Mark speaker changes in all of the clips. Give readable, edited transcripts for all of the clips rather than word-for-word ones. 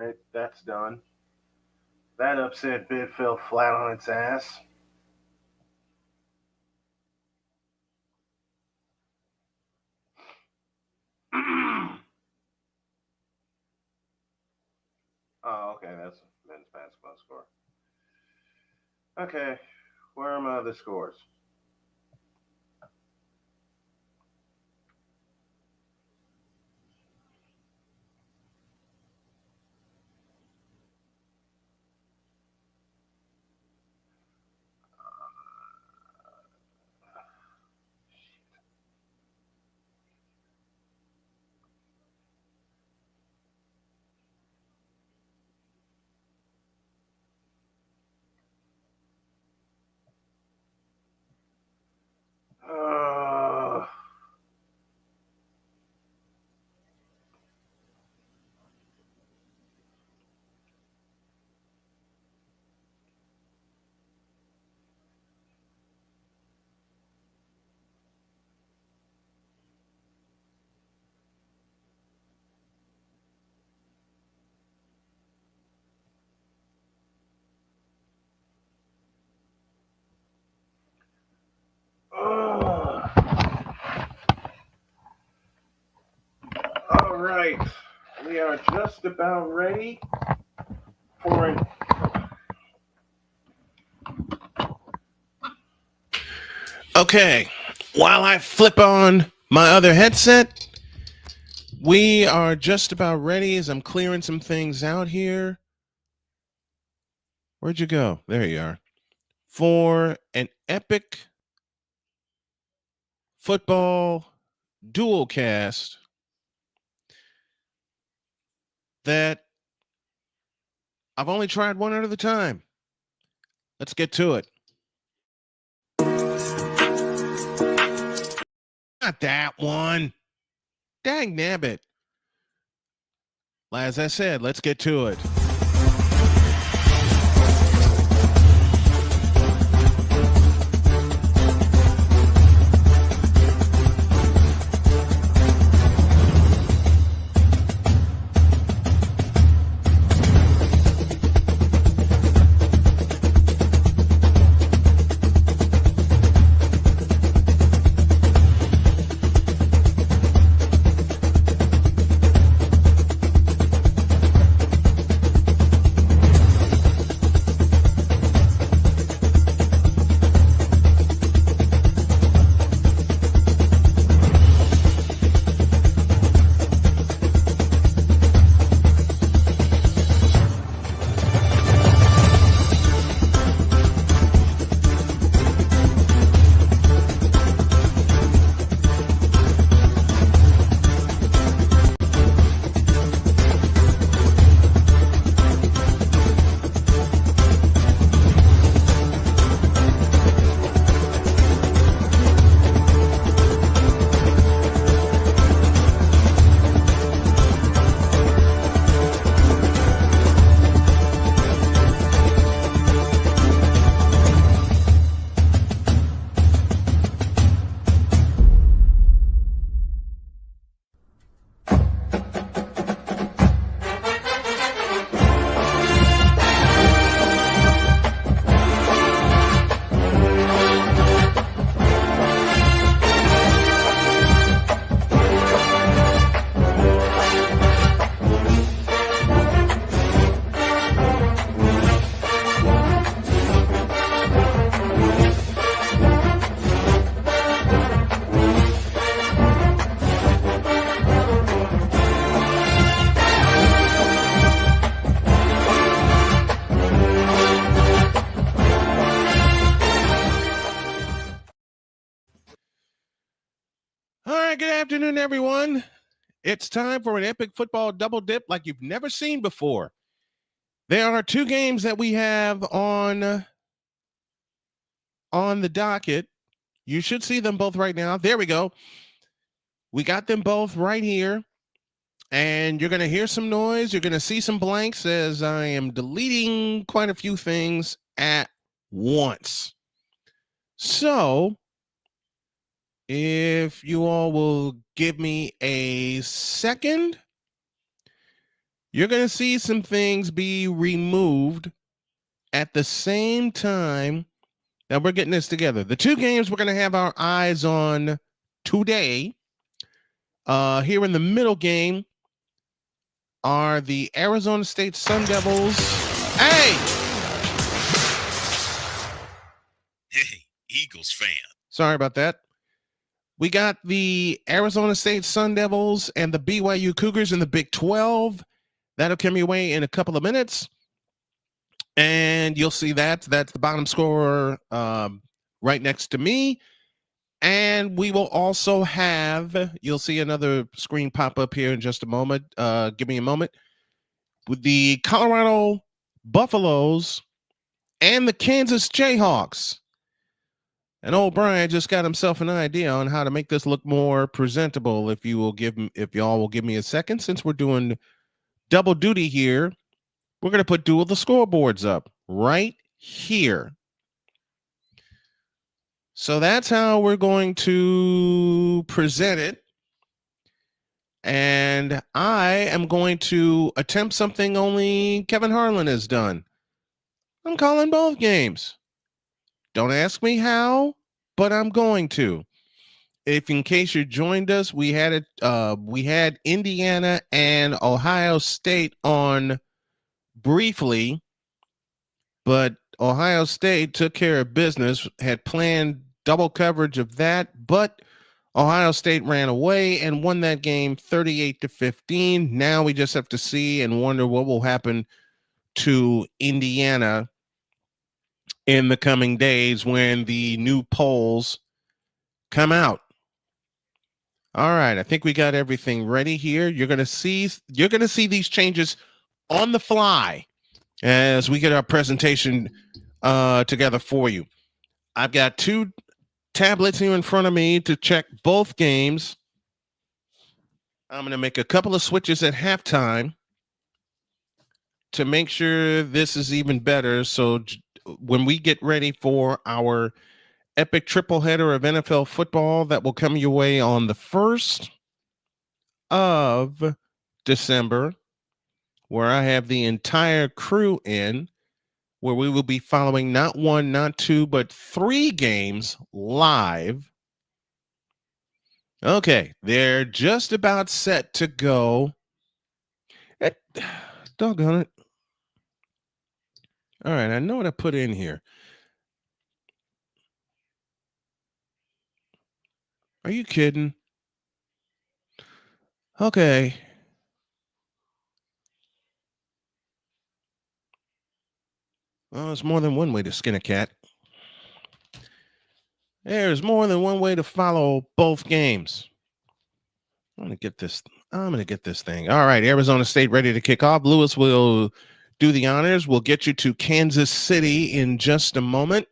Speaker 1: right, that's done. That upset bid fell flat on its ass. Oh, okay, that's men's basketball score. Okay, where are my other scores? Uh, uh, all right, we are just about ready for an. Okay, while I flip on my other headset, we are just about ready as I'm clearing some things out here. Where'd you go? There you are. For an epic football dual cast that I've only tried one at a time. Let's get to it. Not that one. Dang nabbit. As I said, let's get to it. All right, good afternoon, everyone. It's time for an epic football double dip like you've never seen before. There are two games that we have on the docket. You should see them both right now. There we go. We got them both right here. And you're going to hear some noise. You're going to see some blanks as I am deleting quite a few things at once. So if you all will give me a second, You're going to see some things be removed at the same time that we're getting this together. The two games we're going to have our eyes on today, here in the middle game, are the Arizona State Sun Devils. Hey,
Speaker 2: Eagles fan.
Speaker 1: Sorry about that. We got the Arizona State Sun Devils and the BYU Cougars in the Big 12. That'll come your way in a couple of minutes. And you'll see that's the bottom scorer right next to me. And we will also have, you'll see another screen pop up here in just a moment. Give me a moment. With the Colorado Buffaloes and the Kansas Jayhawks. And old Brian just got himself an idea on how to make this look more presentable. If y'all will give me a second, since we're doing double duty here, we're going to put dual the scoreboards up right here. So that's how we're going to present it. And I am going to attempt something only Kevin Harlan has done. I'm calling both games. Don't ask me how, but I'm going to. If in case you joined us, we had Indiana and Ohio State on briefly, but Ohio State took care of business, had planned double coverage of that, but Ohio State ran away and won that game 38-15. Now we just have to see and wonder what will happen to Indiana in the coming days when the new polls come out. All right, I think we got everything ready here. You're going to see these changes on the fly as we get our presentation together for you. I've got two tablets here in front of me to check both games. I'm going to make a couple of switches at halftime to make sure this is even better. So when we get ready for our epic triple header of NFL football that will come your way on the 1st of December, where I have the entire crew in, where we will be following not one, not two, but 3 games live. Okay, they're just about set to go. Doggone it. All right, I know what I put in here. Are you kidding? Okay. Well, there's more than one way to skin a cat. There's more than one way to follow both games. I'm going to get this thing. All right, Arizona State ready to kick off. Lewis will do the honors. We'll get you to Kansas City in just a moment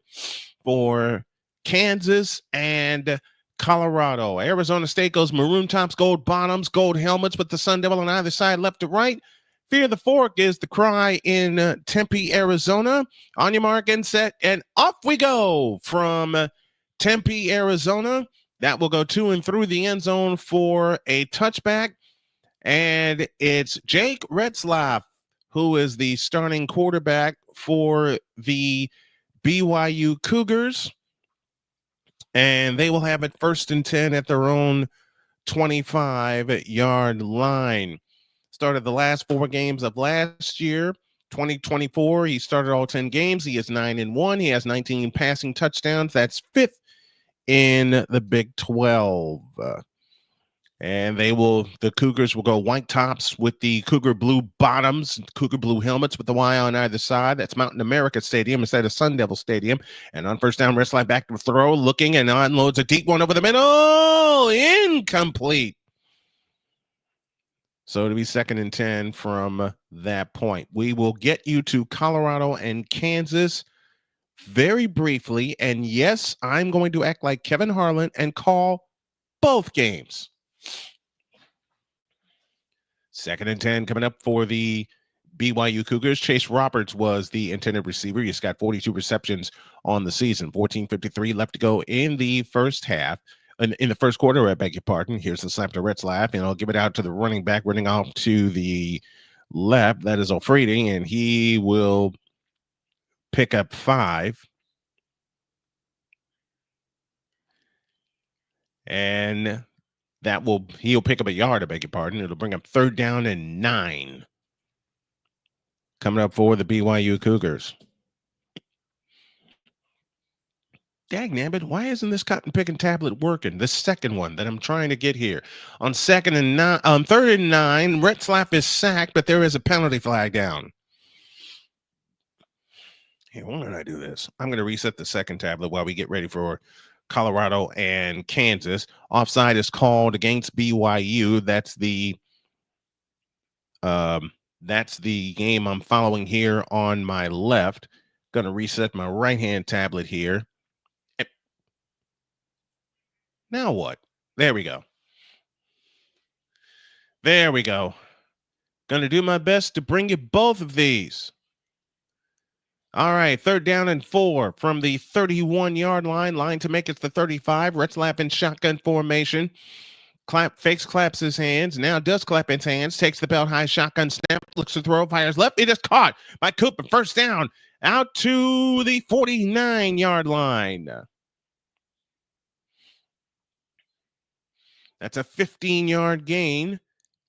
Speaker 1: for Kansas and Colorado. Arizona State goes maroon tops, gold bottoms, gold helmets with the Sun Devil on either side, left to right. Fear the fork is the cry in Tempe, Arizona. On your mark and set, and off we go from Tempe, Arizona. That will go to and through the end zone for a touchback. And it's Jake Retzlaff, who is the starting quarterback for the BYU Cougars. And they will have it 1st and 10 at their own 25-yard line. Started the last 4 games of last year, 2024. He started all 10 games. He is 9-1. He has 19 passing touchdowns. That's 5th in the Big 12. And the Cougars will go white tops with the Cougar blue bottoms, Cougar blue helmets with the Y on either side. That's Mountain America Stadium instead of Sun Devil Stadium. And on first down, Retzlaff back to throw, looking and unloads a deep one over the middle. Incomplete. So it'll be 2nd and 10 from that point. We will get you to Colorado and Kansas very briefly. And yes, I'm going to act like Kevin Harlan and call both games. 2nd and 10 coming up for the BYU Cougars. Chase Roberts was the intended receiver. He's got 42 receptions on the season. 14:53 left to go in the first half. In the first quarter, I beg your pardon. Here's the snap to Retzlaff, and I'll give it out to the running back, running off to the left. That is O'Freedy, and he will pick up 5. And he'll pick up a yard, I beg your pardon. It'll bring up 3rd down and 9. Coming up for the BYU Cougars. Dagnabbit, why isn't this cotton picking tablet working? The second one that I'm trying to get here. On 3rd and 9, Retzlaff is sacked, but there is a penalty flag down. Here, why don't I do this? I'm going to reset the second tablet while we get ready for Colorado and Kansas. Offside is called against BYU. That's the game I'm following here on my left. Going to reset my right-hand tablet here. Now what? There we go. There we go. Going to do my best to bring you both of these. All right, 3rd down and 4 from the 31-yard line to make it the 35. Retzlaff in shotgun formation. Claps his hands. Now does clap his hands. Takes the belt high shotgun snap. Looks to throw. Fires left. It is caught by Cooper. 1st down out to the 49-yard line. That's a 15-yard gain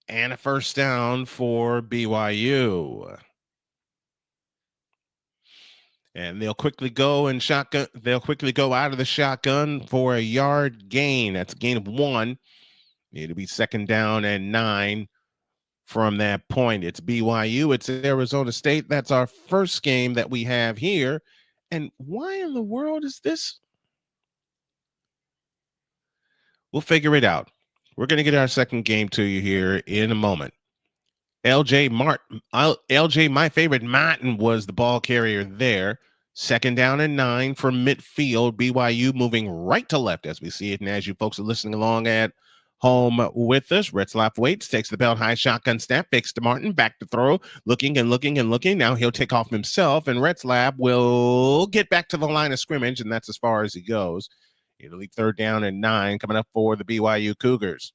Speaker 1: and a 1st down for BYU. And they'll quickly go and shotgun. They'll quickly go out of the shotgun for a yard gain. That's a gain of 1. It'll be 2nd down and 9 from that point. It's BYU. It's Arizona State. That's our first game that we have here. And why in the world is this? We'll figure it out. We're going to get our second game to you here in a moment. LJ, my favorite Martin, was the ball carrier there. 2nd down and 9 from midfield. BYU moving right to left as we see it. And as you folks are listening along at home with us, Retzlaff waits, takes the belt high shotgun snap, fakes to Martin, back to throw, looking and looking and looking. Now he'll take off himself, and Retzlaff will get back to the line of scrimmage, and that's as far as he goes. It'll be 3rd down and 9 coming up for the BYU Cougars.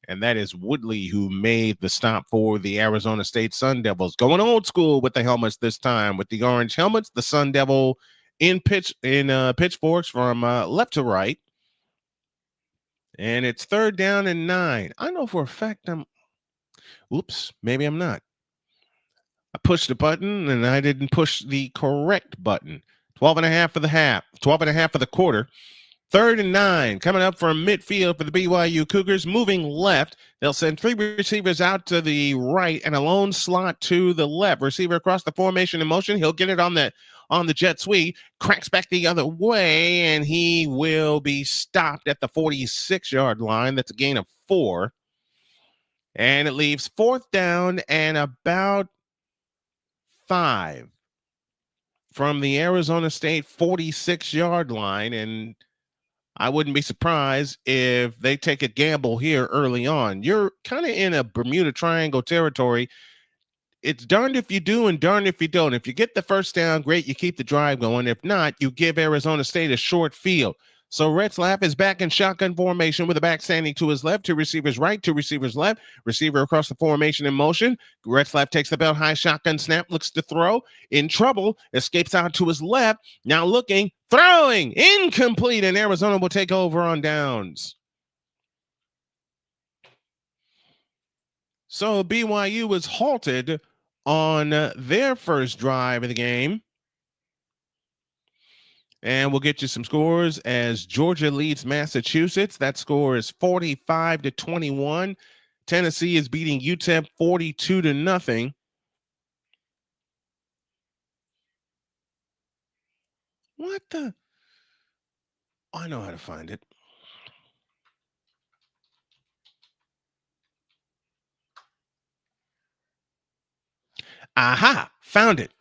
Speaker 1: And that is Woodley, who made the stop for the Arizona State Sun Devils. Going old school with the helmets this time, with the orange helmets. The Sun Devil in pitchforks from left to right. And it's 3rd down and 9. I know for a fact maybe I'm not. I pushed the button and I didn't push the correct button. 12.5 for the half, 12.5 for the quarter. 3rd and 9 coming up from midfield for the BYU Cougars. Moving left, they'll send 3 receivers out to the right and a lone slot to the left. Receiver across the formation in motion. He'll get it on the jet sweep, cracks back the other way, and he will be stopped at the 46-yard line. That's a gain of 4. And it leaves 4th down and about 5 from the Arizona State 46-yard line. And I wouldn't be surprised if they take a gamble here early on. You're kind of in a Bermuda Triangle territory. It's darned if you do and darned if you don't. If you get the 1st down, great, you keep the drive going. If not, you give Arizona State a short field. So Retzlaff is back in shotgun formation with the back standing to his left, 2 receivers right, 2 receivers left, receiver across the formation in motion. Retzlaff takes the belt high shotgun snap, looks to throw, in trouble, escapes out to his left, now looking, throwing, incomplete, and Arizona will take over on downs. So BYU was halted on their first drive of the game. And we'll get you some scores as Georgia leads Massachusetts. That score is 45-21. Tennessee is beating UTEP 42-0. What the? I know how to find it. Aha, found it.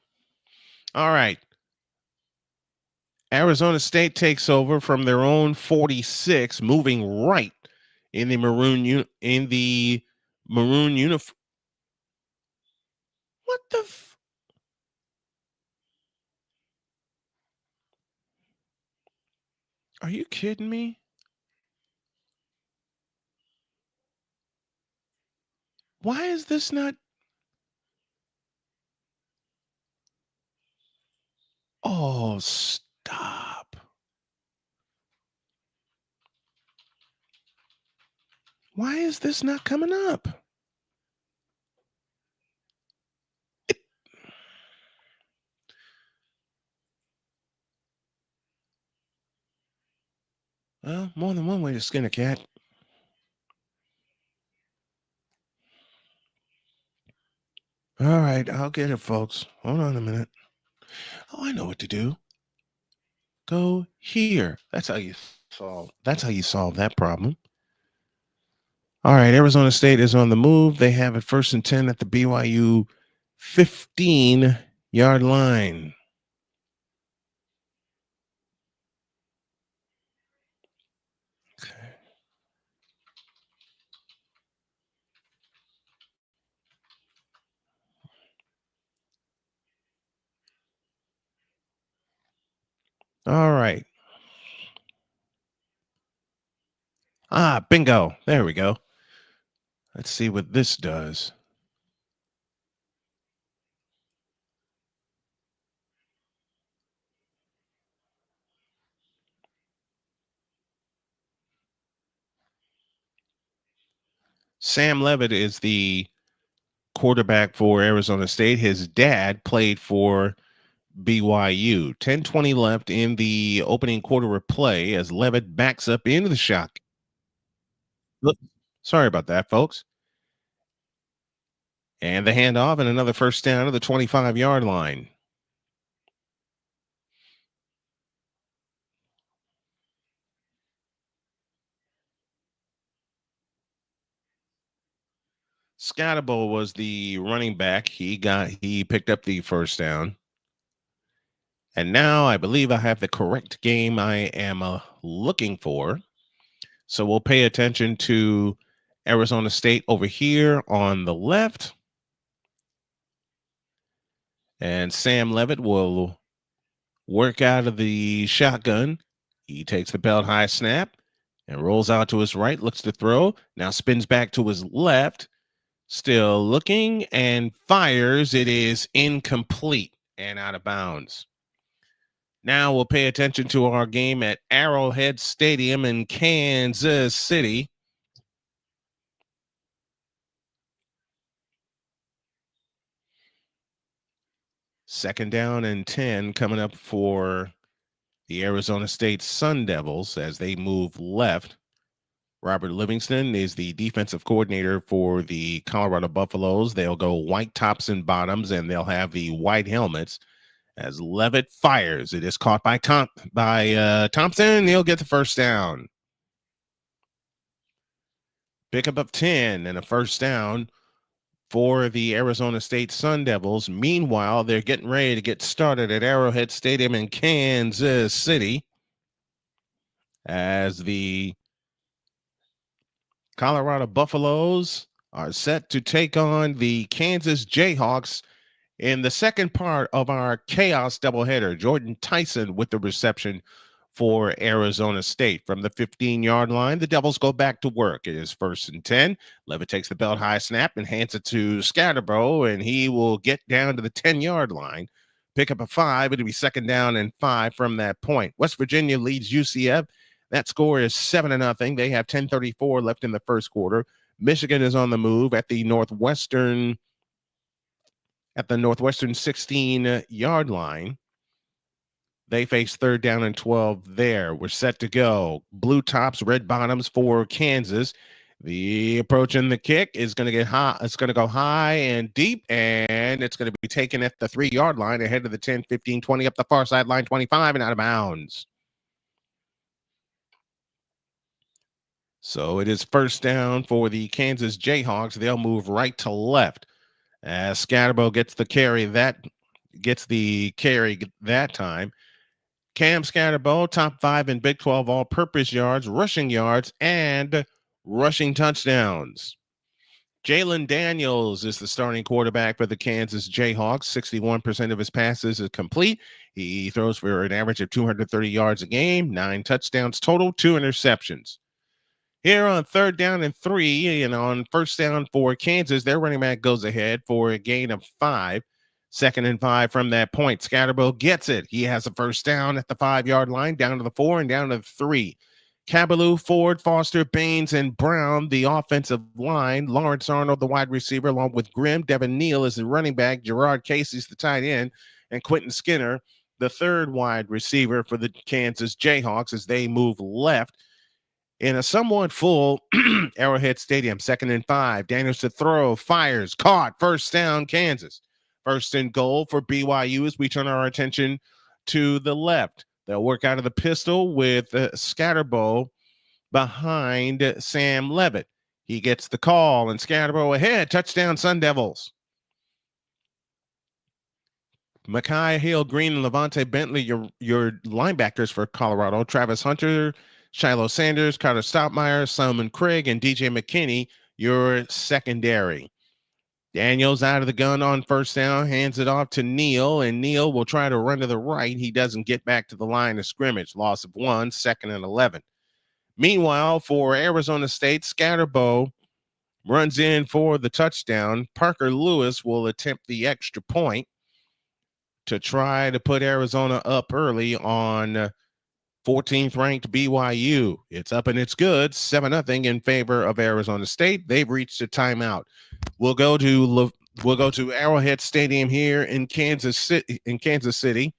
Speaker 1: All right. Arizona State takes over from their own 46, moving right in the maroon uniform. What the? Are you kidding me? Why is this not? Oh, stop. Why is this not coming up? Well, more than one way to skin a cat. All right, I'll get it, folks. Hold on a minute. Oh, I know what to do. Go here. That's how you solve that problem. All right, Arizona State is on the move. They have it 1st and 10 at the BYU 15-yard line. Okay. All right. Bingo. There we go. Let's see what this does. Sam Levitt is the quarterback for Arizona State. His dad played for BYU. 10:20 left in the opening quarter of play as Levitt backs up into the shot. Look, sorry about that, folks. And the handoff and another first down to the 25-yard line. Scatterbo was the running back. He picked up the first down. And now I believe I have the correct game I am looking for. So we'll pay attention to Arizona State over here on the left. And Sam Levitt will work out of the shotgun. He takes the belt high snap and rolls out to his right, looks to throw. Now spins back to his left. Still looking and fires. It is incomplete and out of bounds. Now we'll pay attention to our game at Arrowhead Stadium in Kansas City. Second down and 10 coming up for the Arizona State Sun Devils as they move left. Robert Livingston is the defensive coordinator for the Colorado Buffaloes. They'll go white tops and bottoms, and they'll have the white helmets. As Levitt fires, it is caught by Thompson. He'll get the first down. Pickup of 10 and a first down for the Arizona State Sun Devils. Meanwhile, they're getting ready to get started at Arrowhead Stadium in Kansas City as the Colorado Buffaloes are set to take on the Kansas Jayhawks in the second part of our chaos doubleheader. Jordan Tyson with the reception for Arizona State. From the 15-yard line, the Devils go back to work. It is 1st and 10. Levitt takes the belt high snap and hands it to Scatterbo, and he will get down to the 10-yard line. Pick up a 5. It'll be 2nd down and 5 from that point. West Virginia leads UCF. That score is 7-0. They have 10:34 left in the first quarter. Michigan is on the move at the Northwestern 16-yard line. They face 3rd down and 12 there. We're set to go. Blue tops, red bottoms for Kansas. The approach and the kick is going to get high. It's going to go high and deep, and it's going to be taken at the 3-yard line ahead of the 10, 15, 20 up the far sideline, 25 and out of bounds. So it is 1st down for the Kansas Jayhawks. They'll move right to left as Scatterbo gets the carry that time. Cam Scatterbo, top 5 in Big 12 all-purpose yards, rushing yards, and rushing touchdowns. Jalen Daniels is the starting quarterback for the Kansas Jayhawks. 61% of his passes are complete. He throws for an average of 230 yards a game, 9 touchdowns total, 2 interceptions. Here on 3rd down and 3, and on 1st down for Kansas, their running back goes ahead for a gain of 5. 2nd and 5 from that point. Scatterbo gets it. He has a first down at the 5-yard line, down to the 4 and down to the 3. Cabaloo, Ford, Foster, Baines, and Brown, the offensive line. Lawrence Arnold, the wide receiver, along with Grimm. Devin Neal is the running back. Gerard Casey's the tight end. And Quentin Skinner, the third wide receiver for the Kansas Jayhawks, as they move left in a somewhat full Arrowhead Stadium. 2nd and 5. Daniels to throw, fires, caught, first down, Kansas. First and goal for BYU as we turn our attention to the left. They'll work out of the pistol with Scatterbo behind Sam Levitt. He gets the call, and Scatterbo ahead. Touchdown, Sun Devils. Mekhi Hale Green and Levante Bentley, your linebackers for Colorado. Travis Hunter, Shiloh Sanders, Carter Stoutmeyer, Simon Craig, and DJ McKinney, your secondary. Daniels out of the gun on first down, hands it off to Neal, and Neal will try to run to the right. He doesn't get back to the line of scrimmage. Loss of 1, 2nd and 11. Meanwhile, for Arizona State, Scatterbo runs in for the touchdown. Parker Lewis will attempt the extra point to try to put Arizona up early on 14th ranked BYU. It's up and it's good, 7-0 in favor of Arizona State. They've reached a timeout. We'll go to Arrowhead Stadium here in Kansas City.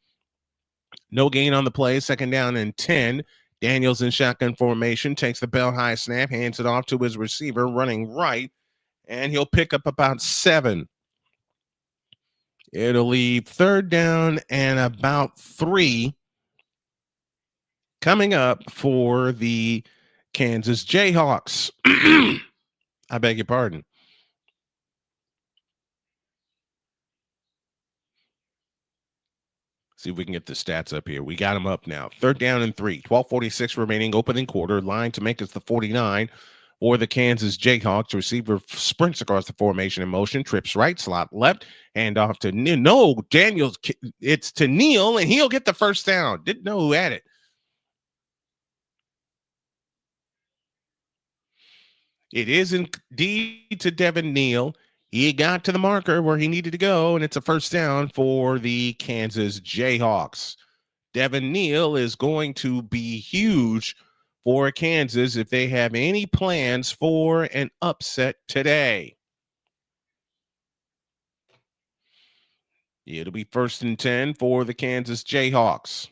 Speaker 1: No gain on the play, 2nd down and 10. Daniels in shotgun formation, takes the bell high snap, hands it off to his receiver running right, and he'll pick up about 7. It'll leave 3rd down and about 3 coming up for the Kansas Jayhawks. I beg your pardon. See if we can get the stats up here. We got them up now. 3rd down and 3. 12:46 remaining, opening quarter. Line to make us the 49 for the Kansas Jayhawks. Receiver sprints across the formation in motion, trips right, slot left, hand off to Neal. No, Daniels. It's to Neal, and he'll get the first down. Didn't know who had it. It is indeed to Devin Neal. He got to the marker where he needed to go, and it's a first down for the Kansas Jayhawks. Devin Neal is going to be huge for Kansas if they have any plans for an upset today. It'll be 1st and 10 for the Kansas Jayhawks.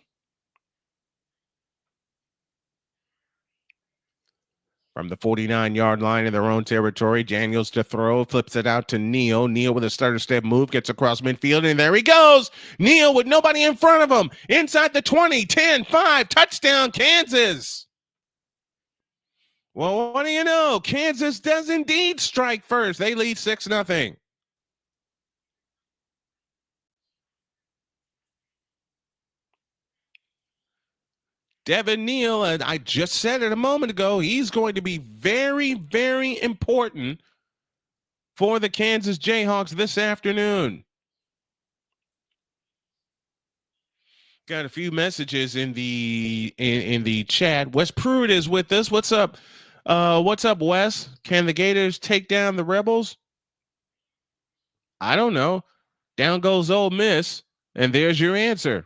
Speaker 1: From the 49-yard line in their own territory, Daniels to throw, flips it out to Neal. Neal with a starter step move, gets across midfield, and there he goes. Neal with nobody in front of him. Inside the 20, 10, 5, touchdown, Kansas. Well, what do you know? Kansas does indeed strike first. They lead 6-0. Devin Neal, and I just said it a moment ago, he's going to be very, very important for the Kansas Jayhawks this afternoon. Got a few messages in the chat. Wes Pruitt is with us. What's up? What's up, Wes? Can the Gators take down the Rebels? I don't know. Down goes Ole Miss, and there's your answer.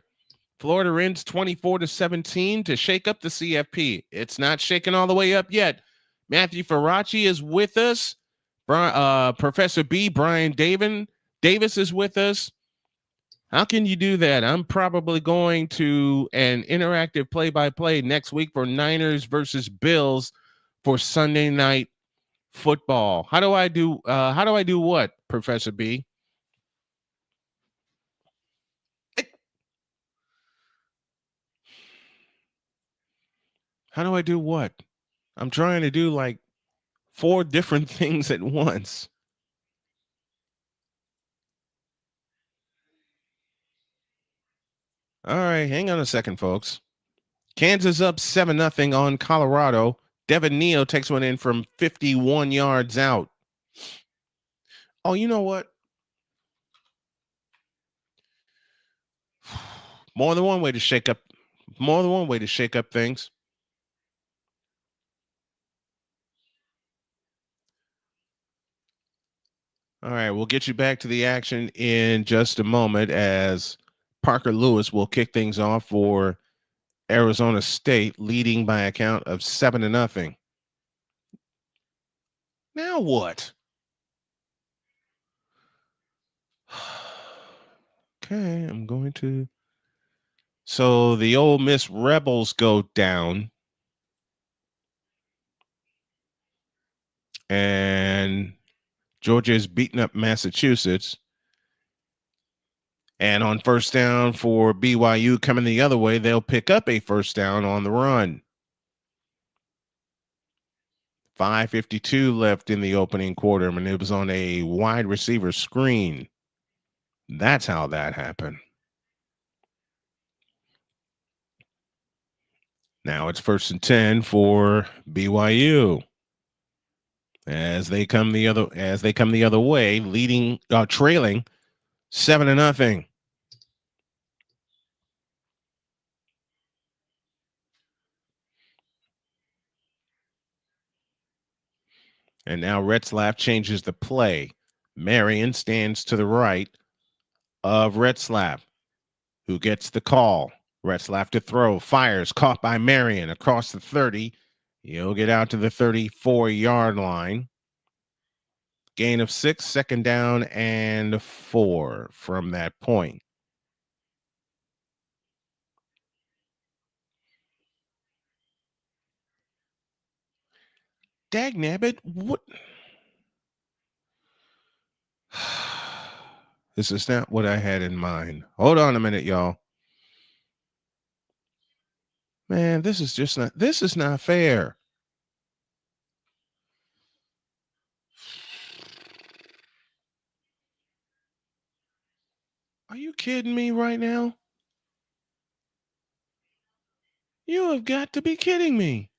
Speaker 1: Florida ends 24-17 to shake up the CFP. It's not shaking all the way up yet. Matthew Faraci is with us. Professor B, Brian Davis is with us. How can you do that? I'm probably going to an interactive play-by-play next week for Niners versus Bills for Sunday night football. How do I do what, Professor B? How do I do what? I'm trying to do like 4 different things at once. All right, hang on a second, folks. Kansas up 7-0 on Colorado. Devin Neal takes one in from 51 yards out. Oh, you know what? More than one way to shake up things. All right, we'll get you back to the action in just a moment as Parker Lewis will kick things off for Arizona State, leading by a count of 7-0. Now what? Okay, I'm going to. So the Ole Miss Rebels go down. And Georgia is beating up Massachusetts. And on first down for BYU coming the other way, they'll pick up a first down on the run. 5:52 left in the opening quarter, and it was on a wide receiver screen. That's how that happened. Now it's 1st and 10 for BYU as they come the other way, trailing 7-0. And now Retzlaff changes the play. Marion stands to the right of Retzlaff, who gets the call. Retzlaff to throw, fires, caught by Marion across the 30. He'll get out to the 34-yard line. Gain of 6, 2nd down and 4 from that point. Dagnabbit, what? This is not what I had in mind. Hold on a minute, y'all. Man, this is not fair. Are you kidding me right now? You have got to be kidding me.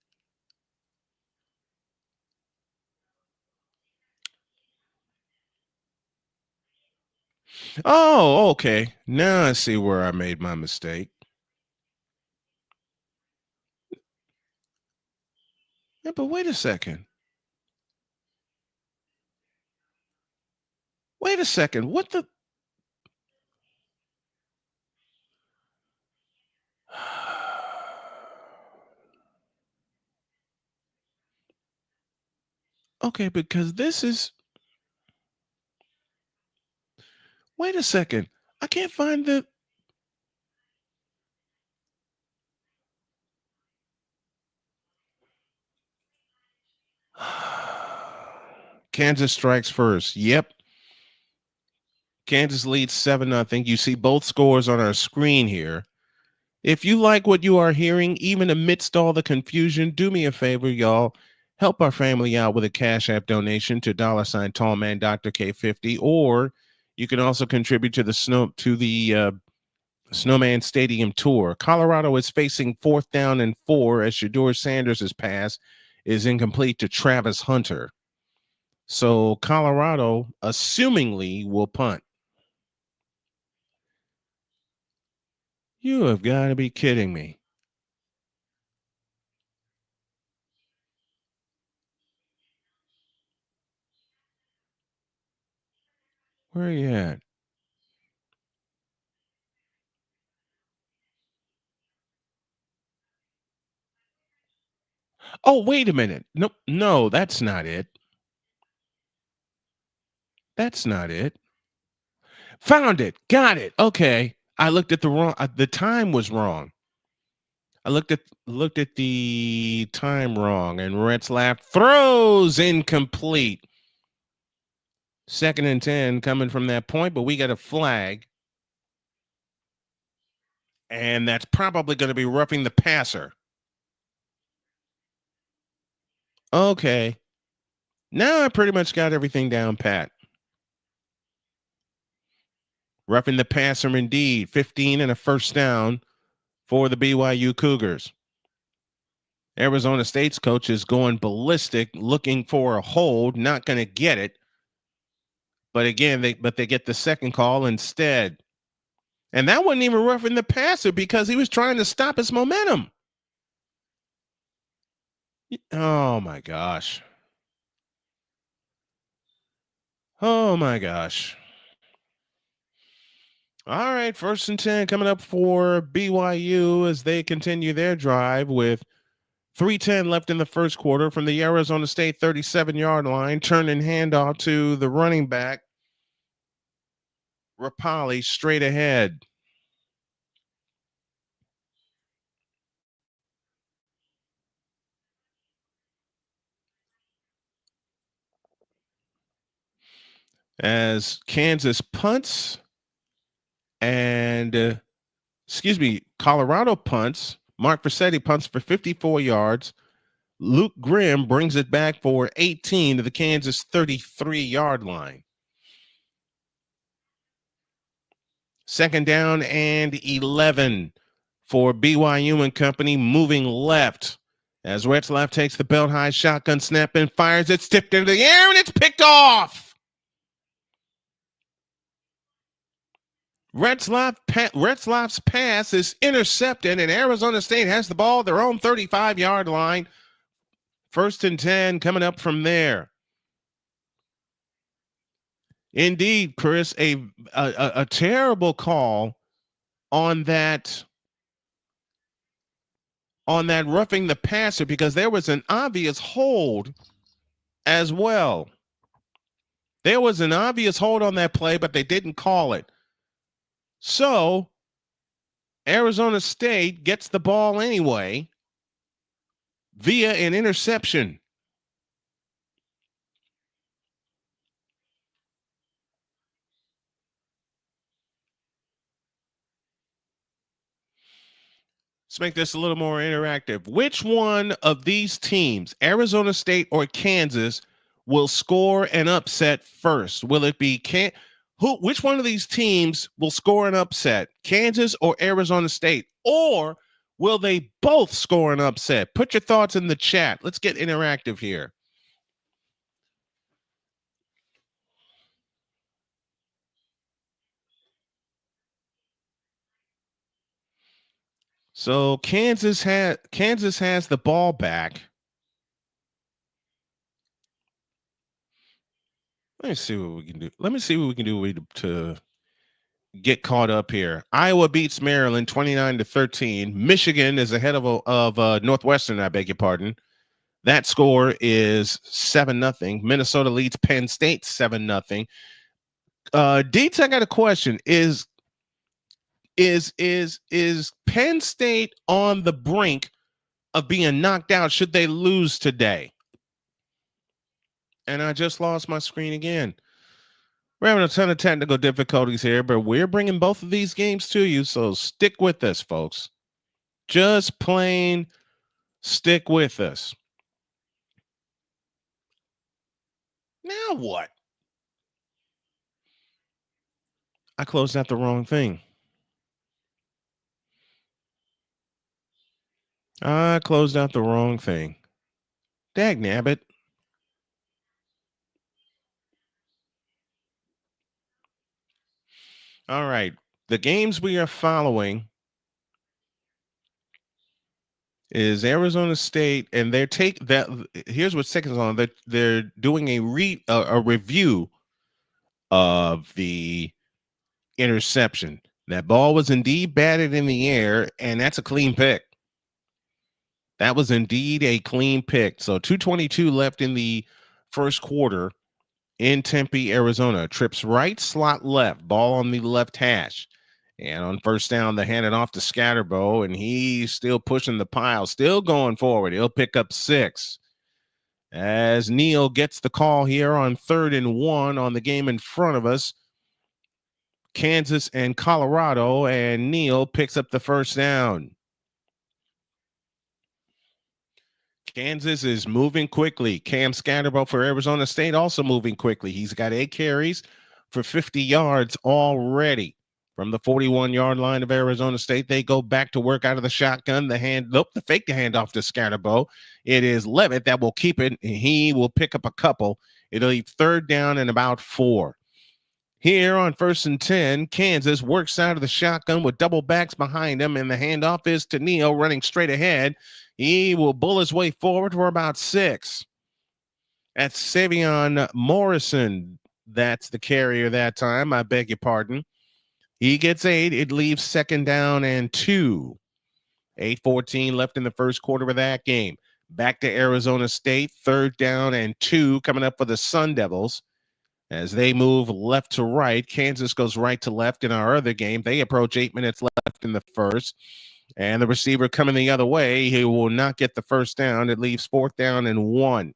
Speaker 1: Oh, okay. Now I see where I made my mistake. Yeah, but wait a second. Wait a second. What the? Okay, because this is. Wait a second. I can't find the. Kansas strikes first. Yep. Kansas leads 7-0. You see both scores on our screen here. If you like what you are hearing, even amidst all the confusion, do me a favor, y'all. Help our family out with a Cash App donation to $ Tallman Dr. K50, or you can also contribute to the Snowman Stadium tour. Colorado is facing 4th down and 4 as Shedeur Sanders' pass is incomplete to Travis Hunter. So Colorado, assumingly, will punt. You have got to be kidding me. Where are you at? Oh, wait a minute. Nope. No, that's not it. That's not it. Found it. Got it. Okay. I looked at the time was wrong. I looked at the time wrong, and Retzlaff throws incomplete. 2nd and 10 coming from that point, but we got a flag. And that's probably going to be roughing the passer. Okay. Now I pretty much got everything down pat. Roughing the passer indeed. 15 and a first down for the BYU Cougars. Arizona State's coach is going ballistic, looking for a hold, not going to get it. But again, they get the second call instead. And that wasn't even roughing the passer because he was trying to stop his momentum. Oh my gosh. Oh my gosh. All right, 1st and 10 coming up for BYU as they continue their drive with 3:10 left in the first quarter from the Arizona State 37-yard line. Turn and handoff to the running back, Rapali, straight ahead. As Kansas punts and, Colorado punts. Mark Vercetti punts for 54 yards. Luke Grimm brings it back for 18 to the Kansas 33-yard line. 2nd down and 11 for BYU and company, moving left as Retzlaff takes the belt high shotgun snap and fires it, tipped into the air, and it's picked off. Retzlaff's pass is intercepted, and Arizona State has the ball at their own 35-yard line. 1st and 10 coming up from there. Indeed, Chris, a terrible call on that roughing the passer because there was an obvious hold as well. There was an obvious hold on that play, but they didn't call it. So Arizona State gets the ball anyway via an interception. Let's make this a little more interactive. Which one of these teams, Arizona State or Kansas, will score an upset first? Will it be which one of these teams will score an upset, Kansas or Arizona State? Or will they both score an upset? Put your thoughts in the chat. Let's get interactive here. So Kansas has the ball back. Let me see what we can do. Let me see what we can do to get caught up here. Iowa beats Maryland 29-13. Michigan is ahead of Northwestern, I beg your pardon. That score is 7-0. Minnesota leads Penn State 7-0. Deets, I got a question. Is Penn State on the brink of being knocked out should they lose today? And I just lost my screen again. We're having a ton of technical difficulties here, but we're bringing both of these games to you, so stick with us, folks. Just plain stick with us. Now what? I closed out the wrong thing. I closed out the wrong thing. Dagnabbit. All right. The games we are following is Arizona State, and here's what's taking on. They're doing a review of the interception. That ball was indeed batted in the air, and that's a clean pick. That was indeed a clean pick. So 2:22 left in the first quarter in Tempe, Arizona. Trips right, slot left, ball on the left hash. And on 1st down, they hand it off to Scatterbo, and he's still pushing the pile, still going forward. He'll pick up 6. As Neal gets the call here on 3rd and 1 on the game in front of us, Kansas and Colorado, and Neal picks up the 1st down. Kansas is moving quickly. Cam Scatterbo for Arizona State also moving quickly. He's got 8 carries for 50 yards already. From the 41-yard line of Arizona State, they go back to work out of the shotgun. The fake the handoff to Scatterbo. It is Levitt that will keep it. He will pick up a couple. It'll leave 3rd down and about 4. Here on 1st and 10, Kansas works out of the shotgun with double backs behind him, and the handoff is to Neal running straight ahead. He will bull his way forward for about 6. That's Savion Morrison, That's the carrier that time. I beg your pardon. He gets 8. It leaves second down and 2. 8:14 left in the first quarter of that game. Back to Arizona State. Third down and 2 coming up for the Sun Devils. As they move left to right, Kansas goes right to left in our other game. They approach 8 minutes left in the first. And the receiver coming the other way, he will not get the first down. It leaves fourth down and 1.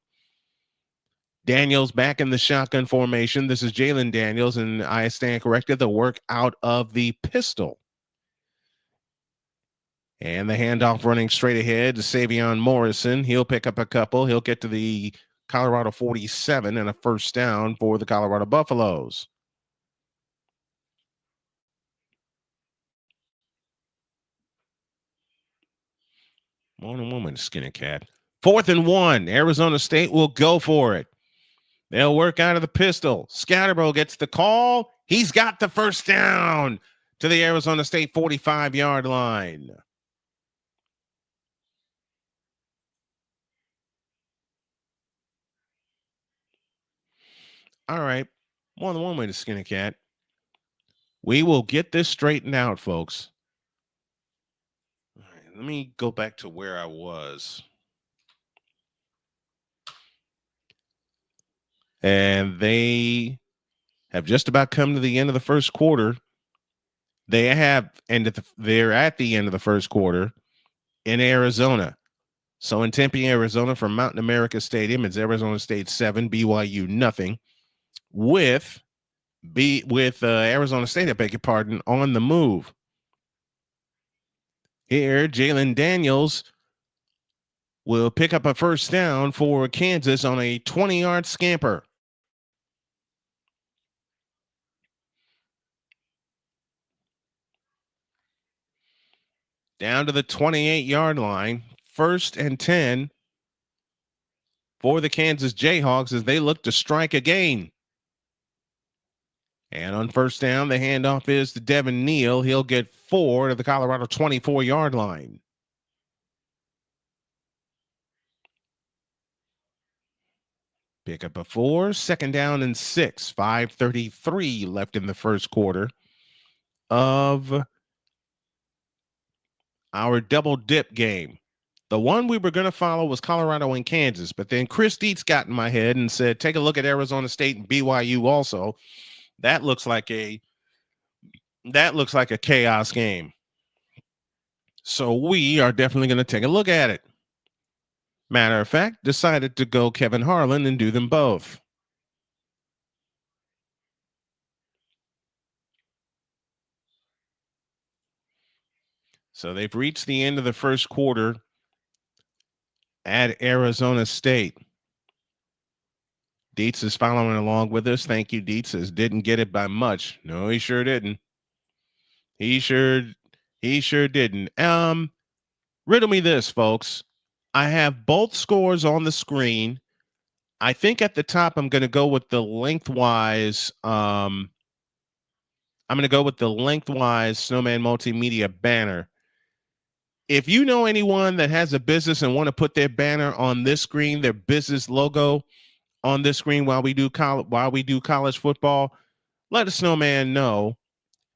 Speaker 1: Daniels back in the shotgun formation. This is Jalen Daniels, and I stand corrected. The work out of the pistol. And the handoff running straight ahead to Savion Morrison. He'll pick up a couple. He'll get to the Colorado 47 and a first down for the Colorado Buffaloes. Morning woman, skinny cat. 4th and 1. Arizona State will go for it. They'll work out of the pistol. Scatterbo gets the call. He's got the first down to the Arizona State 45-yard line. All right. More than one way to skin a cat. We will get this straightened out, folks. All right, let me go back to where I was. And they have just about come to the end of the first quarter. They're at the end of the first quarter in Arizona. So in Tempe, Arizona, from Mountain America Stadium, it's Arizona State 7, BYU nothing. With Arizona State, I beg your pardon, on the move. Here, Jalen Daniels will pick up a first down for Kansas on a 20-yard scamper. Down to the 28-yard line. 1st and 10 for the Kansas Jayhawks as they look to strike again. And on first down, the handoff is to Devin Neal. He'll get 4 to the Colorado 24-yard line. Pick up a 4, 2nd down and 6. 5:33 left in the first quarter of our double dip game. The one we were going to follow was Colorado and Kansas, but then Chris Dietz got in my head and said, take a look at Arizona State and BYU also. That looks like a chaos game. So we are definitely going to take a look at it. Matter of fact, decided to go Kevin Harlan and do them both. So they've reached the end of the first quarter at Arizona State. Dietz is following along with us. Thank you, Dietz. Says didn't get it by much. No, he sure didn't. He sure didn't. Riddle me this, folks. I have both scores on the screen. I think at the top I'm going to go with the lengthwise. I'm going to go with the lengthwise Snowman Multimedia banner. If you know anyone that has a business and want to put their banner on this screen, their business logo on this screen while we do college football, let the Snowman know,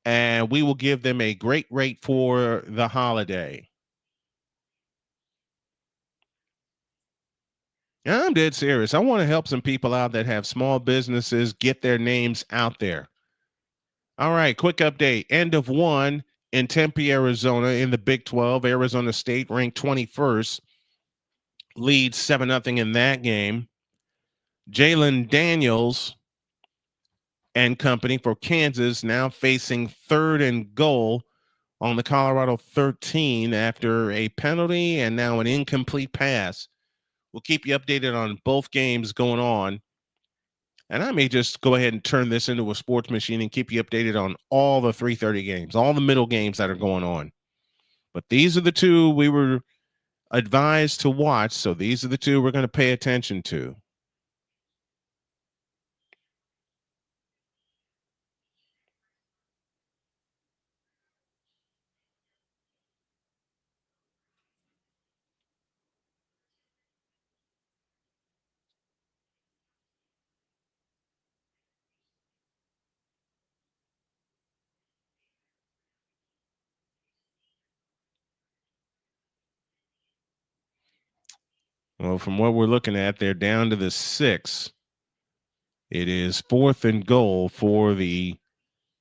Speaker 1: and we will give them a great rate for the holiday. I'm dead serious. I want to help some people out that have small businesses get their names out there. All right, quick update. End of 1 in Tempe, Arizona in the Big 12. Arizona State ranked 21st. Leads 7-0 in that game. Jalen Daniels and company for Kansas now facing 3rd and goal on the Colorado 13 after a penalty and now an incomplete pass. We'll keep you updated on both games going on. And I may just go ahead and turn this into a sports machine and keep you updated on all the 3:30 games, all the middle games that are going on. But these are the two we were advised to watch. So these are the two we're going to pay attention to. Well, from what we're looking at, they're down to the 6. It is 4th and goal for the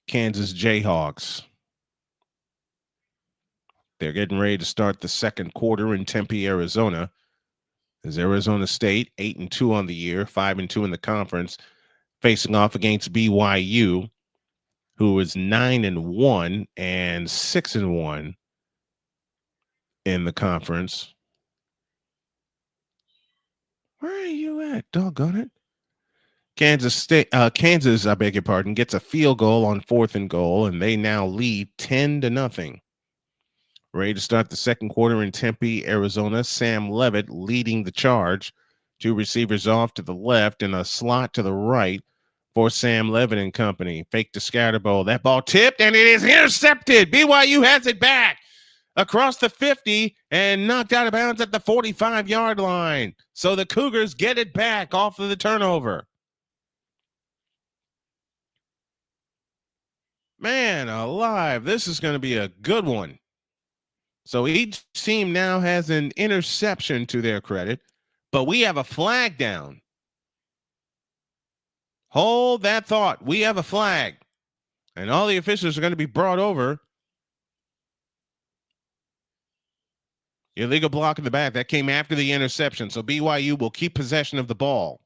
Speaker 1: Kansas Jayhawks. They're getting ready to start the second quarter in Tempe, Arizona. As Arizona State 8-2 on the year, 5-2 in the conference, facing off against BYU, who is 9-1 and 6-1 in the conference. Where are you at? Doggone it. Kansas, I beg your pardon, gets a field goal on 4th and goal, and they now lead 10-0. Ready to start the second quarter in Tempe, Arizona. Sam Levitt leading the charge. 2 receivers off to the left and a slot to the right for Sam Levitt and company. Fake to Scatterbo. That ball tipped, and it is intercepted. BYU has it back across the 50 and knocked out of bounds at the 45-yard line. So the Cougars get it back off of the turnover. Man alive, this is going to be a good one. So each team now has an interception to their credit, but we have a flag down. Hold that thought. We have a flag, and all the officials are going to be brought over. Illegal block in the back. That came after the interception, so BYU will keep possession of the ball.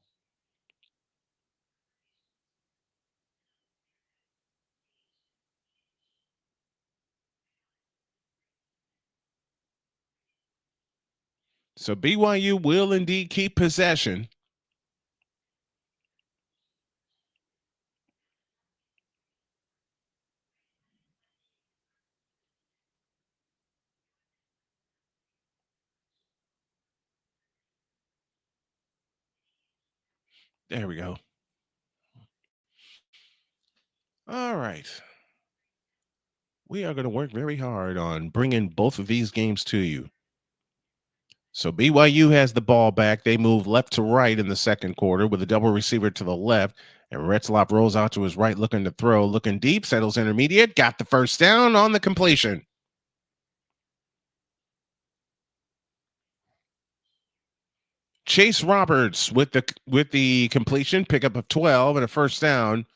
Speaker 1: So BYU will indeed keep possession. There we go. All right. We are going to work very hard on bringing both of these games to you. So BYU has the ball back. They move left to right in the second quarter with a double receiver to the left. And Retzlaff rolls out to his right, looking to throw, looking deep, settles intermediate, got the first down on the completion. Chase Roberts with the completion, pickup of 12 and a first down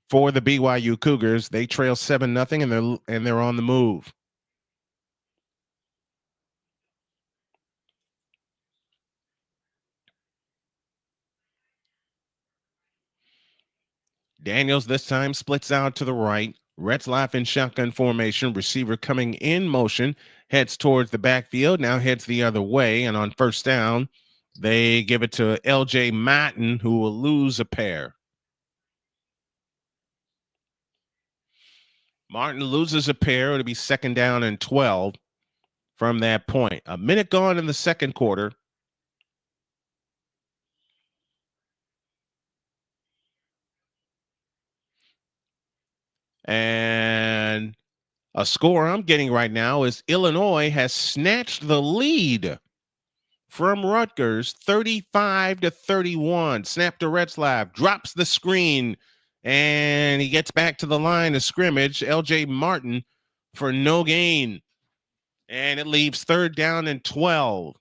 Speaker 1: for the BYU Cougars. They trail 7-0 and they're on the move. Daniels this time splits out to the right. Retzlaff in shotgun formation. Receiver coming in motion. Heads towards the backfield. Now heads the other way. And on first down, they give it to L.J. Martin, who will lose a pair. Martin loses a pair. It'll be 2nd down and 12 from that point. A minute gone in the second quarter. And a score I'm getting right now is Illinois has snatched the lead from Rutgers, 35-31. Snap to Retzlaff, drops the screen, and he gets back to the line of scrimmage. L.J. Martin for no gain. And it leaves 3rd down and 12.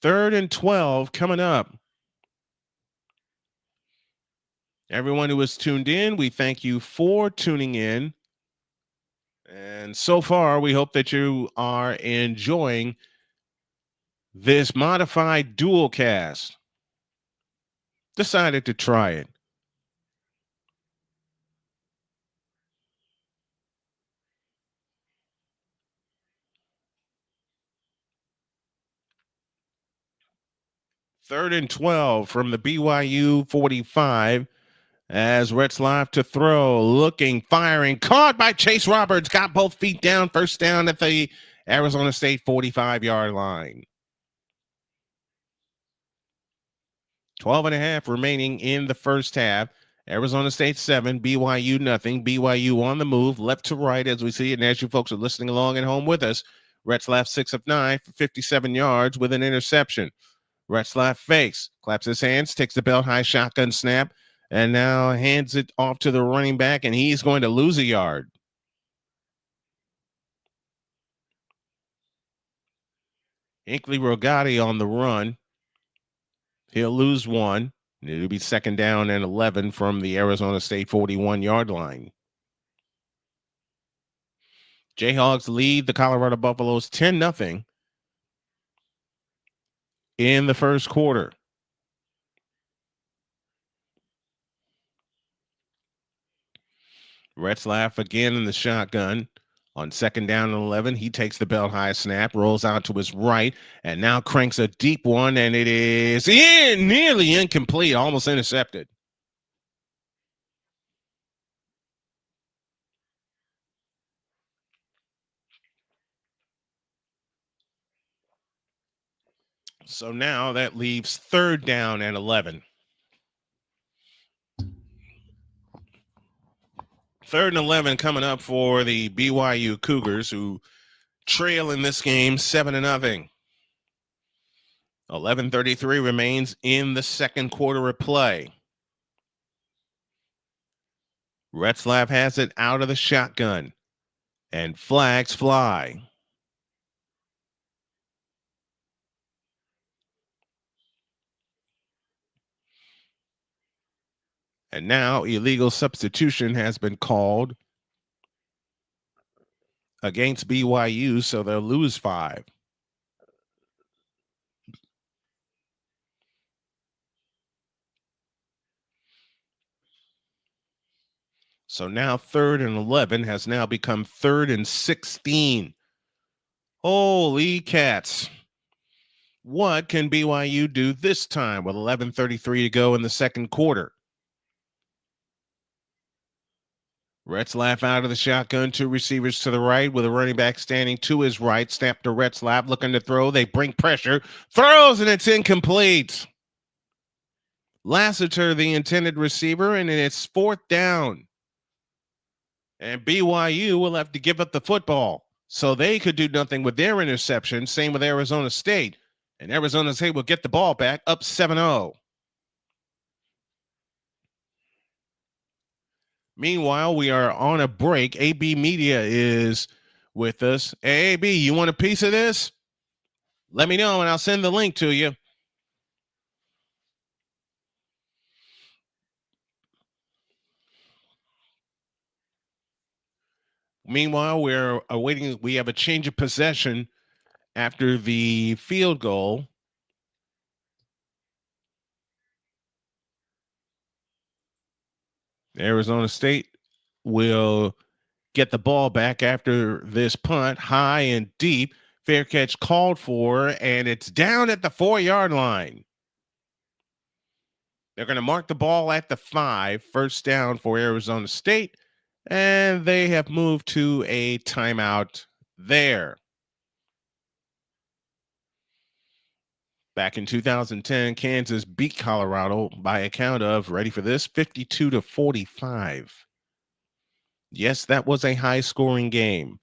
Speaker 1: 3rd and 12 coming up. Everyone who has tuned in, we thank you for tuning in. And so far, we hope that you are enjoying this modified dual cast. Decided to try it. Third and 12 from the BYU 45 as Retzlaff to throw, looking, firing, caught by Chase Roberts, got both feet down, first down at the Arizona State 45-yard line. 12.5 remaining in the first half. Arizona State 7, BYU nothing. BYU on the move, left to right as we see it. And as you folks are listening along at home with us, Retzlaff 6 of 9 for 57 yards with an interception. Retzlaff fakes, claps his hands, takes the belt high shotgun snap, and now hands it off to the running back, and he's going to lose a yard. Hinkley Rogati on the run. He'll lose one. It'll be second down and 11 from the Arizona State 41-yard line. Jayhawks lead the Colorado Buffaloes 10-0 in the first quarter. Retzlaff again in the shotgun. On second down and 11, he takes the belt high snap, rolls out to his right, and now cranks a deep one, and it is nearly incomplete, almost intercepted. So now that leaves third down and 11. Third and 11 coming up for the BYU Cougars, who trail in this game 7-0. 11:33 remains in the second quarter of play. Retzlaff has it out of the shotgun, and flags fly. And now illegal substitution has been called against BYU, so they'll lose 5. So now third and 11 has now become third and 16. Holy cats. What can BYU do this time with 11:33 to go in the second quarter? Retzlaff out of the shotgun, 2 receivers to the right with a running back standing to his right. Snap to Retzlaff, looking to throw. They bring pressure, throws, and it's incomplete. Lassiter, the intended receiver, and it's fourth down. And BYU will have to give up the football. So they could do nothing with their interception. Same with Arizona State. And Arizona State will get the ball back up 7-0. Meanwhile, we are on a break. AB Media is with us. Hey, AB, you want a piece of this? Let me know and I'll send the link to you. Meanwhile, we're awaiting. We have a change of possession after the field goal. Arizona State will get the ball back after this punt, high and deep. Fair catch called for, and it's down at the 4-yard line. They're going to mark the ball at the 5, first down for Arizona State, and they have moved to a timeout there. Back in 2010, Kansas beat Colorado by a count of, ready for this, 52-45. Yes, that was a high-scoring game.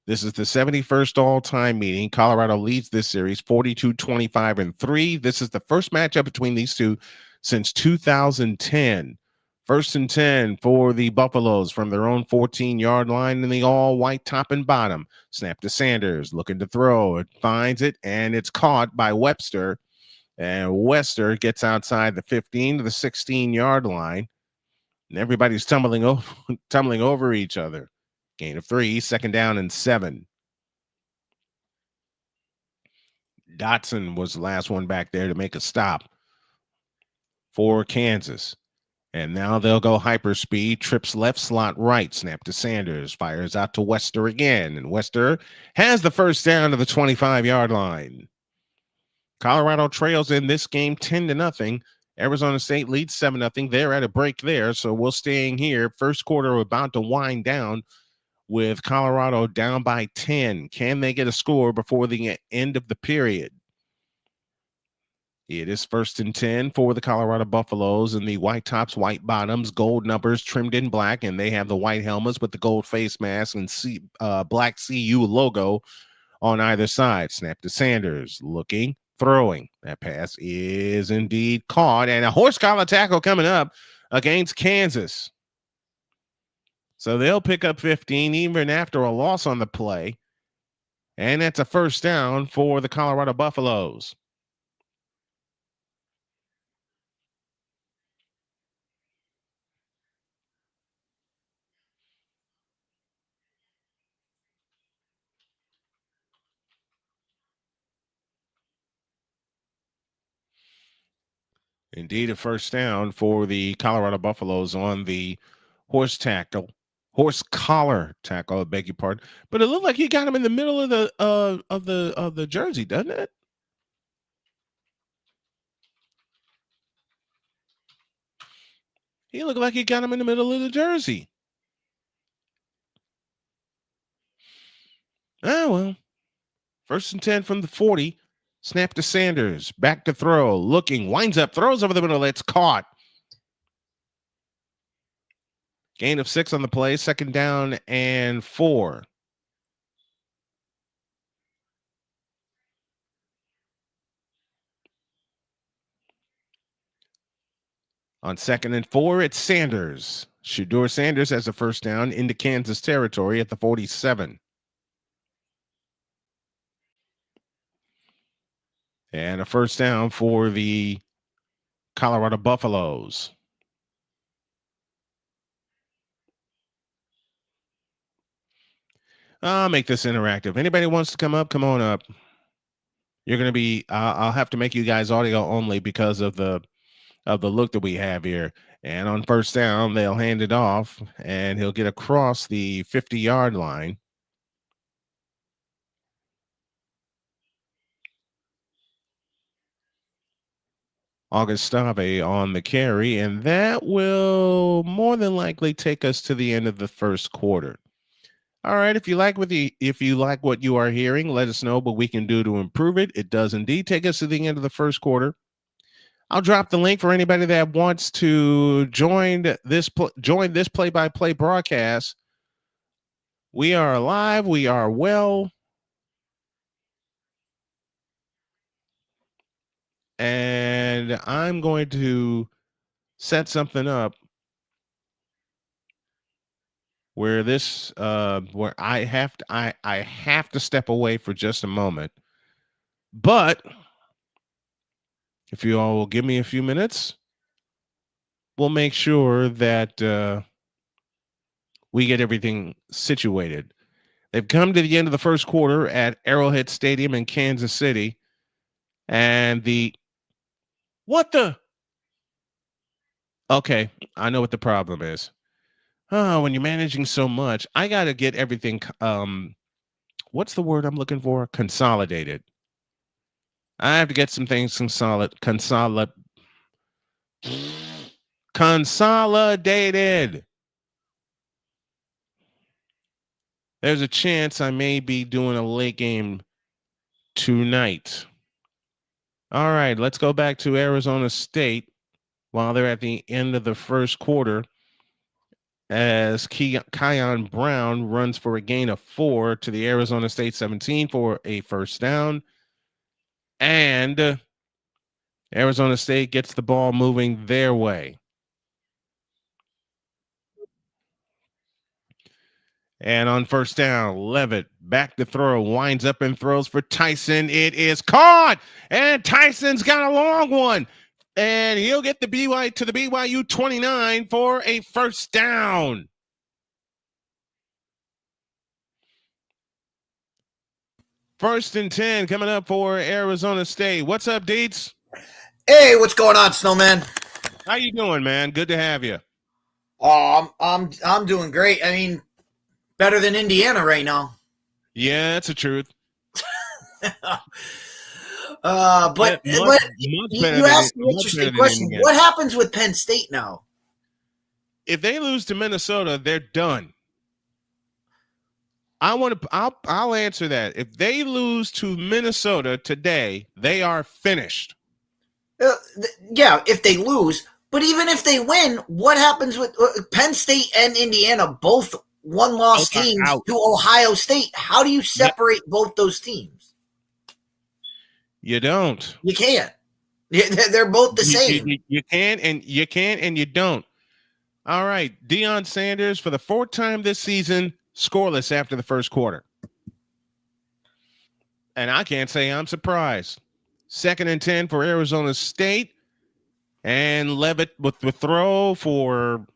Speaker 1: This is the 71st all-time meeting. Colorado leads this series 42-25-3. This is the first matchup between these two since 2010. First and 10 for the Buffaloes from their own 14-yard line in the all-white top and bottom. Snap to Sanders, looking to throw. It finds it, and it's caught by Webster. And Webster gets outside the 15 to the 16-yard line. And everybody's tumbling over each other. Gain of 3, second down and 7. Dotson was the last one back there to make a stop for Kansas. And now they'll go hyperspeed, trips left, slot right, snap to Sanders, fires out to Webster again. And Webster has the first down to the 25-yard line. Colorado trails in this game 10-0. Arizona State leads 7-0. They're at a break there, so we'll staying here. First quarter about to wind down with Colorado down by 10. Can they get a score before the end of the period? It is first and 10 for the Colorado Buffaloes in the white tops, white bottoms, gold numbers trimmed in black, and they have the white helmets with the gold face mask and black CU logo on either side. Snap to Sanders, looking, throwing. That pass is indeed caught, and a horse collar tackle coming up against Kansas. So they'll pick up 15 even after a loss on the play. And that's a first down for the Colorado Buffaloes. Indeed, a first down for the Colorado Buffaloes on the horse collar tackle. I beg your pardon, but it looked like he got him in the middle of the jersey, doesn't it? He looked like he got him in the middle of the jersey. Ah, well, 1st and 10 from the 40. Snap to Sanders. Back to throw. Looking. Winds up. Throws over the middle. It's caught. Gain of 6 on the play. 2nd down and 4. On 2nd and 4, it's Sanders. Shedeur Sanders has a first down into Kansas territory at the 47. And a first down for the Colorado Buffaloes. I'll make this interactive. Anybody wants to come up, come on up. You're going to be, I'll have to make you guys audio only because of the look that we have here. And on first down, they'll hand it off, and he'll get across the 50-yard line. Augustave on the carry, and that will more than likely take us to the end of the first quarter. All right, if you like what you are hearing, let us know what we can do to improve it. It does indeed take us to the end of the first quarter. I'll drop the link for anybody that wants to join this play-by-play broadcast. We are alive. We are well. And I'm going to set something up where where I have to step away for just a moment. But if you all will give me a few minutes, we'll make sure that we get everything situated. They've come to the end of the first quarter at Arrowhead Stadium in Kansas City. And okay, I know what the problem is. Oh, when you're managing so much, I got to get everything, what's the word I'm looking for? Consolidated. I have to get some things consolidated. There's a chance I may be doing a late game tonight. All right, let's go back to Arizona State while they're at the end of the first quarter as Kion Brown runs for a gain of 4 to the Arizona State 17 for a first down. And Arizona State gets the ball moving their way. And on first down, Levitt back to throw, winds up and throws for Tyson. It is caught, and Tyson's got a long one, and he'll get the BYU 29 for a first down. First and 10 coming up for Arizona State. What's up, Deets?
Speaker 2: Hey, what's going on, Snowman?
Speaker 1: How you doing, man? Good to have you.
Speaker 2: Oh, I'm doing great. I mean, better than Indiana right now.
Speaker 1: Yeah, that's the truth.
Speaker 2: But you asked me an interesting question. What happens with Penn State now?
Speaker 1: If they lose to Minnesota, they're done. I'll answer that. If they lose to Minnesota today, they are finished.
Speaker 2: Yeah, if they lose. But even if they win, what happens with Penn State and Indiana, both one-loss teams to Ohio State? How do you separate both those teams?
Speaker 1: You don't.
Speaker 2: You can't. They're both the same.
Speaker 1: You can and you don't. All right, Deion Sanders for the 4th time this season, scoreless after the first quarter. And I can't say I'm surprised. 2nd and 10 for Arizona State. And Levitt with the throw for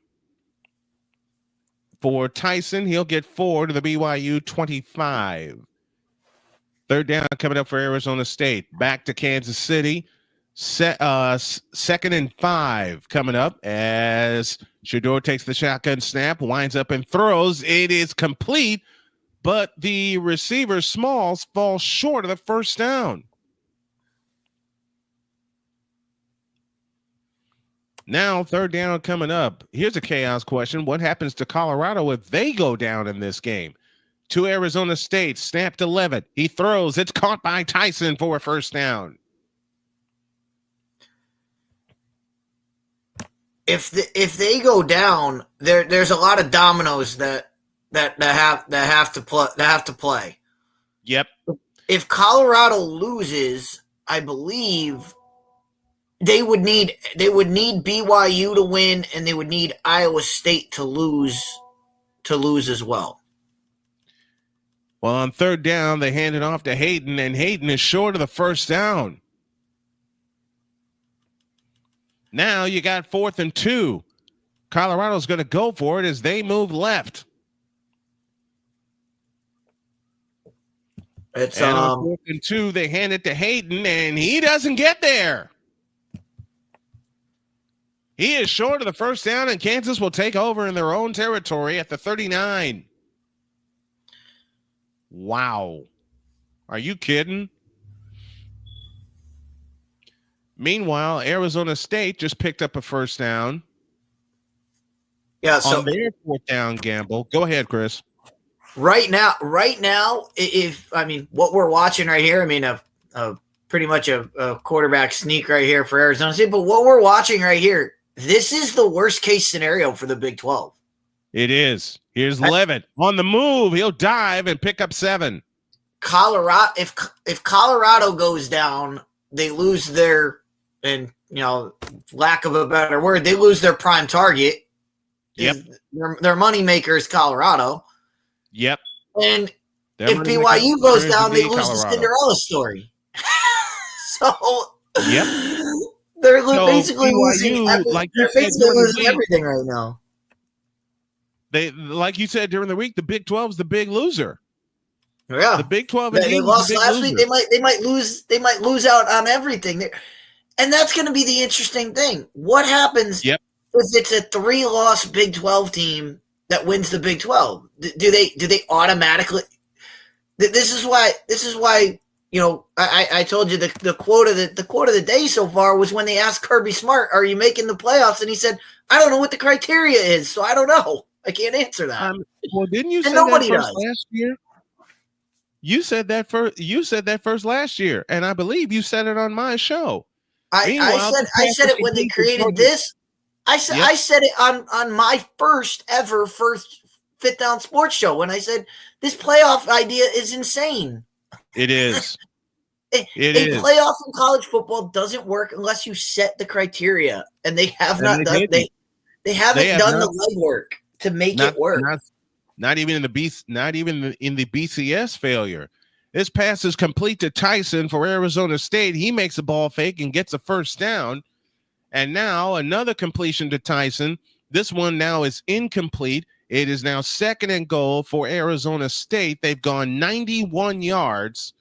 Speaker 1: Tyson. He'll get 4 to the BYU 25. 3rd down coming up for Arizona State. Back to Kansas City. 2nd and 5 coming up as Shedeur takes the shotgun snap, winds up and throws. It is complete, but the receiver Smalls falls short of the first down. Now, 3rd down coming up. Here's a chaos question. What happens to Colorado if they go down in this game? To Arizona State, snap to Levitt. He throws. It's caught by Tyson for a first down.
Speaker 2: If they go down, there's a lot of dominoes that have to play.
Speaker 1: Yep.
Speaker 2: If Colorado loses, I believe they would need BYU to win, and they would need Iowa State to lose as well.
Speaker 1: Well, on 3rd down, they hand it off to Hayden, and Hayden is short of the first down. Now you got 4th and 2. Colorado's going to go for it as they move left.
Speaker 2: It's
Speaker 1: and on 4th and 2, they hand it to Hayden, and he doesn't get there. He is short of the first down, and Kansas will take over in their own territory at the 39. Wow. Are you kidding? Meanwhile, Arizona State just picked up a first down.
Speaker 2: Yeah, so
Speaker 1: on their 4th down gamble. Go ahead, Chris.
Speaker 2: Right now, what we're watching right here, pretty much a quarterback sneak right here for Arizona State, but what we're watching right here, this is the worst case scenario for the Big 12.
Speaker 1: It is. Here's Levitt on the move. He'll dive and pick up 7.
Speaker 2: Colorado, if Colorado goes down, they lose their, and lack of a better word, they lose their prime target.
Speaker 1: Yep.
Speaker 2: Their money maker is Colorado.
Speaker 1: Yep.
Speaker 2: And if BYU goes down, they lose the Cinderella story. So
Speaker 1: yep.
Speaker 2: They're basically losing
Speaker 1: losing
Speaker 2: everything right now.
Speaker 1: They, like you said during the week, the Big 12 is the big loser.
Speaker 2: Yeah,
Speaker 1: the Big 12.
Speaker 2: They lost last week. They might lose. They might lose out on everything. And that's going to be the interesting thing. What happens if it's a 3-loss Big 12 team that wins the Big 12? Do they automatically? This is why. I told you the quote of the day so far was when they asked Kirby Smart, "Are you making the playoffs?" And he said, "I don't know what the criteria is, so I don't know. I can't answer that."
Speaker 1: Well, didn't you say that first last year? You said that first last year, and I believe you said it on my show.
Speaker 2: I said it when they created this. I said it on my first Fifth Down Sports show when I said this playoff idea is insane.
Speaker 1: It is.
Speaker 2: Playoff in college football doesn't work unless you set the criteria, and they have not done. They haven't done the legwork to make it work.
Speaker 1: Not even in the BCS failure. This pass is complete to Tyson for Arizona State. He makes a ball fake and gets a first down. And now another completion to Tyson. This one now is incomplete. It is now 2nd and goal for Arizona State. They've gone 91 yards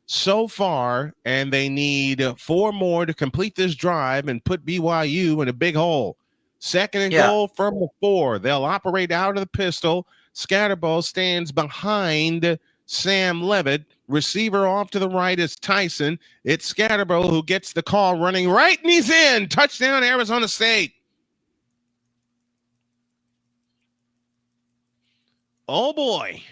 Speaker 1: so far, and they need 4 more to complete this drive and put BYU in a big hole. 2nd and goal from the 4. They'll operate out of the pistol. Scatterbo stands behind Sam Levitt. Receiver off to the right is Tyson. It's Scatterbo who gets the call running right, and he's in. Touchdown, Arizona State. Oh, boy.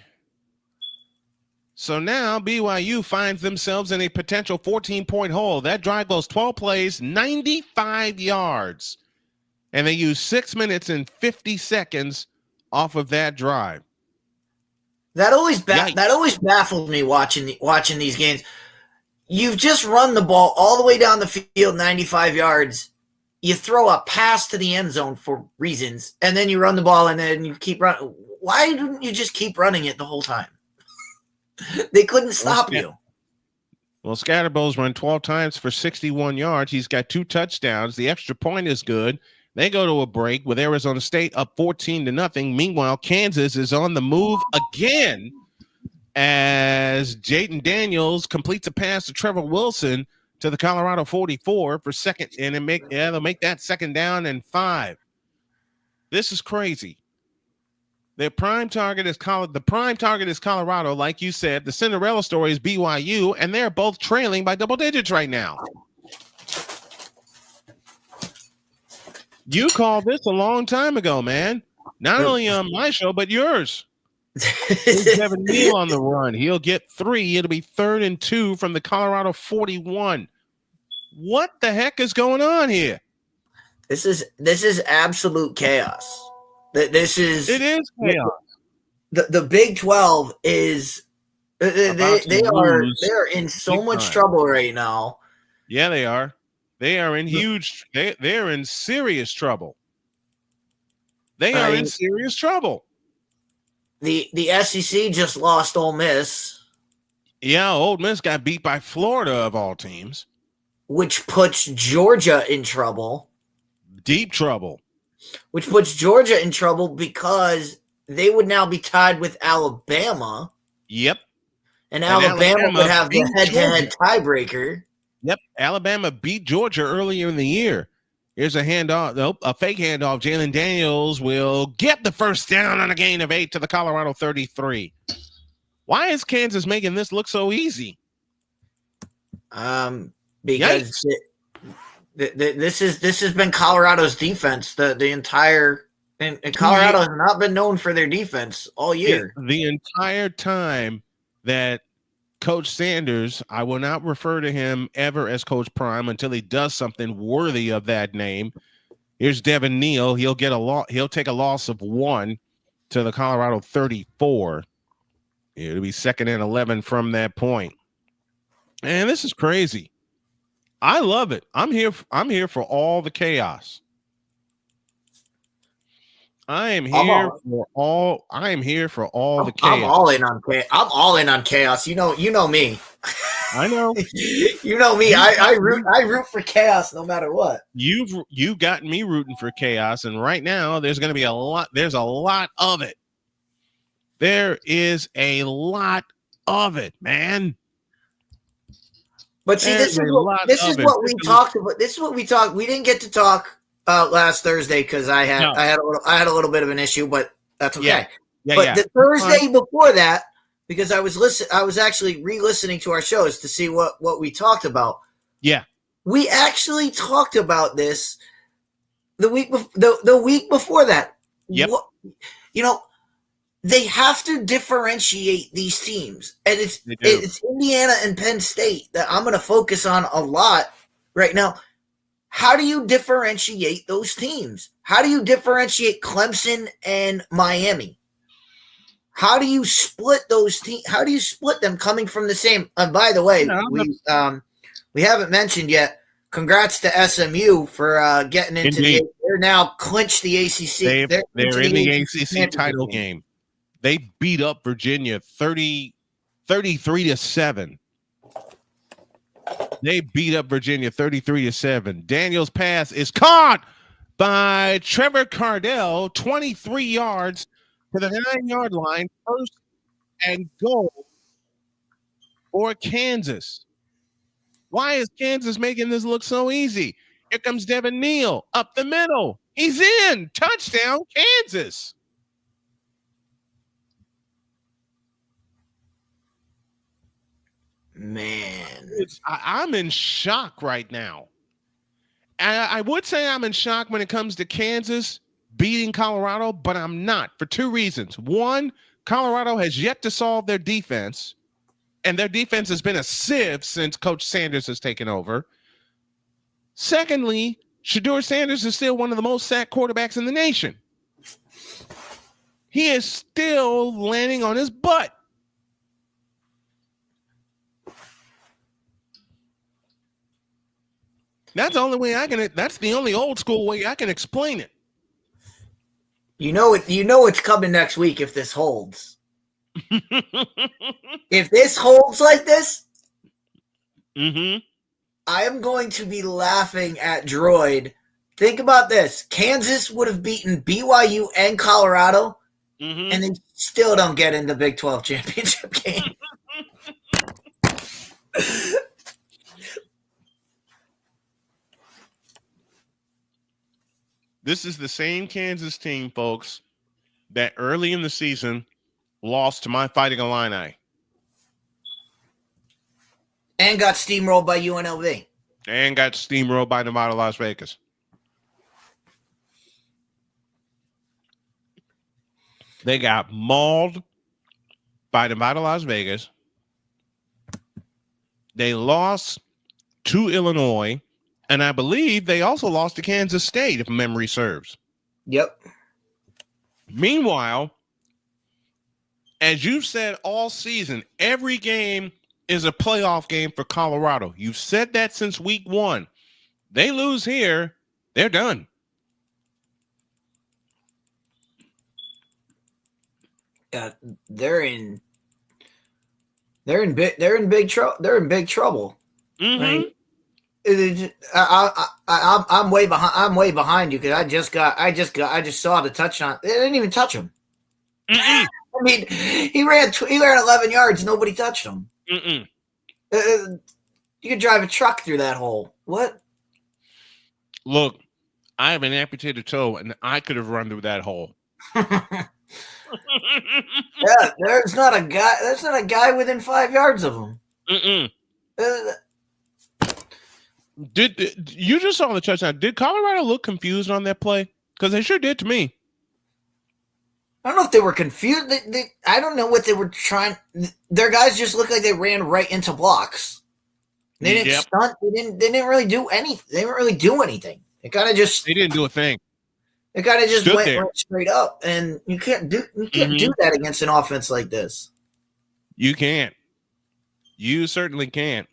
Speaker 1: So now BYU finds themselves in a potential 14-point hole. That drive goes 12 plays, 95 yards. And they use 6 minutes and 50 seconds off of that drive.
Speaker 2: That always baffled me watching these games. You've just run the ball all the way down the field, 95 yards. You throw a pass to the end zone for reasons, and then you run the ball, and then you keep running. Why didn't you just keep running it the whole time? They couldn't stop you.
Speaker 1: Well, Scatterbo's run 12 times for 61 yards. He's got 2 touchdowns. The extra point is good. They go to a break with Arizona State up 14-0. Meanwhile, Kansas is on the move again as Jaden Daniels completes a pass to Trevor Wilson to the Colorado 44 for second, and they'll make that 2nd down and 5. This is crazy. The prime target is Colorado, like you said. The Cinderella story is BYU, and they're both trailing by double digits right now. You called this a long time ago, man. Not only on my show, but yours. Here's Devin Neal on the run. He'll get 3. It'll be 3rd and 2 from the Colorado 41. What the heck is going on here?
Speaker 2: This is absolute chaos. It is chaos. The Big 12 is they are in so much trouble right now.
Speaker 1: Yeah, they are. They are in they're in serious trouble. They are in serious trouble.
Speaker 2: The SEC just lost Ole Miss.
Speaker 1: Yeah, Ole Miss got beat by Florida of all teams,
Speaker 2: which puts Georgia in trouble.
Speaker 1: Deep trouble.
Speaker 2: Which puts Georgia in trouble because they would now be tied with Alabama.
Speaker 1: Yep.
Speaker 2: And Alabama would have the head-to-head tiebreaker.
Speaker 1: Yep. Alabama beat Georgia earlier in the year. Here's a handoff. Nope, a fake handoff. Jalen Daniels will get the 1st down on a gain of 8 to the Colorado 33. Why is Kansas making this look so easy?
Speaker 2: Because this has been Colorado's defense the entire and Colorado has not been known for their defense all year.
Speaker 1: The entire time that Coach Sanders, I will not refer to him ever as Coach Prime until he does something worthy of that name. Here's Devin Neal. He'll take a loss of 1 to the Colorado 34. It'll be 2nd and 11 from that point. And this is crazy. I love it. I'm here for all the chaos. I am here for all the chaos.
Speaker 2: I'm all in on chaos. You know me.
Speaker 1: I know.
Speaker 2: You know me. I root for chaos no matter what.
Speaker 1: You got me rooting for chaos, and right now there's going to be a lot. There's a lot of it. There is a lot of it, man.
Speaker 2: But see, this is what we talked about. This is what we talked. We didn't get to talk last Thursday because I had a little bit of an issue, but that's okay. Yeah. The Thursday before that, because I was actually re-listening to our shows to see what we talked about.
Speaker 1: Yeah,
Speaker 2: we actually talked about this the week before that.
Speaker 1: Yep.
Speaker 2: They have to differentiate these teams, and it's Indiana and Penn State that I'm going to focus on a lot right now. How do you differentiate those teams? How do you differentiate Clemson and Miami? How do you split those teams? How do you split them coming from the same? And by the way, we haven't mentioned yet. Congrats to SMU for getting into they're now clinched the ACC.
Speaker 1: They're in the ACC title game. They beat up Virginia 33-7. They beat up Virginia 33-7. Daniels' pass is caught by Trevor Cardell, 23 yards to the 9-yard line, 1st and goal for Kansas. Why is Kansas making this look so easy? Here comes Devin Neal up the middle. He's in. Touchdown, Kansas.
Speaker 2: Man,
Speaker 1: I'm in shock right now. I would say I'm in shock when it comes to Kansas beating Colorado, but I'm not for 2 reasons. One, Colorado has yet to solve their defense, and their defense has been a sieve since Coach Sanders has taken over. Secondly, Shedeur Sanders is still one of the most sacked quarterbacks in the nation. He is still landing on his butt. That's the only way that's the only old school way I can explain it.
Speaker 2: It's coming next week if this holds. If this holds like this,
Speaker 1: Mm-hmm.
Speaker 2: I am going to be laughing at Droid. Think about this. Kansas would have beaten BYU and Colorado, and they still don't get in the Big 12 championship game.
Speaker 1: This is the same Kansas team, folks, that early in the season lost to my Fighting Illini.
Speaker 2: And got steamrolled by UNLV.
Speaker 1: And got steamrolled by Nevada, Las Vegas. They got mauled by Nevada, Las Vegas. They lost to Illinois. And I believe they also lost to Kansas State, if memory serves.
Speaker 2: Yep.
Speaker 1: Meanwhile, as you've said all season, every game is a playoff game for Colorado. You've said that since week 1. They lose here, they're done.
Speaker 2: They're in big trouble.
Speaker 1: Mm-hmm.
Speaker 2: Right? I'm way behind. I'm way behind you because I just saw the touchdown. They didn't even touch him.
Speaker 1: Mm-mm.
Speaker 2: I mean, he ran 11 yards. Nobody touched him.
Speaker 1: Mm-mm.
Speaker 2: You could drive a truck through that hole. What?
Speaker 1: Look, I have an amputated toe, and I could have run through that hole.
Speaker 2: Yeah, there's not a guy. There's not a guy within 5 yards of him.
Speaker 1: Mm-mm. Did you just saw the touchdown? Did Colorado look confused on that play? Because they sure did to me.
Speaker 2: I don't know if they were confused. I don't know what they were trying. Their guys just looked like they ran right into blocks. They didn't stunt. They didn't really do anything. They didn't really do anything. They kind of just.
Speaker 1: They didn't do a thing.
Speaker 2: They kind of just went straight up, and you can't do that against an offense like this.
Speaker 1: You can't. You certainly can't.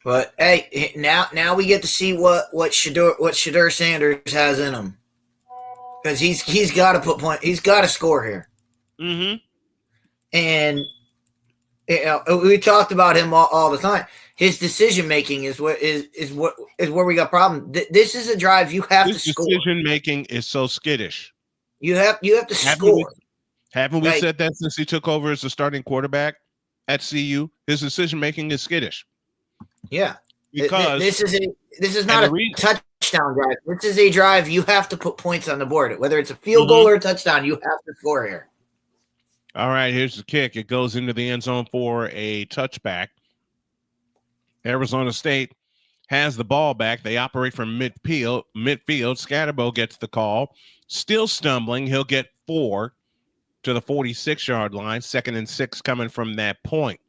Speaker 2: But hey, now we get to see what Shedeur Sanders has in him, because he's got to put point. He's got to score here.
Speaker 1: Mm-hmm.
Speaker 2: And we talked about him all the time. His decision making is where we got problem. This is a drive you have to score.
Speaker 1: Decision making is so skittish.
Speaker 2: You have to score.
Speaker 1: Haven't we said that since he took over as the starting quarterback at CU? His decision making is skittish.
Speaker 2: Yeah,
Speaker 1: because
Speaker 2: this is not a touchdown drive. This is a drive you have to put points on the board. Whether it's a field goal or a touchdown, you have to score here.
Speaker 1: All right, here's the kick. It goes into the end zone for a touchback. Arizona State has the ball back. They operate from midfield. Scatterbo gets the call. Still stumbling. He'll get 4 to the 46-yard line. 2nd and 6 coming from that point.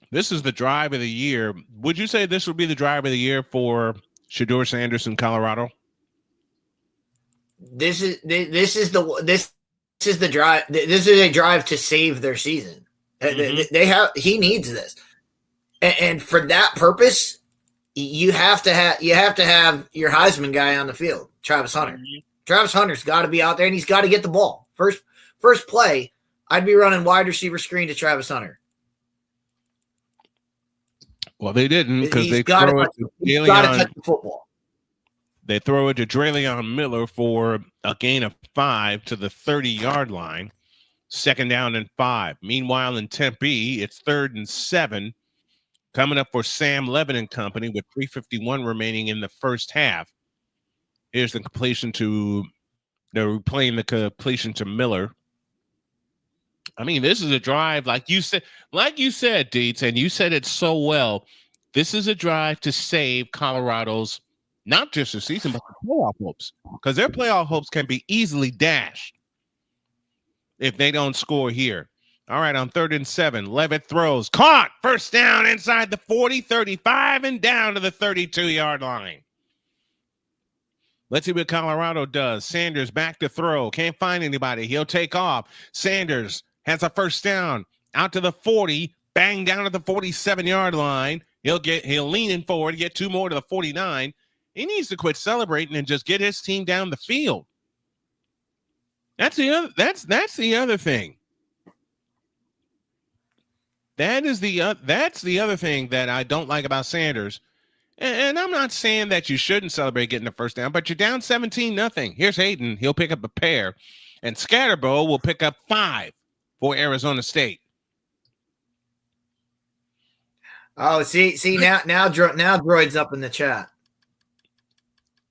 Speaker 1: This is the drive of the year. Would you say this would be the drive of the year for Shedeur Sanders in Colorado?
Speaker 2: This is the drive. This is a drive to save their season. Mm-hmm. He needs this, and for that purpose, you have to have your Heisman guy on the field, Travis Hunter. Mm-hmm. Travis Hunter's got to be out there, and he's got to get the ball first play. I'd be running wide receiver screen to Travis Hunter.
Speaker 1: Well, they didn't, because they throw it to Jalen
Speaker 2: football.
Speaker 1: They throw it to Draylion Miller for a gain of 5 to the 30-yard line. 2nd down and 5. Meanwhile, in Tempe, it's 3rd and 7. Coming up for Sam Levin and company with 3:51 remaining in the first half. Here's the completion to they're replaying the completion to Miller. I mean, this is a drive, like you said, Deets, and you said it so well. This is a drive to save Colorado's not just the season, but the playoff hopes, because their playoff hopes can be easily dashed if they don't score here. All right, on 3rd and 7, Levitt throws, caught, 1st down inside the 40, 35, and down to the 32-yard line. Let's see what Colorado does. Sanders back to throw, can't find anybody. He'll take off. Sanders has a 1st down out to the 40, bang down to the 47-yard line. He'll lean in forward, get 2 more to the 49. He needs to quit celebrating and just get his team down the field. That's the other thing. that's the other thing that I don't like about Sanders. And I'm not saying that you shouldn't celebrate getting the first down, but you're down 17-0. Here's Hayden. He'll pick up a pair. And Scatterbo will pick up 5 for Arizona State.
Speaker 2: Oh, see now Droid's up in the chat.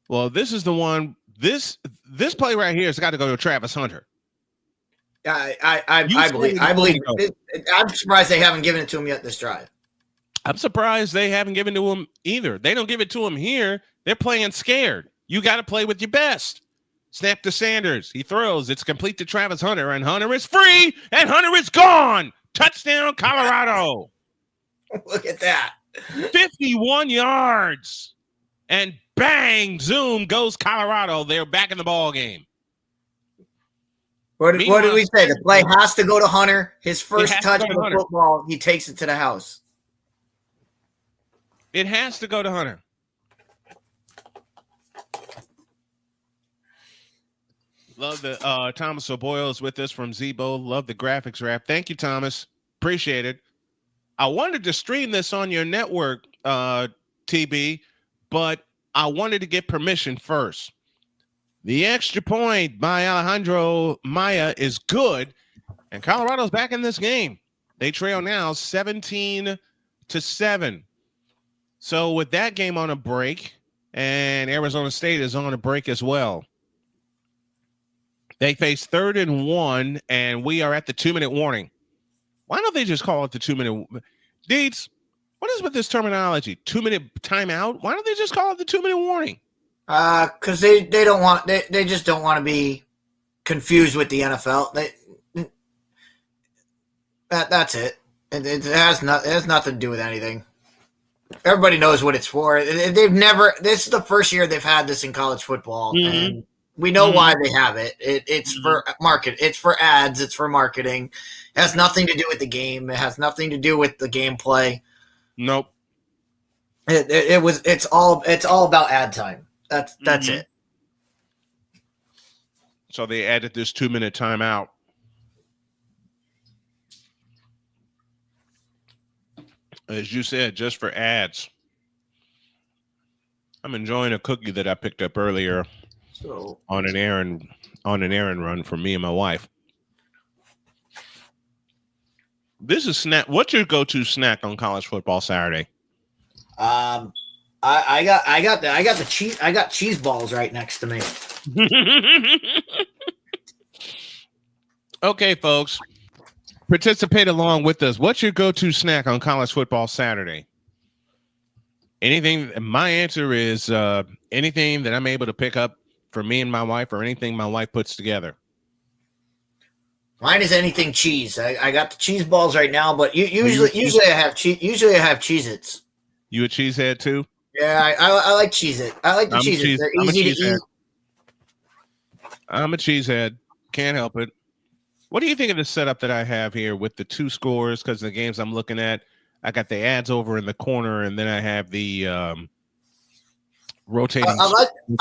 Speaker 1: Well, this is the one. This play right here has got to go to Travis Hunter.
Speaker 2: I believe. I'm surprised they haven't given it to him yet this drive.
Speaker 1: I'm surprised they haven't given it to him either. They don't give it to him here. They're playing scared. You got to play with your best. Snap to Sanders. He throws. It's complete to Travis Hunter, and Hunter is free, and Hunter is gone. Touchdown, Colorado.
Speaker 2: Look at that.
Speaker 1: 51 yards. And bang, zoom goes Colorado. They're back in the ball game.
Speaker 2: What did we say? The play has to go to Hunter. His first touch of the football, he takes it to the house.
Speaker 1: It has to go to Hunter. Love the Thomas O'Boyle is with us from Zebo. Love the graphics wrap. Thank you, Thomas. Appreciate it. I wanted to stream this on your network, TB, but I wanted to get permission first. The extra point by Alejandro Maya is good, and Colorado's back in this game. They trail now 17-7. So with that game on a break, and Arizona State is on a break as well, they face 3rd and 1, and we are at the 2-minute warning. Why don't they just call it the 2-minute? Deeds, what is with this terminology? 2-minute timeout? Why don't they just call it the 2-minute warning?
Speaker 2: Because they don't want they just don't want to be confused with the NFL. That's it. It has nothing to do with anything. Everybody knows what it's for. They've never. This is the first year they've had this in college football, and we know why they have it. It's for market. It's for ads. It's for marketing. It has nothing to do with the game. It has nothing to do with the gameplay.
Speaker 1: Nope.
Speaker 2: It's all about ad time. That's it.
Speaker 1: So they added this 2-minute timeout. As you said, just for ads. I'm enjoying a cookie that I picked up earlier on an errand run for me and my wife. This is snack. What's your go-to snack on college football Saturday?
Speaker 2: I got cheese balls right next to me.
Speaker 1: Okay, folks. Participate along with us. What's your go-to snack on college football Saturday? Anything. My answer is anything that I'm able to pick up for me and my wife, or anything my wife puts together.
Speaker 2: Mine is anything cheese. I got the cheese balls right now, but usually I have Cheez-Its.
Speaker 1: You a cheesehead too?
Speaker 2: Yeah, I like Cheez-It. I like the Cheez-Its. They're easy to eat.
Speaker 1: I'm a cheesehead. Can't help it. What do you think of the setup that I have here with the 2 scores? Because the games I'm looking at, I got the ads over in the corner, and then I have the rotating.
Speaker 2: I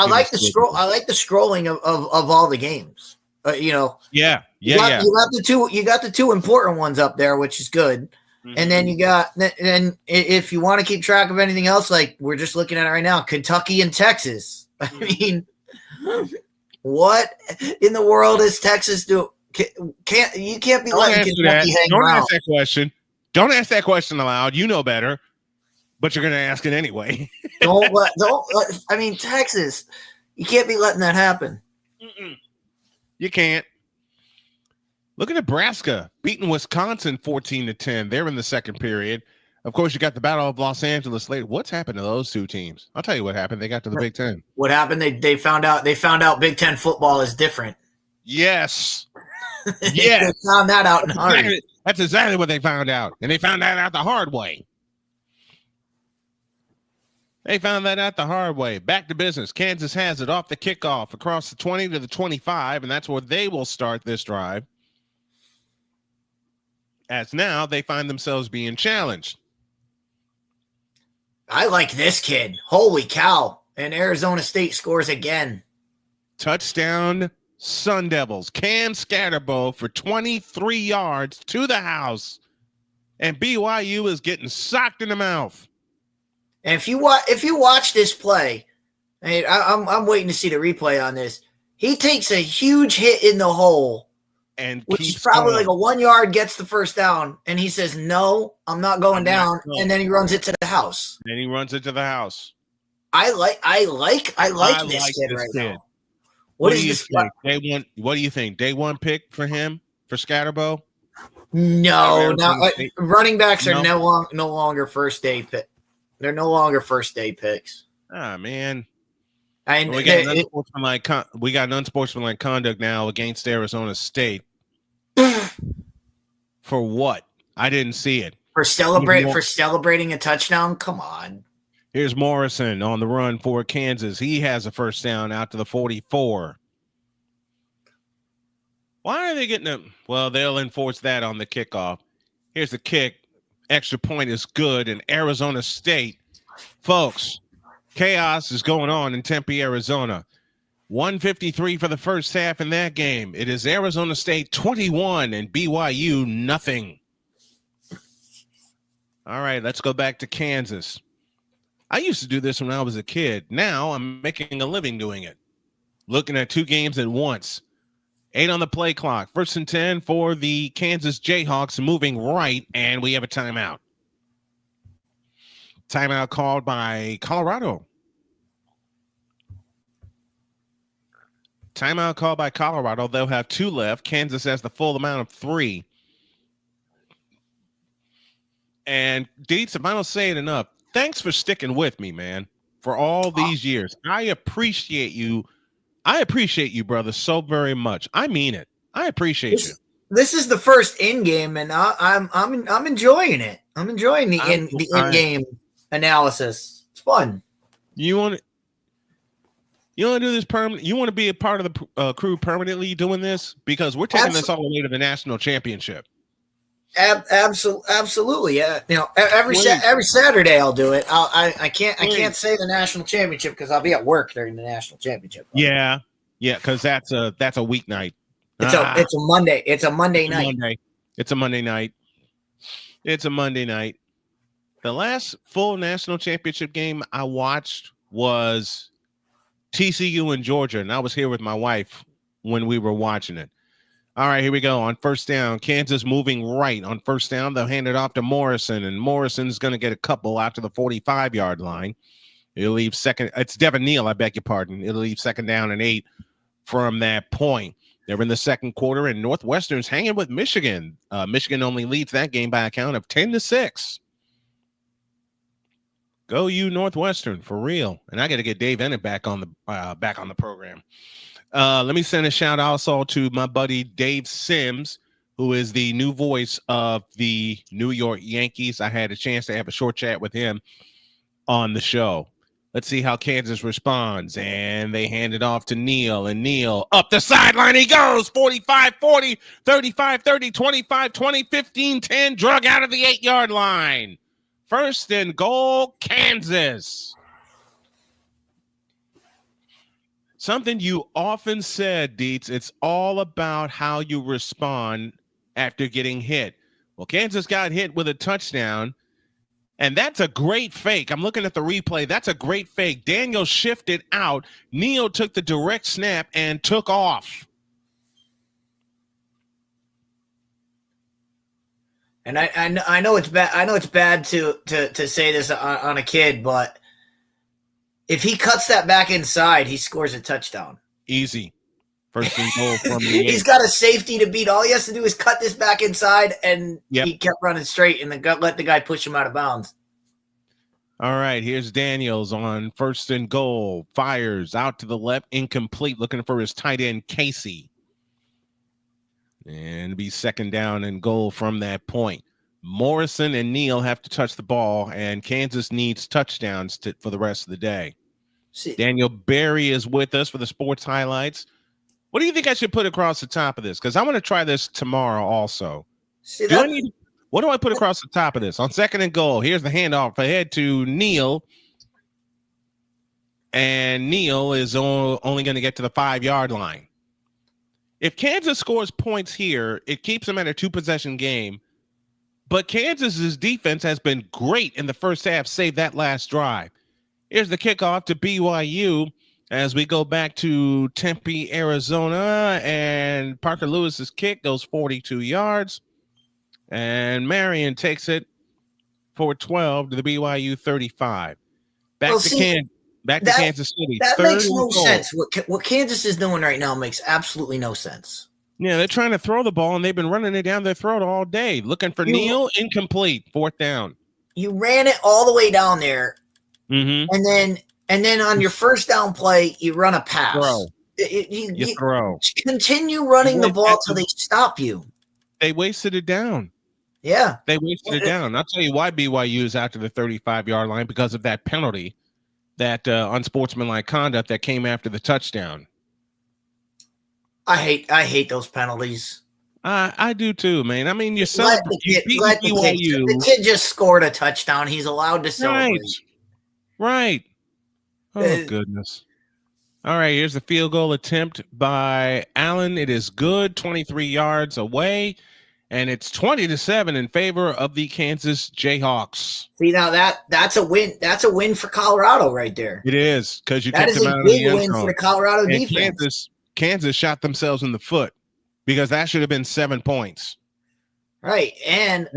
Speaker 2: like the scroll. I like the scrolling of all the games.
Speaker 1: Yeah.
Speaker 2: You got the 2 important ones up there, which is good. And then if you want to keep track of anything else, like we're just looking at it right now, Kentucky and Texas. I mean, what in the world is Texas do? You can't be letting Kentucky hang around.
Speaker 1: Don't ask that question. Don't ask that question aloud. You know better, but you're going to ask it anyway.
Speaker 2: I mean, Texas, you can't be letting that happen.
Speaker 1: You can't. Look at Nebraska beating Wisconsin 14-10. They're in the second period. Of course, you got the Battle of Los Angeles later. What's happened to those 2 teams? I'll tell you what happened. They got to the Big Ten.
Speaker 2: What happened? They found out Big Ten football is different.
Speaker 1: Yes.
Speaker 2: Yes. They found that out in a hurry.
Speaker 1: That's exactly what they found out. And they found that out the hard way. Back to business. Kansas has it off the kickoff across the 20 to the 25, and that's where they will start this drive. As now they find themselves being challenged.
Speaker 2: I like this kid. Holy cow. And Arizona State scores again.
Speaker 1: Touchdown Sun Devils. Cam Scatterbo for 23 yards to the house. And BYU is getting socked in the mouth.
Speaker 2: And if you watch this play, I'm waiting to see the replay on this. He takes a huge hit in the hole,
Speaker 1: and
Speaker 2: which is probably like a 1 yard, gets the first down, and he says, "No, I'm not going down." And then he runs it to the house. I like this kid right now.
Speaker 1: What do you think? What do you think? Day one pick for him for Scatterbo?
Speaker 2: No, running backs are no longer first day pick. They're no longer first day picks.
Speaker 1: Ah, man. And we got an unsportsmanlike conduct now against Arizona State. For what? I didn't see it.
Speaker 2: For celebrating a touchdown? Come on.
Speaker 1: Here's Morrison on the run for Kansas. He has a first down out to the 44. Why are they getting them? Well, they'll enforce that on the kickoff. Here's the kick. Extra point is good. And Arizona State, folks, chaos is going on in Tempe, Arizona. 153 for the first half in that game. It is Arizona State 21 and BYU nothing. All right, let's go back to Kansas. I used to do this when I was a kid. Now I'm making a living doing it. Looking at 2 games at once. 8 on the play clock. 1st and 10 for the Kansas Jayhawks, moving right, and we have a timeout. Timeout called by Colorado. Timeout called by Colorado. They'll have 2 left. Kansas has the full amount of 3. And Deets, if I don't say it enough, thanks for sticking with me, man, for all these years. I appreciate you. I appreciate you, brother, so very much. I mean it. I appreciate you.
Speaker 2: This is the first in-game, and I'm enjoying it. I'm enjoying the in-game analysis. It's fun.
Speaker 1: You want to do this permanent? You want to be a part of the crew permanently doing this? Because we're taking this all the way to the national championship.
Speaker 2: Absolutely. Yeah. Every Saturday I'll do it. I can't say the national championship because I'll be at work during the national championship.
Speaker 1: Yeah. Because that's a weeknight.
Speaker 2: It's a Monday. It's a Monday night.
Speaker 1: It's a Monday night. The last full national championship game I watched was TCU in Georgia, and I was here with my wife when we were watching it. All right, here we go. On first down, Kansas moving right. On first down, they'll hand it off to Morrison, and Morrison's going to get a couple out to the 45-yard line. It'll leave second. It's Devin Neal, I beg your pardon. It'll leave second down and 8 from that point. They're in the second quarter, and Northwestern's hanging with Michigan. Michigan only leads that game by a count of 10-6. Go you Northwestern for real. And I got to get Dave Ennett back on the program. Let me send a shout out also to my buddy Dave Sims, who is the new voice of the New York Yankees. I had a chance to have a short chat with him on the show. Let's see how Kansas responds. And they hand it off to Neal. And Neal up the sideline he goes. 45-40, 35-30, 25-20, 15-10. Drug out of the 8-yard line. First and goal, Kansas. Something you often said, Deets, it's all about how you respond after getting hit. Well, Kansas got hit with a touchdown, and that's a great fake. I'm looking at the replay. That's a great fake. Daniel shifted out. Neal took the direct snap and took off.
Speaker 2: And I know it's bad. I know it's bad to say this on a kid, but if he cuts that back inside, he scores a touchdown.
Speaker 1: Easy. First and goal from the
Speaker 2: He's got a safety to beat. All he has to do is cut this back inside, and he kept running straight, and let the guy push him out of bounds.
Speaker 1: All right, here's Daniels on first and goal. Fires out to the left, incomplete, looking for his tight end, Casey. And it'll be second down and goal from that point. Morrison and Neal have to touch the ball, and Kansas needs touchdowns for the rest of the day. Daniel Berry is with us for the sports highlights. What do you think I should put across the top of this? Because I want to try this tomorrow also. What do I put across the top of this? On second and goal, here's the handoff ahead to Neal. And Neal is only going to get to the 5-yard line. If Kansas scores points here, it keeps them at a 2-possession game. But Kansas's defense has been great in the first half, save that last drive. Here's the kickoff to BYU as we go back to Tempe, Arizona, and Parker Lewis's kick goes 42 yards, and Marion takes it for 12 to the BYU 35. Back to Kansas City.
Speaker 2: That makes no sense. What Kansas is doing right now makes absolutely no sense.
Speaker 1: Yeah, they're trying to throw the ball, and they've been running it down their throat all day. Looking for Neal, incomplete, 4th down.
Speaker 2: You ran it all the way down there,
Speaker 1: mm-hmm.
Speaker 2: and then on your first down play, you run a pass.
Speaker 1: Throw.
Speaker 2: You
Speaker 1: throw.
Speaker 2: Continue running the ball till they stop you.
Speaker 1: They wasted it down.
Speaker 2: Yeah.
Speaker 1: They wasted it down. I'll tell you why BYU is out to the 35-yard line, because of that penalty, that unsportsmanlike conduct that came after the touchdown.
Speaker 2: I hate those penalties.
Speaker 1: I do too, man. I mean, you
Speaker 2: let the kid just scored a touchdown. He's allowed to celebrate.
Speaker 1: Right. Oh, goodness. All right, here's the field goal attempt by Allen. It is good, 23 yards away, and it's 20-7 in favor of the Kansas Jayhawks.
Speaker 2: See, now that's a win. That's a win for Colorado right there.
Speaker 1: It is, because you kept them out of the end zone. That is a big win
Speaker 2: for the Colorado defense.
Speaker 1: Kansas shot themselves in the foot, because that should have been 7 points.
Speaker 2: Right, and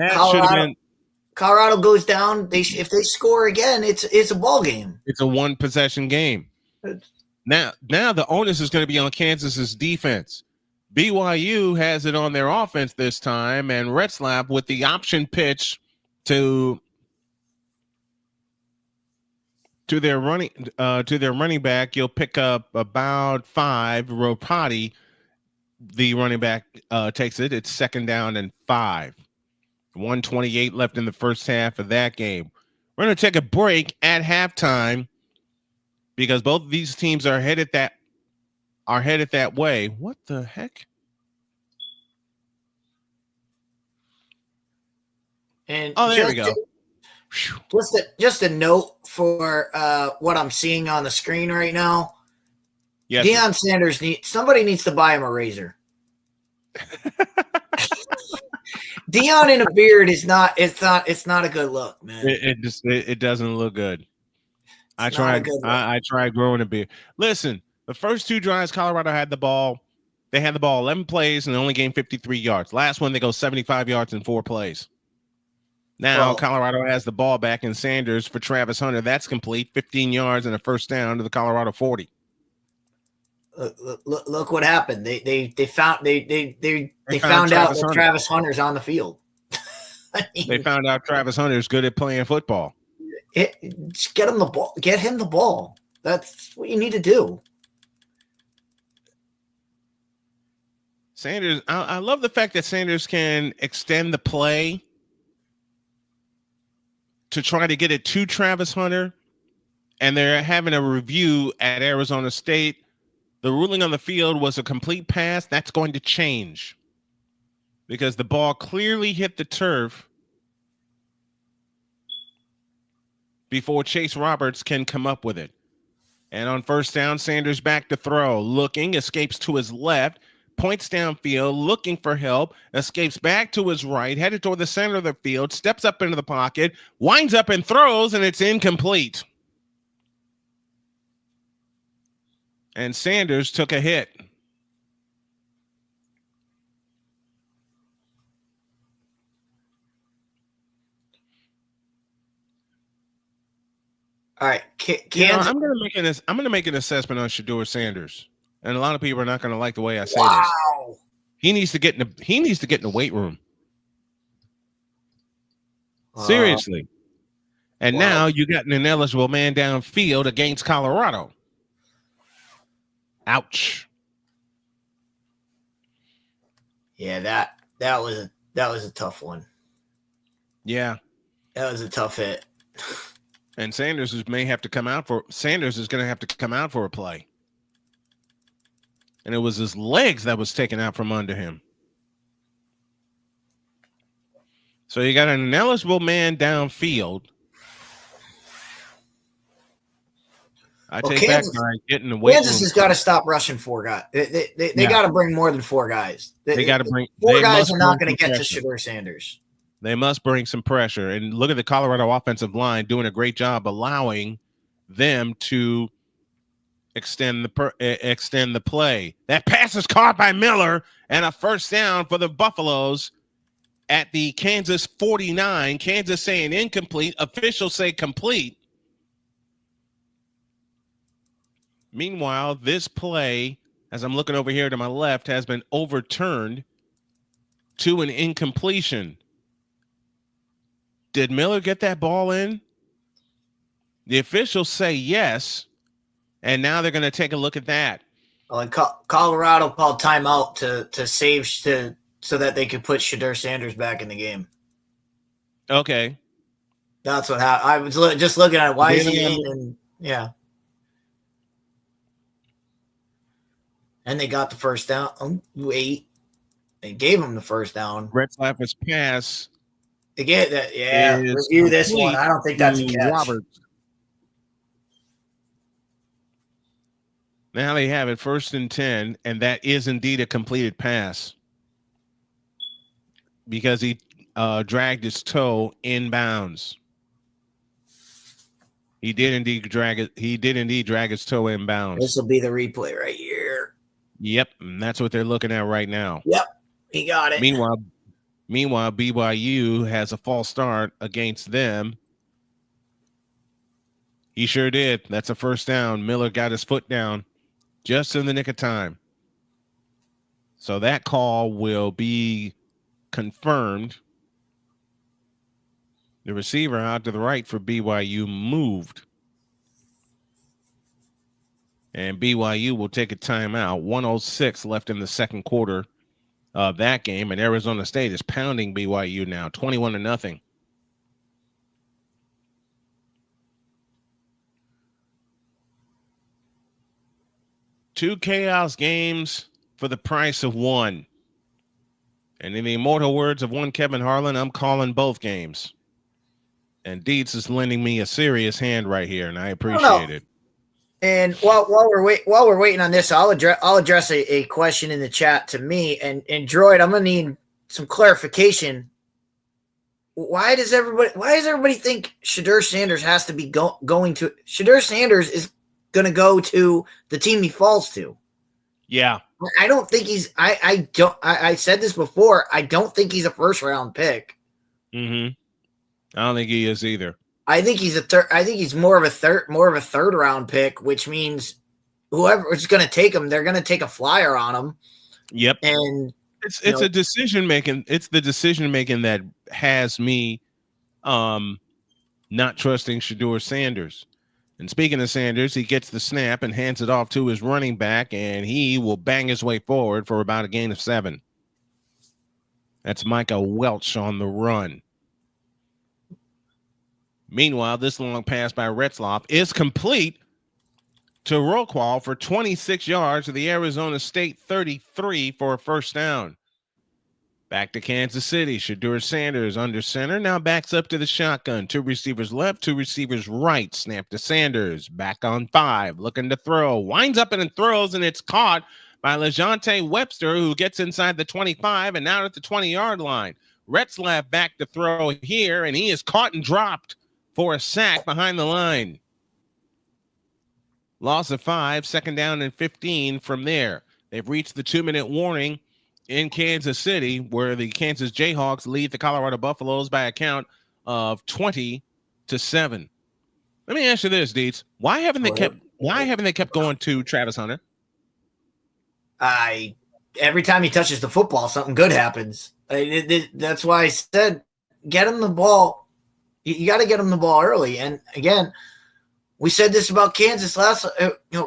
Speaker 2: Colorado goes down. If they score again, it's a ball game.
Speaker 1: It's a one-possession game. Now the onus is going to be on Kansas's defense. BYU has it on their offense this time, and Retzlaff with the option pitch to their running back. You'll pick up about 5. Ropati, the running back, takes it. It's 2nd down and 5. 1:28 left in the first half of that game. We're going to take a break at halftime, because both of these teams are headed that way. What the heck?
Speaker 2: And
Speaker 1: there we go.
Speaker 2: Just a note for what I'm seeing on the screen right now.
Speaker 1: Yes.
Speaker 2: Deion Sanders somebody needs to buy him a razor. Deion in a beard it's not a good look, man.
Speaker 1: It doesn't look good. I tried growing a beard. Listen, the first 2 drives, Colorado had the ball. They had the ball 11 plays and they only gained 53 yards. Last one, they go 75 yards in 4 plays. Now Colorado has the ball back in Sanders for Travis Hunter. That's complete, 15 yards and a 1st down to the Colorado 40.
Speaker 2: Look what happened. They found out that Travis Hunter's on the field.
Speaker 1: They found out Travis Hunter's good at playing football.
Speaker 2: Just get him the ball. Get him the ball. That's what you need to do.
Speaker 1: Sanders, I love the fact that Sanders can extend the play to try to get it to Travis Hunter, and they're having a review at Arizona State. The ruling on the field was a complete pass. That's going to change, because the ball clearly hit the turf before Chase Roberts can come up with it. And on 1st down, Sanders back to throw, looking, escapes to his left, points downfield, looking for help, escapes back to his right, headed toward the center of the field, steps up into the pocket, winds up and throws, and it's incomplete. And Sanders took a hit.
Speaker 2: All right,
Speaker 1: I'm going to make an assessment on Shedeur Sanders, and a lot of people are not going to like the way I say this. He needs to get in the weight room. Seriously. And now you got an ineligible man downfield against Colorado. Ouch.
Speaker 2: Yeah, that was a tough one.
Speaker 1: Yeah.
Speaker 2: That was a tough hit.
Speaker 1: And Sanders is going to have to come out for a play. And it was his legs that was taken out from under him. So you got an ineligible man downfield. I take
Speaker 2: Kansas,
Speaker 1: back my getting the weight.
Speaker 2: Kansas has got to stop rushing 4 guys. They got to bring more than 4 guys. They got to bring 4 guys are not going to get to Shedeur Sanders.
Speaker 1: They must bring some pressure. And look at the Colorado offensive line doing a great job allowing them to extend the play. That pass is caught by Miller, and a first down for the Buffaloes at the Kansas 49. Kansas saying incomplete. Officials say complete. Meanwhile, this play, as I'm looking over here to my left, has been overturned to an incompletion. Did Miller get that ball in? The officials say yes, and now they're going to take a look at that.
Speaker 2: Well, and Colorado called timeout to save so that they could put Shedeur Sanders back in the game.
Speaker 1: Okay.
Speaker 2: That's what happened. I was just looking at why is he in, and yeah. And they got the first down. Oh, wait. They gave him the first down.
Speaker 1: Retzlaff's pass.
Speaker 2: They get that. Yeah. Review this one. I don't think that's a catch. Roberts.
Speaker 1: Now they have it 1st and 10, and that is indeed a completed pass because he dragged his toe inbounds. He did indeed drag it. He did indeed drag his toe inbounds.
Speaker 2: This will be the replay right here.
Speaker 1: Yep, and that's what they're looking at right now.
Speaker 2: Yep, he got it.
Speaker 1: Meanwhile, BYU has a false start against them. He sure did. That's a first down. Miller got his foot down just in the nick of time. So that call will be confirmed. The receiver out to the right for BYU moved. And BYU will take a timeout. 1:06 left in the second quarter of that game. And Arizona State is pounding BYU now, 21-0. Two chaos games for the price of one. And in the immortal words of one Kevin Harlan, I'm calling both games. And Dietz is lending me a serious hand right here, and I appreciate it.
Speaker 2: And while we're waiting on this, I'll address a question in the chat to me and Droid. I'm gonna need some clarification. Why does everybody think Shedeur Sanders has to be going to? Shedeur Sanders is going to go to the team he falls to.
Speaker 1: Yeah,
Speaker 2: I don't think he's. I said this before. I don't think he's a first round pick.
Speaker 1: Mm-hmm. I don't think he is either.
Speaker 2: I think he's I think he's more of a third round pick, which means whoever is going to take him, they're going to take a flyer on him.
Speaker 1: Yep.
Speaker 2: And
Speaker 1: it's a decision making. It's the decision making that has me not trusting Shedeur Sanders. And speaking of Sanders, he gets the snap and hands it off to his running back, and he will bang his way forward for about a gain of 7. That's Micah Welch on the run. Meanwhile, this long pass by Retzlaff is complete to Roquan for 26 yards to the Arizona State 33 for a first down. Back to Kansas City. Shedeur Sanders under center. Now backs up to the shotgun. 2 receivers left, 2 receivers right. Snap to Sanders. Back on 5. Looking to throw. Winds up and throws, and it's caught by LeJontay Webster, who gets inside the 25 and out at the 20-yard line. Retzlaff back to throw here, and he is caught and dropped for a sack behind the line. Loss of 5, second down and 15 from there. They've reached the 2-minute warning in Kansas City, where the Kansas Jayhawks lead the Colorado Buffaloes by a count of 20-7. Let me ask you this, Dietz. Why haven't they kept going to Travis Hunter?
Speaker 2: Every time he touches the football, something good happens. That's why I said get him the ball. You got to get him the ball early. And again, we said this about Kansas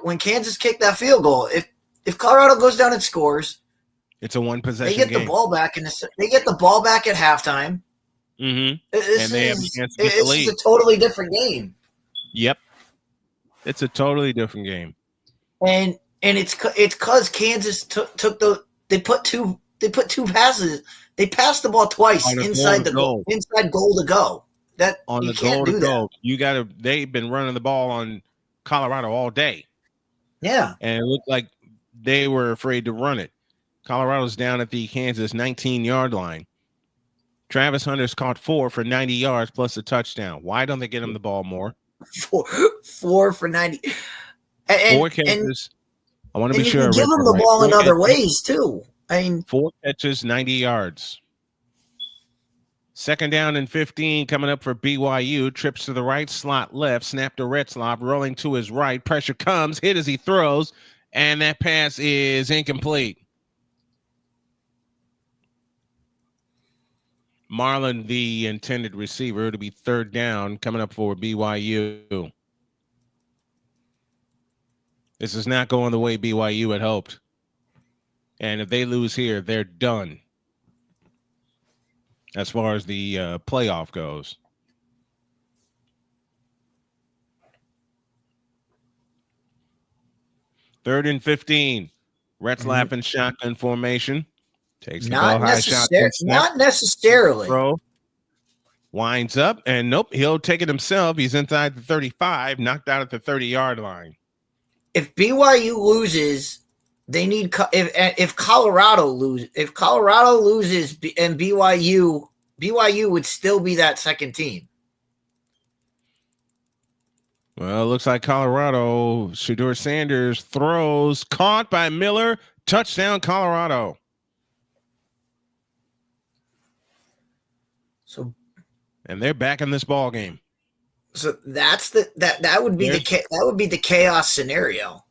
Speaker 2: when Kansas kicked that field goal. If Colorado goes down and scores,
Speaker 1: it's a one possession
Speaker 2: game. They get
Speaker 1: the
Speaker 2: ball back they get the ball back at halftime.
Speaker 1: Mm-hmm.
Speaker 2: This is a totally different game.
Speaker 1: Yep, it's a totally different game.
Speaker 2: And it's because Kansas they put two passes. They passed the ball twice inside goal to go. That
Speaker 1: on the goal to go, they've been running the ball on Colorado all day.
Speaker 2: Yeah,
Speaker 1: and it looked like they were afraid to run it. Colorado's down at the Kansas 19-yard line. Travis Hunter's caught 4 for 90 yards plus a touchdown. Why don't they get him the ball more?
Speaker 2: 4 for 90.
Speaker 1: 4 catches. I want to be sure.
Speaker 2: You can give him the ball in other ways too. I mean,
Speaker 1: 4 catches, 90 yards. Second down and 15 coming up for BYU. Trips to the right, slot left, snap to Retzlaff, rolling to his right. Pressure comes, hit as he throws, and that pass is incomplete. Marlon, the intended receiver, to be third down coming up for BYU. This is not going the way BYU had hoped. And if they lose here, they're done as far as the playoff goes. Third and 15. Retzlaff in shotgun formation. Takes the ball high, shotgun snap.
Speaker 2: Not necessarily.
Speaker 1: Throw. Winds up, and nope, he'll take it himself. He's inside the 35, knocked out at the 30-yard line.
Speaker 2: If BYU loses, they need if Colorado loses and BYU would still be that second team.
Speaker 1: Well, it looks like Colorado. Shedeur Sanders throws, caught by Miller. Touchdown, Colorado. And they're back in this ball game.
Speaker 2: So that's that would be the chaos scenario.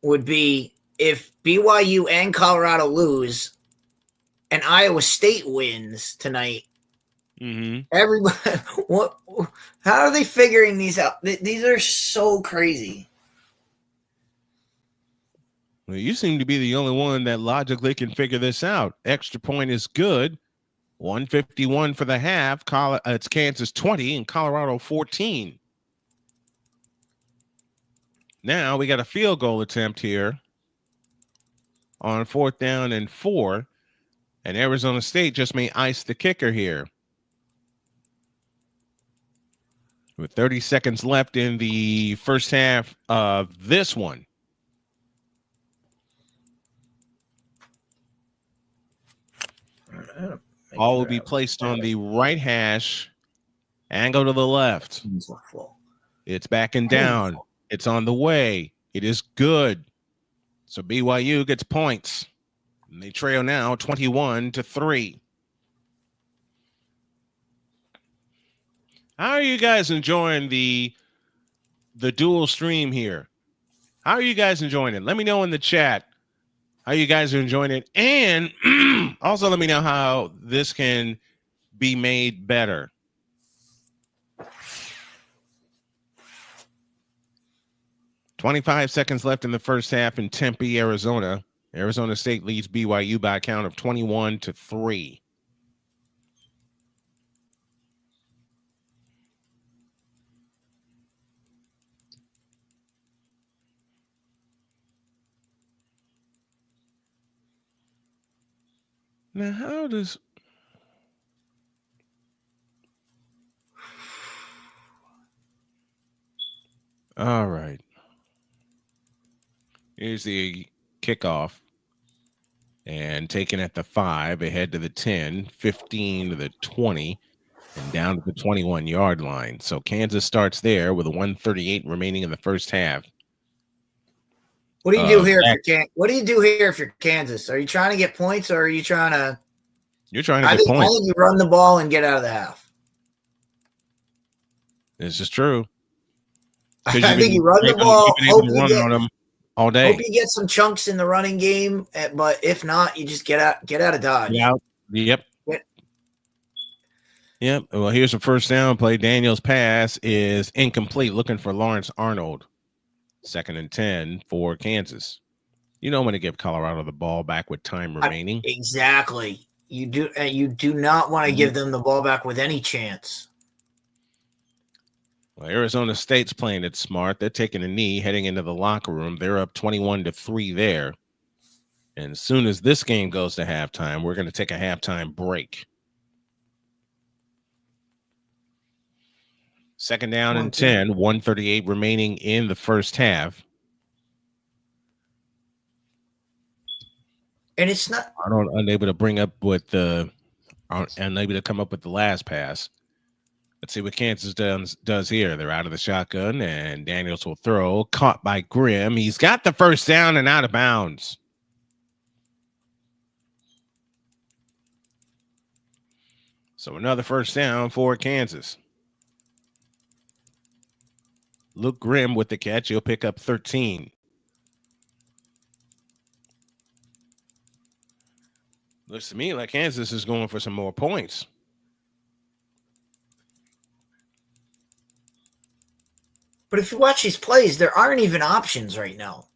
Speaker 2: Would be if BYU and Colorado lose, and Iowa State wins tonight.
Speaker 1: Mm-hmm.
Speaker 2: Everybody, what? How are they figuring these out? These are so crazy.
Speaker 1: Well, you seem to be the only one that logically can figure this out. Extra point is good. 151 for the half. It's Kansas 20 and Colorado 14. Now we got a field goal attempt here on 4th down and 4. And Arizona State just may ice the kicker here. With 30 seconds left in the first half of this one. Ball will be placed on the right hash and go to the left. It's backing down. It's on the way. It is good. So BYU gets points. And they trail now 21-3. How are you guys enjoying the dual stream here? How are you guys enjoying it? Let me know in the chat how you guys are enjoying it. And also let me know how this can be made better. "25 seconds left in the first half in Tempe, Arizona. Arizona State leads BYU by a count of 21-3. Now, how does... All right. Here's the kickoff. And taken at the 5, ahead to the 10, 15 to the 20, and down to the 21-yard line. So Kansas starts there with a 1:38 remaining in the first half.
Speaker 2: What do you do here if you're Kansas? Are you trying to get points, or are you trying to?
Speaker 1: You're trying to get points.
Speaker 2: I think you run the ball and get out of the half.
Speaker 1: This is true.
Speaker 2: I think you run the ball.
Speaker 1: On them all day.
Speaker 2: Hope you get some chunks in the running game, but if not, you just get out of Dodge.
Speaker 1: Yep. Well, here's a first down play. Daniel's pass is incomplete. Looking for Lawrence Arnold. 2nd and 10 for Kansas. You don't want to give Colorado the ball back with time remaining.
Speaker 2: Exactly. You do not want to give them the ball back with any chance.
Speaker 1: Well, Arizona State's playing it smart. They're taking a knee heading into the locker room. They're up 21-3 there. And as soon as this game goes to halftime, we're going to take a halftime break. 2nd down and 10, 1:38 remaining in the first half.
Speaker 2: And it's not.
Speaker 1: Arnold unable to bring up with the are unable to come up with the last pass. Let's see what Kansas does here. They're out of the shotgun, and Daniels will throw. Caught by Grimm. He's got the first down and out of bounds. So another first down for Kansas. Luke Grimm with the catch. He'll pick up 13. Looks to me like Kansas is going for some more points.
Speaker 2: But if you watch these plays, there aren't even options right now.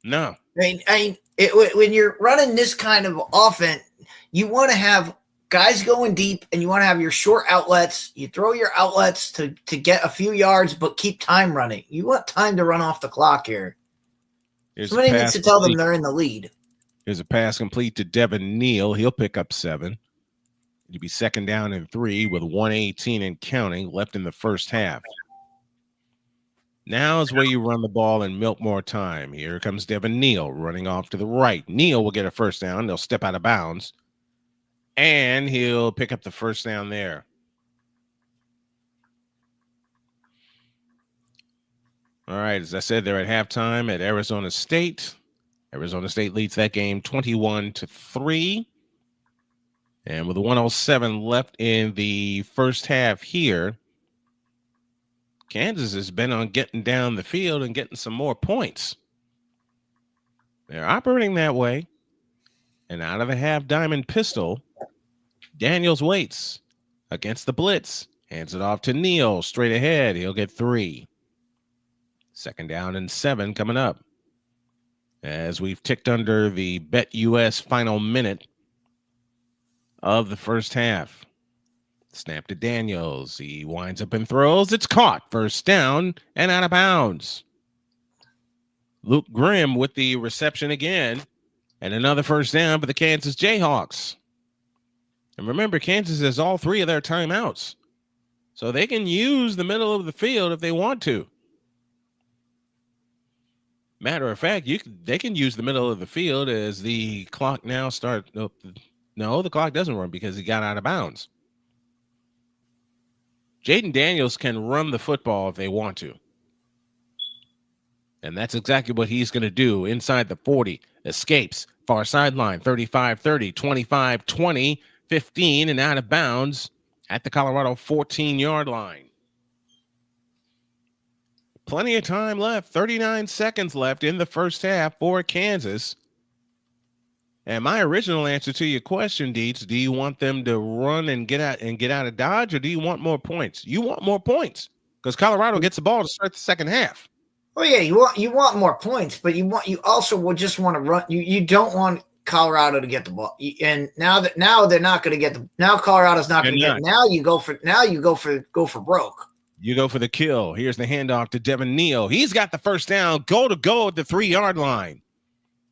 Speaker 1: No.
Speaker 2: I mean, when you're running this kind of offense, you want to have guys going deep, and you want to have your short outlets. You throw your outlets to get a few yards, but keep time running. You want time to run off the clock here. Somebody needs to tell them they're in the lead.
Speaker 1: Here's a pass complete to Devin Neal. He'll pick up 7. It'll be second down and 3 with 1:18 and counting left in the first half. Now is where you run the ball and milk more time. Here comes Devin Neal running off to the right. Neal will get a first down. They'll step out of bounds, and he'll pick up the first down there. All right, as I said, they're at halftime at Arizona State. Arizona State leads that game 21-3. And with 1:07 left in the first half here, Kansas has been on getting down the field and getting some more points. They're operating that way. And out of the half diamond pistol, Daniels waits against the blitz. Hands it off to Neal straight ahead. He'll get 3. Second down and 7 coming up. As we've ticked under the BetUS final minute of the first half. Snap to Daniels. He winds up and throws. It's caught. First down and out of bounds. Luke Grimm with the reception again. And another first down for the Kansas Jayhawks. And remember, Kansas has all 3 of their timeouts. So they can use the middle of the field if they want to. Matter of fact, they can use the middle of the field as the clock now starts. No, the clock doesn't run because he got out of bounds. Jaden Daniels can run the football if they want to. And that's exactly what he's going to do inside the 40. Escapes, far sideline, 35-30, 25-20, 15, and out of bounds at the Colorado 14-yard line. Plenty of time left, 39 seconds left in the first half for Kansas. And my original answer to your question, Deets, do you want them to run and get out of Dodge, or do you want more points? You want more points because Colorado gets the ball to start the second half.
Speaker 2: Oh yeah, you want more points, but you also will just want to run. You don't want Colorado to get the ball. And now they're not going to get now Colorado's not going to get. Now you go for broke.
Speaker 1: You go for the kill. Here's the handoff to Devin Neal. He's got the first down. Go at the 3-yard line.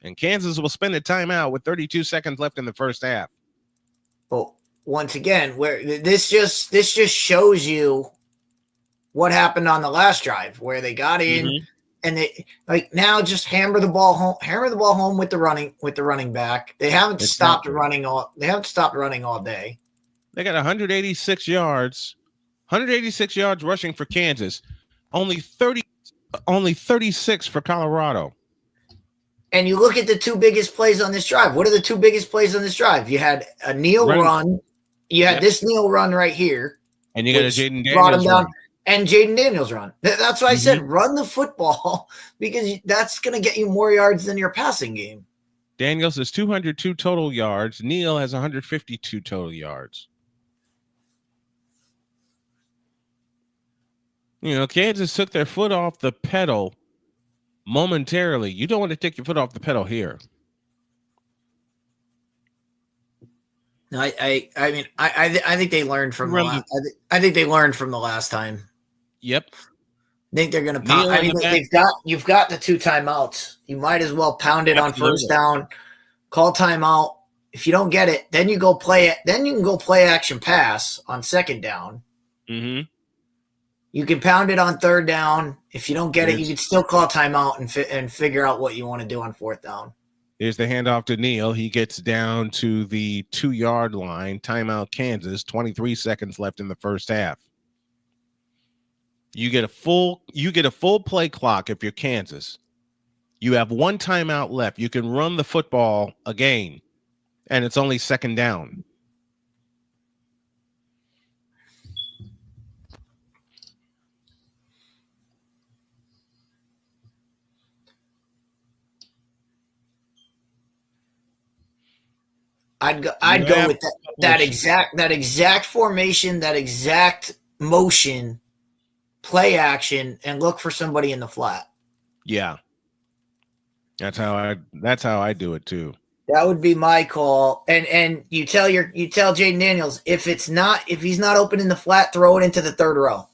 Speaker 1: And Kansas will spend a timeout with 32 seconds left in the first half.
Speaker 2: Well, once again, where this just shows you what happened on the last drive, where they got in and they now just hammer the ball home with the running back. They haven't stopped running all day.
Speaker 1: They got 186 yards. 186 yards rushing for Kansas, only 36 for Colorado.
Speaker 2: And you look at the 2 biggest plays on this drive. What are the 2 biggest plays on this drive? You had a Neal run. You had this Neal run right here.
Speaker 1: And you got a Jaden Daniels run.
Speaker 2: And Jaden Daniels run. That's why I said run the football because that's going to get you more yards than your passing game.
Speaker 1: Daniels has 202 total yards. Neal has 152 total yards. You know, Kansas took their foot off the pedal momentarily. You don't want to take your foot off the pedal here.
Speaker 2: No, I mean, I think they learned from I think they learned from the last time.
Speaker 1: Yep.
Speaker 2: I think they're going to pound. I mean, you've got the 2 timeouts. You might as well pound it on first down, call timeout. If you don't get it, then you go play it. Then you can go play action pass on second down.
Speaker 1: Mm-hmm.
Speaker 2: You can pound it on third down. If you don't get it, you can still call timeout and figure out what you want to do on fourth down.
Speaker 1: Here's the handoff to Neal. He gets down to the 2-yard line. Timeout, Kansas. 23 seconds left in the first half. You get a full play clock if you're Kansas. You have 1 timeout left. You can run the football again, and it's only second down.
Speaker 2: I'd go with that exact formation, that exact motion, play action, and look for somebody in the flat.
Speaker 1: Yeah. That's how I do it too.
Speaker 2: That would be my call. And you tell Jaden Daniels, if he's not open in the flat, throw it into the third row.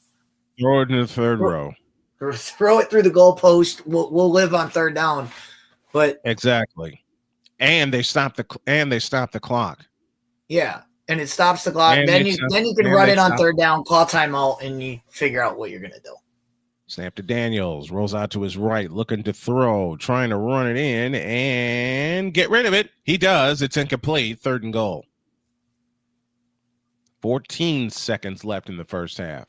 Speaker 1: Throw it in the third row.
Speaker 2: Or throw it through the goalpost. We'll live on third down. But
Speaker 1: exactly. And they stop the clock.
Speaker 2: Yeah, and it stops the clock. Then you can run it on third down, call timeout, and you figure out what you're gonna do.
Speaker 1: Snap to Daniels, rolls out to his right, looking to throw, trying to run it in and get rid of it. He does. It's incomplete. 3rd and goal. 14 seconds left in the first half.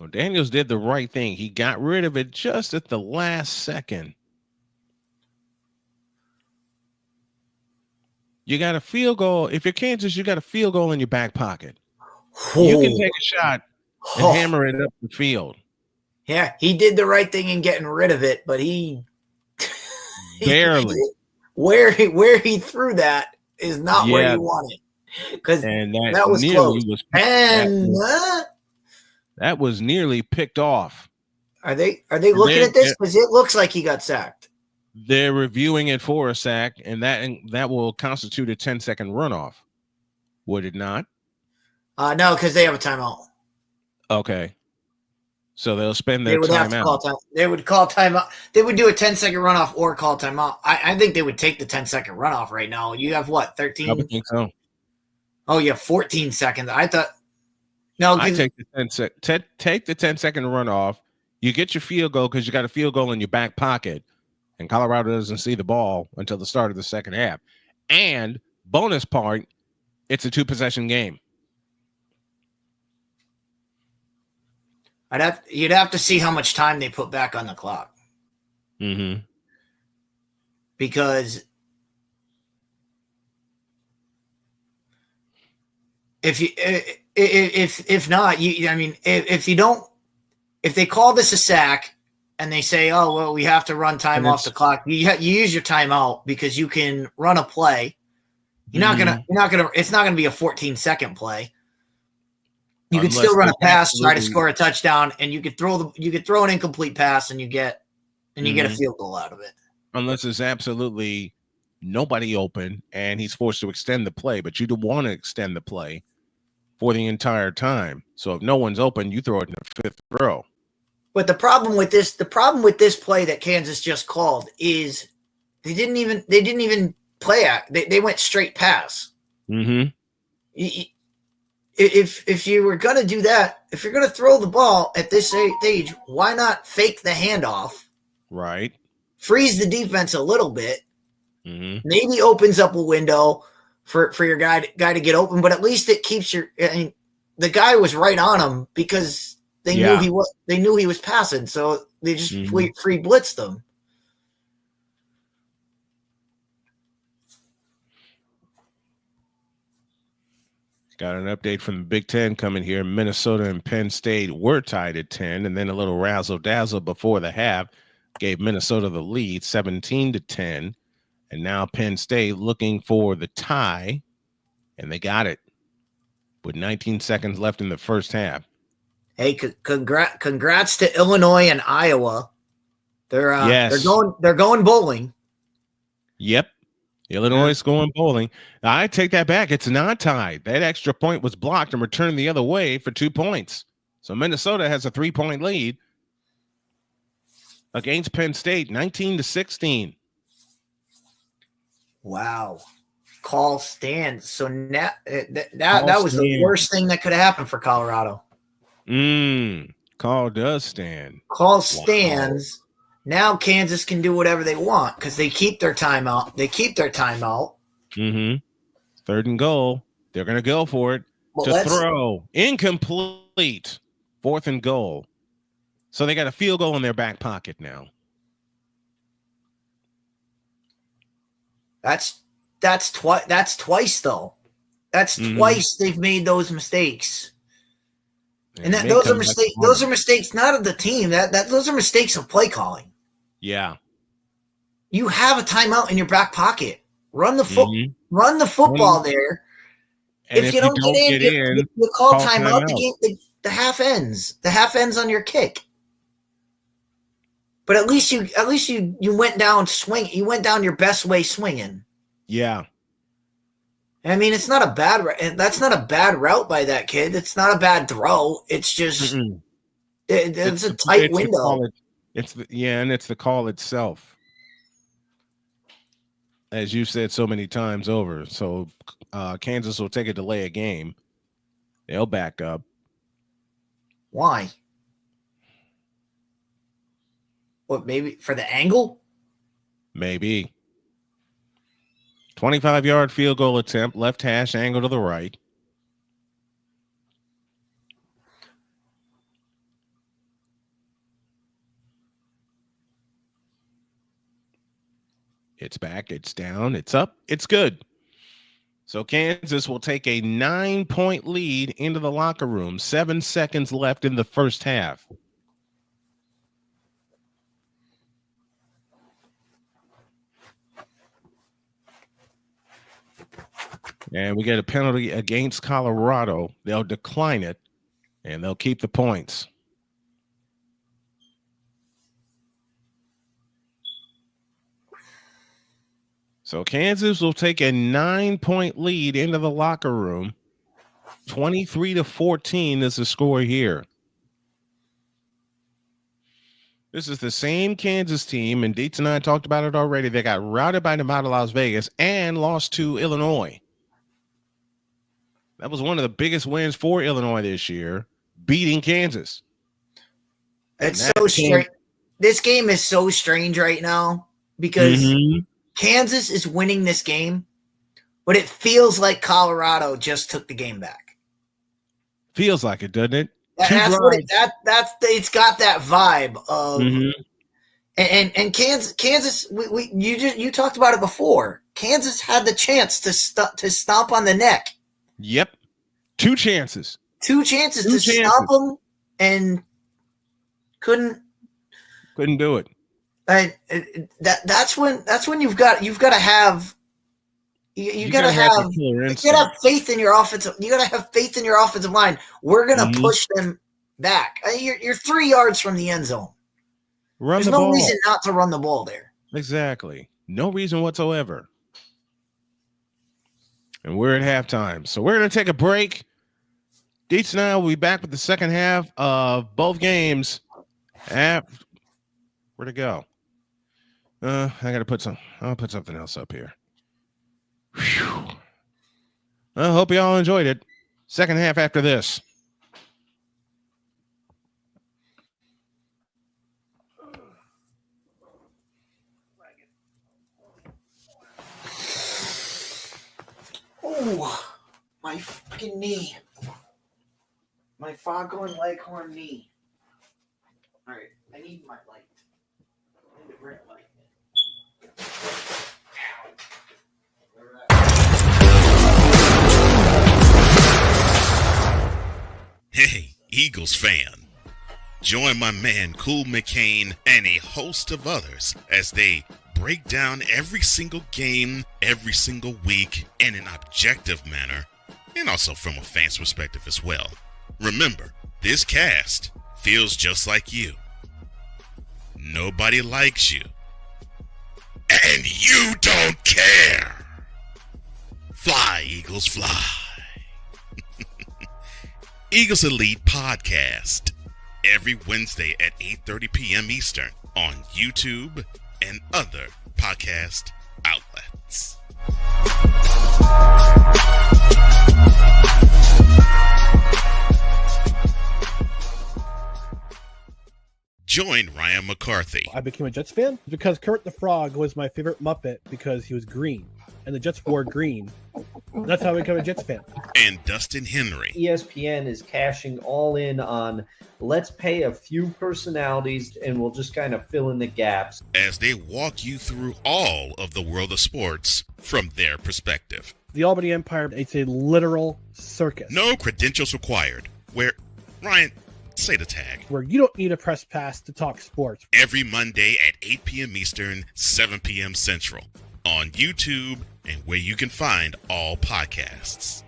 Speaker 1: Well, Daniels did the right thing. He got rid of it just at the last second. You got a field goal. If you're Kansas, you got a field goal in your back pocket. You can take a shot and hammer it up the field.
Speaker 2: Yeah, he did the right thing in getting rid of it, but he
Speaker 1: barely
Speaker 2: where he threw that is not where you want it, because that was close.
Speaker 1: That was nearly picked off.
Speaker 2: Are they looking at this? Because it looks like he got sacked.
Speaker 1: They're reviewing it for a sack, and that will constitute a 10-second runoff. Would it not?
Speaker 2: No, because they have a timeout.
Speaker 1: Okay. So they'll spend their timeout.
Speaker 2: They would call timeout. They would do a 10-second runoff or call timeout. I think they would take the 10-second runoff right now. You have what, 13?
Speaker 1: I would think so.
Speaker 2: Oh, you have 14 seconds. I thought. No,
Speaker 1: I take the 10-second runoff. You get your field goal because you got a field goal in your back pocket, and Colorado doesn't see the ball until the start of the second half. And bonus part, it's a 2-possession game.
Speaker 2: You'd have to see how much time they put back on the clock.
Speaker 1: Mm-hmm.
Speaker 2: Because if not, if they call this a sack and they say, oh, well, we have to run time off the clock, you use your timeout because you can run a play. It's not gonna be a 14-second play. You could still run a pass, try to score a touchdown, and you could throw an incomplete pass and you get a field goal out of it.
Speaker 1: Unless there's absolutely nobody open and he's forced to extend the play, but you don't want to extend the play for the entire time. So if no one's open, you throw it in the 5th row.
Speaker 2: But the problem with this play that Kansas just called is they didn't even play act. They went straight pass.
Speaker 1: Mm-hmm.
Speaker 2: If you were going to do that, if you're going to throw the ball at this stage, why not fake the handoff?
Speaker 1: Right.
Speaker 2: Freeze the defense a little bit.
Speaker 1: Mm-hmm.
Speaker 2: Maybe opens up a window for your guy to get open, but at least it keeps the guy was right on him because they knew he was passing, so they just free blitzed them.
Speaker 1: Got an update from the Big Ten coming here. Minnesota and Penn State were tied at 10, and then a little razzle-dazzle before the half gave Minnesota the lead, 17-10. And now Penn State looking for the tie, and they got it with 19 seconds left in the first half.
Speaker 2: Hey, congrats to Illinois and Iowa. They're going bowling.
Speaker 1: Yep. Illinois is going bowling. I take that back. It's not tied. That extra point was blocked and returned the other way for 2 points. So Minnesota has a 3-point lead against Penn State, 19-16.
Speaker 2: Wow. Call stands. So now that was the worst thing that could have happened for Colorado.
Speaker 1: Call does stand.
Speaker 2: Call stands. Wow. Now Kansas can do whatever they want because they keep their timeout.
Speaker 1: Mm-hmm. 3rd and goal. They're going to go for it. Throw. Incomplete. 4th and goal. So they got a field goal in their back pocket now.
Speaker 2: That's twice though. That's twice they've made those mistakes. And those are mistakes. Those are mistakes not of the team. Those are mistakes of play calling.
Speaker 1: Yeah.
Speaker 2: You have a timeout in your back pocket. Run the football there. And if you don't get in, you call timeout. The half ends. The half ends on your kick. But at least you went down swing. You went down your best way swinging.
Speaker 1: Yeah.
Speaker 2: I mean, it's not a bad. That's not a bad route by that kid. It's not a bad throw. It's just it's a tight window.
Speaker 1: It's the call itself, as you said so many times over. So Kansas will take a delay of game. They'll back up.
Speaker 2: Why? What? Maybe for the angle?
Speaker 1: Maybe. 25-yard field goal attempt, left hash, angle to the right. It's back, it's down, it's up, it's good. So Kansas will take a 9-point lead into the locker room. 7 seconds left in the first half. And we get a penalty against Colorado. They'll decline it, and they'll keep the points. So Kansas will take a 9-point lead into the locker room. 23-14 is the score here. This is the same Kansas team, and Dietz and I talked about it already. They got routed by Nevada, Las Vegas, and lost to Illinois. That was one of the biggest wins for Illinois this year, beating Kansas.
Speaker 2: It's so strange. This game is so strange right now because Kansas is winning this game, but it feels like Colorado just took the game back.
Speaker 1: Feels like it, doesn't it?
Speaker 2: It's got that vibe of and Kansas. You talked about it before. Kansas had the chance to stomp on the neck.
Speaker 1: Yep, 2 chances.
Speaker 2: 2 chances to stomp them and couldn't
Speaker 1: do it.
Speaker 2: And that's when you've got to have faith in your offensive. You got to have faith in your offensive line. We're gonna push them back. You're 3 yards from the end zone. There's no reason not to run the ball there.
Speaker 1: Exactly, no reason whatsoever. And we're at halftime, so we're gonna take a break. Dietz and I will be back with the second half of both games. Where'd it go? I'll put something else up here. Whew. I hope you all enjoyed it. Second half after this.
Speaker 2: Oh, my fucking knee. My foghorn leghorn knee. All right, I need my light. I need to bring a light
Speaker 3: in. Hey, Eagles fan. Join my man Cool McCain and a host of others as they break down every single game, every single week in an objective manner, and also from a fan's perspective as well. Remember, this cast feels just like you. Nobody likes you. And you don't care. Fly, Eagles, fly. Eagles Elite Podcast. Every Wednesday at 8:30 p.m. Eastern on YouTube and other podcast outlets. Join Ryan McCarthy.
Speaker 4: I became a Jets fan because Kermit the Frog was my favorite Muppet because he was green, and the Jets wore green. That's how I became a Jets fan.
Speaker 3: And Dustin Henry.
Speaker 5: ESPN is cashing all in on let's pay a few personalities and we'll just kind of fill in the gaps.
Speaker 3: As they walk you through all of the world of sports from their perspective.
Speaker 4: The Albany Empire, it's a literal circus.
Speaker 3: No credentials required. Where, Ryan, say the tag.
Speaker 4: Where you don't need a press pass to talk sports.
Speaker 3: Every Monday at 8 p.m. Eastern, 7 p.m. Central. On YouTube and where you can find all podcasts.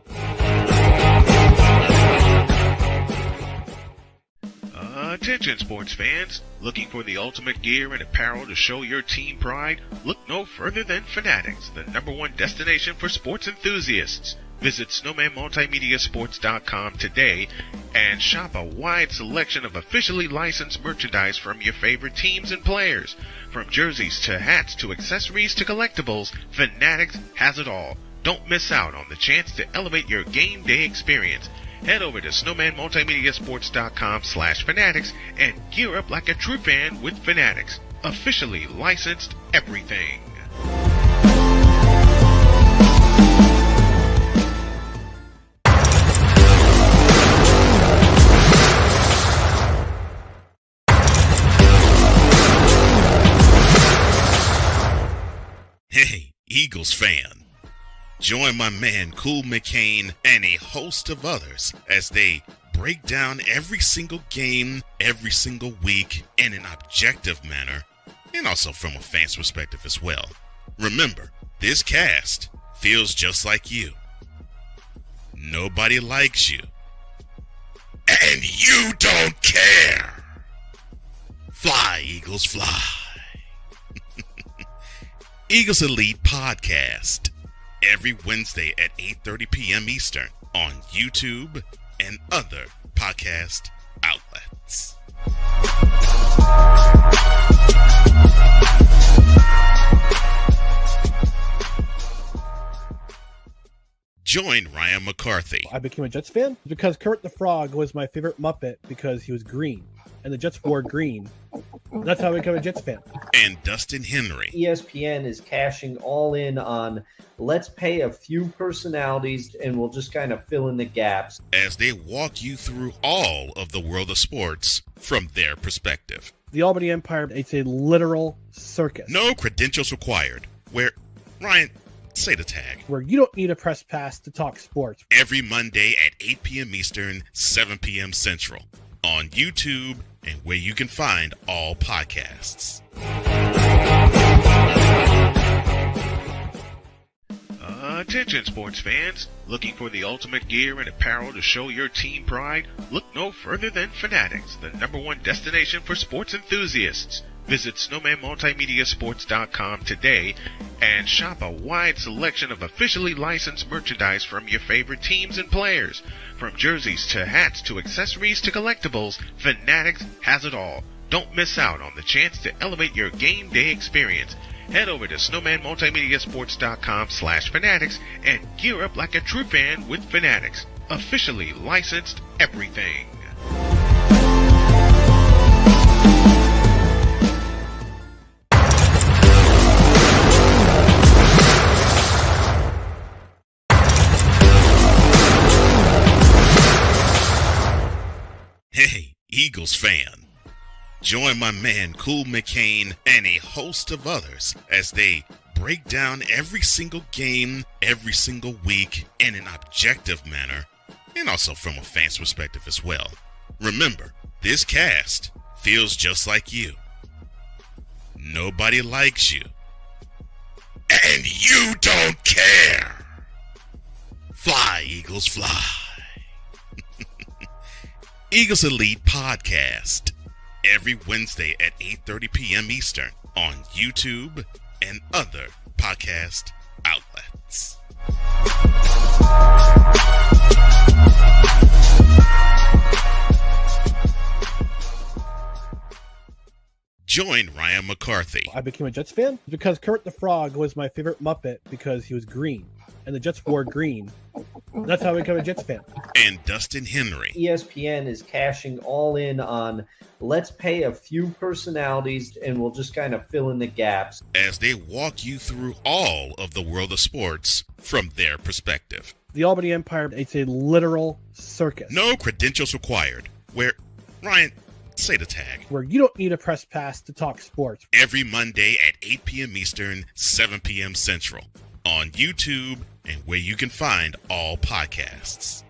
Speaker 6: Attention sports fans, looking for the ultimate gear and apparel to show your team pride? Look no further than Fanatics, the #1 destination for sports enthusiasts. Visit SnowmanMultimediaSports.com today and shop a wide selection of officially licensed merchandise from your favorite teams and players. From jerseys to hats to accessories to collectibles, Fanatics has it all. Don't miss out on the chance to elevate your game day experience. Head over to SnowmanMultimediaSports.com/Fanatics and gear up like a true fan with Fanatics. Officially licensed everything.
Speaker 3: Hey, Eagles fan. Join my man Cool McCain and a host of others as they break down every single game, every single week in an objective manner, and also from a fan's perspective as well. Remember, this cast feels just like you. Nobody likes you. And you don't care. Fly, Eagles, fly. Eagles Elite Podcast. Every Wednesday at 8:30 p.m. Eastern on YouTube and other podcast outlets. Join Ryan McCarthy.
Speaker 4: I became a Jets fan because Kermit the Frog was my favorite Muppet because he was green, and the Jets wore green. That's how I became a Jets fan.
Speaker 3: And Dustin Henry.
Speaker 5: ESPN is cashing all in on let's pay a few personalities and we'll just kind of fill in the gaps.
Speaker 3: As they walk you through all of the world of sports from their perspective.
Speaker 4: The Albany Empire, it's a literal circus.
Speaker 3: No credentials required. Where, Ryan, say the tag.
Speaker 4: Where you don't need a press pass to talk sports.
Speaker 3: Every Monday at 8 p.m. Eastern, 7 p.m. Central. On YouTube and where you can find all podcasts.
Speaker 6: Attention sports fans, looking for the ultimate gear and apparel to show your team pride? Look no further than Fanatics, the #1 destination for sports enthusiasts. Visit SnowmanMultimediaSports.com today and shop a wide selection of officially licensed merchandise from your favorite teams and players. From jerseys to hats to accessories to collectibles, Fanatics has it all. Don't miss out on the chance to elevate your game day experience. Head over to SnowmanMultimediaSports.com/Fanatics and gear up like a true fan with Fanatics. Officially licensed everything.
Speaker 3: Hey, Eagles fan. Join my man Cool McCain and a host of others as they break down every single game, every single week in an objective manner, and also from a fan's perspective as well. Remember, this cast feels just like you. Nobody likes you. And you don't care. Fly, Eagles, fly. Eagles Elite Podcast. Every Wednesday at 8:30 p.m. Eastern on YouTube and other podcast outlets. Join Ryan McCarthy.
Speaker 4: I became a Jets fan because Kermit the Frog was my favorite Muppet because he was green, and the Jets wore green. That's how I become a Jets fan.
Speaker 3: And Dustin Henry.
Speaker 5: ESPN is cashing all in on let's pay a few personalities and we'll just kind of fill in the gaps
Speaker 3: as they walk you through all of the world of sports from their perspective.
Speaker 4: The Albany Empire, it's a literal circus.
Speaker 3: No credentials required. Where, Ryan, say the tag.
Speaker 4: Where you don't need a press pass to talk sports.
Speaker 3: Every Monday at 8 p.m. Eastern, 7 p.m. Central. On YouTube and where you can find all podcasts.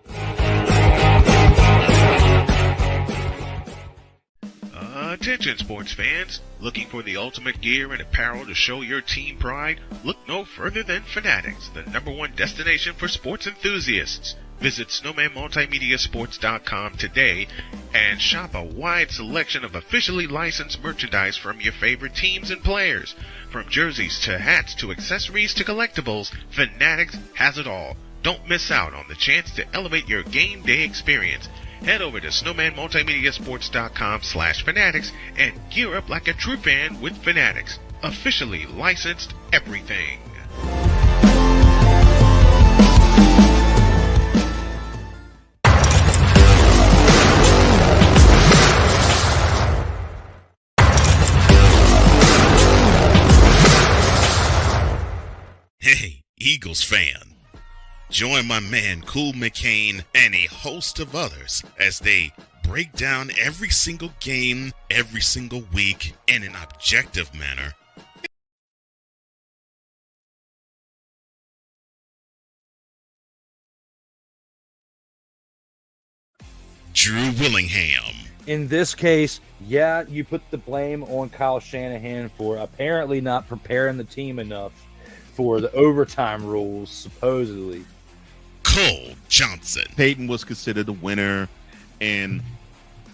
Speaker 6: Attention sports fans, looking for the ultimate gear and apparel to show your team pride? Look no further than Fanatics, the #1 destination for sports enthusiasts. Visit snowmanmultimediasports.com today and shop a wide selection of officially licensed merchandise from your favorite teams and players. From jerseys to hats to accessories to collectibles, Fanatics has it all. Don't miss out on the chance to elevate your game day experience. Head over to snowmanmultimediasports.com/fanatics and gear up like a true fan with Fanatics. Officially licensed everything.
Speaker 3: Hey, Eagles fan. Join my man Cool McCain and a host of others as they break down every single game, every single week in an objective manner. Drew Willingham.
Speaker 7: In this case, yeah, you put the blame on Kyle Shanahan for apparently not preparing the team enough for the overtime rules, supposedly.
Speaker 3: Cole Johnson.
Speaker 8: Peyton was considered a winner, and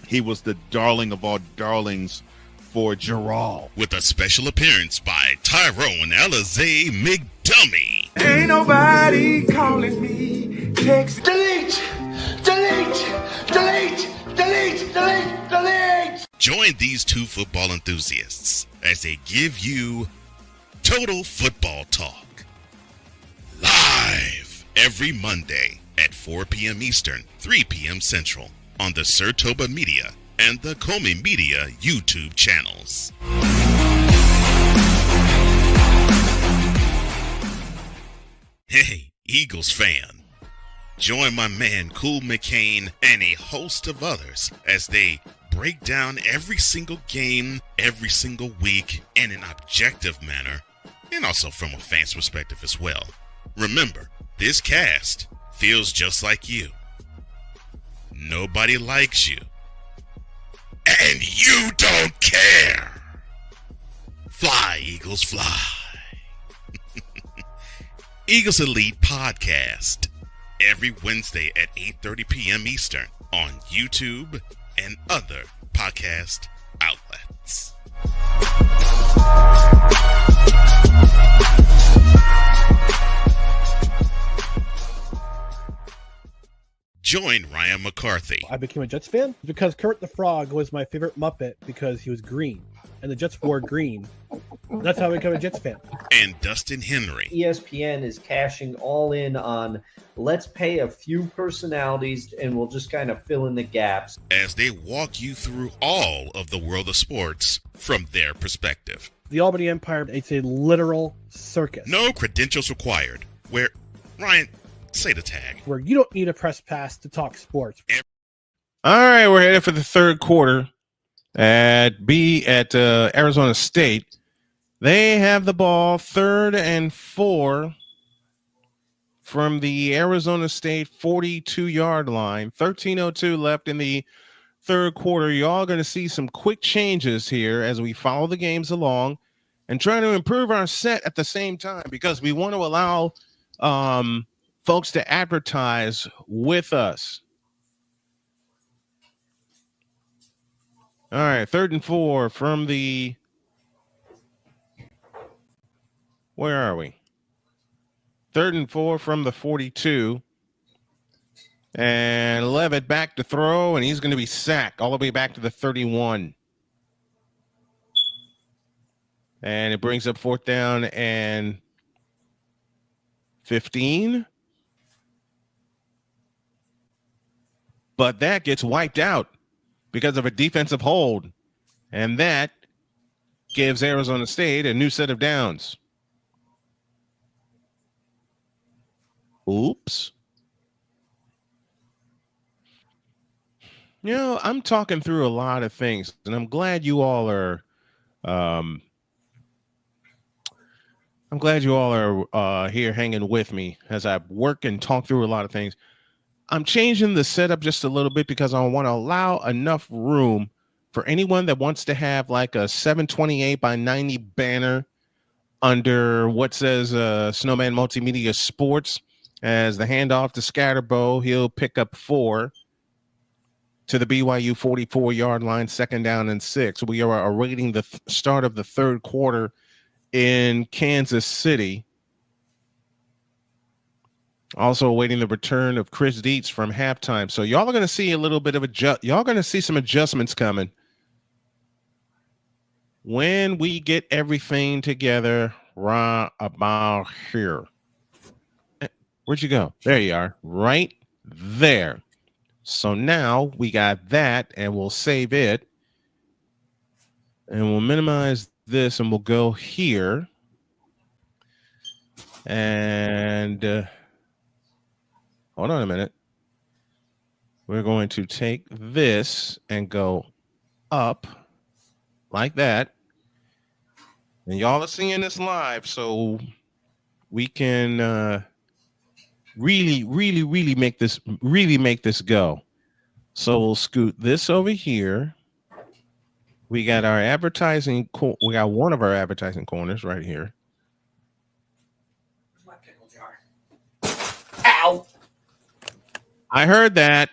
Speaker 8: he was the darling of all darlings for Gerald.
Speaker 3: With a special appearance by Tyrone Alizé McDummy.
Speaker 9: Ain't nobody calling me. Text. Delete!
Speaker 3: Join these two football enthusiasts as they give you Total Football Talk. Live every Monday at 4 p.m. Eastern, 3 p.m. Central on the Sertoba Media and the Comey Media YouTube channels. Hey, Eagles fan. Join my man Cool McCain and a host of others as they break down every single game, every single week in an objective manner, and also from a fan's perspective as well. Remember, this cast feels just like you. Nobody likes you. And you don't care. Fly, Eagles, fly. Eagles Elite Podcast. Every Wednesday at 8:30 p.m. Eastern on YouTube and other podcast outlets. Join Ryan McCarthy.
Speaker 4: I became a Jets fan because Kurt the Frog was my favorite Muppet because he was green, and the Jets wore green. That's how I became a Jets fan.
Speaker 3: And Dustin Henry.
Speaker 5: ESPN is cashing all in on let's pay a few personalities and we'll just kind of fill in the gaps
Speaker 3: as they walk you through all of the world of sports from their perspective.
Speaker 4: The Albany Empire, it's a literal circus.
Speaker 3: No credentials required. Where, Ryan, say the tag.
Speaker 4: Where you don't need a press pass to talk sports.
Speaker 1: All right, we're headed for the third quarter at Arizona State. They have the ball 3rd and 4 from the Arizona State 42-yard line. 13:02 left in the third quarter. Y'all going to see some quick changes here as we follow the games along and try to improve our set at the same time because we want to allow folks to advertise with us. All right, 3rd and 4 from the... Where are we? 3rd and 4 from the 42. And Levitt back to throw, and he's going to be sacked all the way back to the 31. And it brings up 4th down and 15. but that gets wiped out because of a defensive hold, and that gives Arizona State a new set of downs. Oops. You know, I'm talking through a lot of things, and I'm glad you all are. I'm glad you all are here hanging with me as I work and talk through a lot of things. I'm changing the setup just a little bit because I want to allow enough room for anyone that wants to have like a 728 by 90 banner under what says Snowman Multimedia Sports as the handoff to Scatterbo. He'll pick up 4 to the BYU 44-yard line, 2nd down and 6. We are awaiting the start of the third quarter in Kansas City. Also awaiting the return of Chris Dietz from halftime. So y'all are going to see a little bit of y'all going to see some adjustments coming when we get everything together right about here. Where'd you go? There you are, right there. So now we got that, and we'll save it, and we'll minimize this, and we'll go here, and hold on a minute. We're going to take this and go up like that. And y'all are seeing this live, so we can really make this go. So we'll scoot this over here. We got our advertising. We got one of our advertising corners right here.
Speaker 2: My pickle jar. Ow!
Speaker 1: I heard that.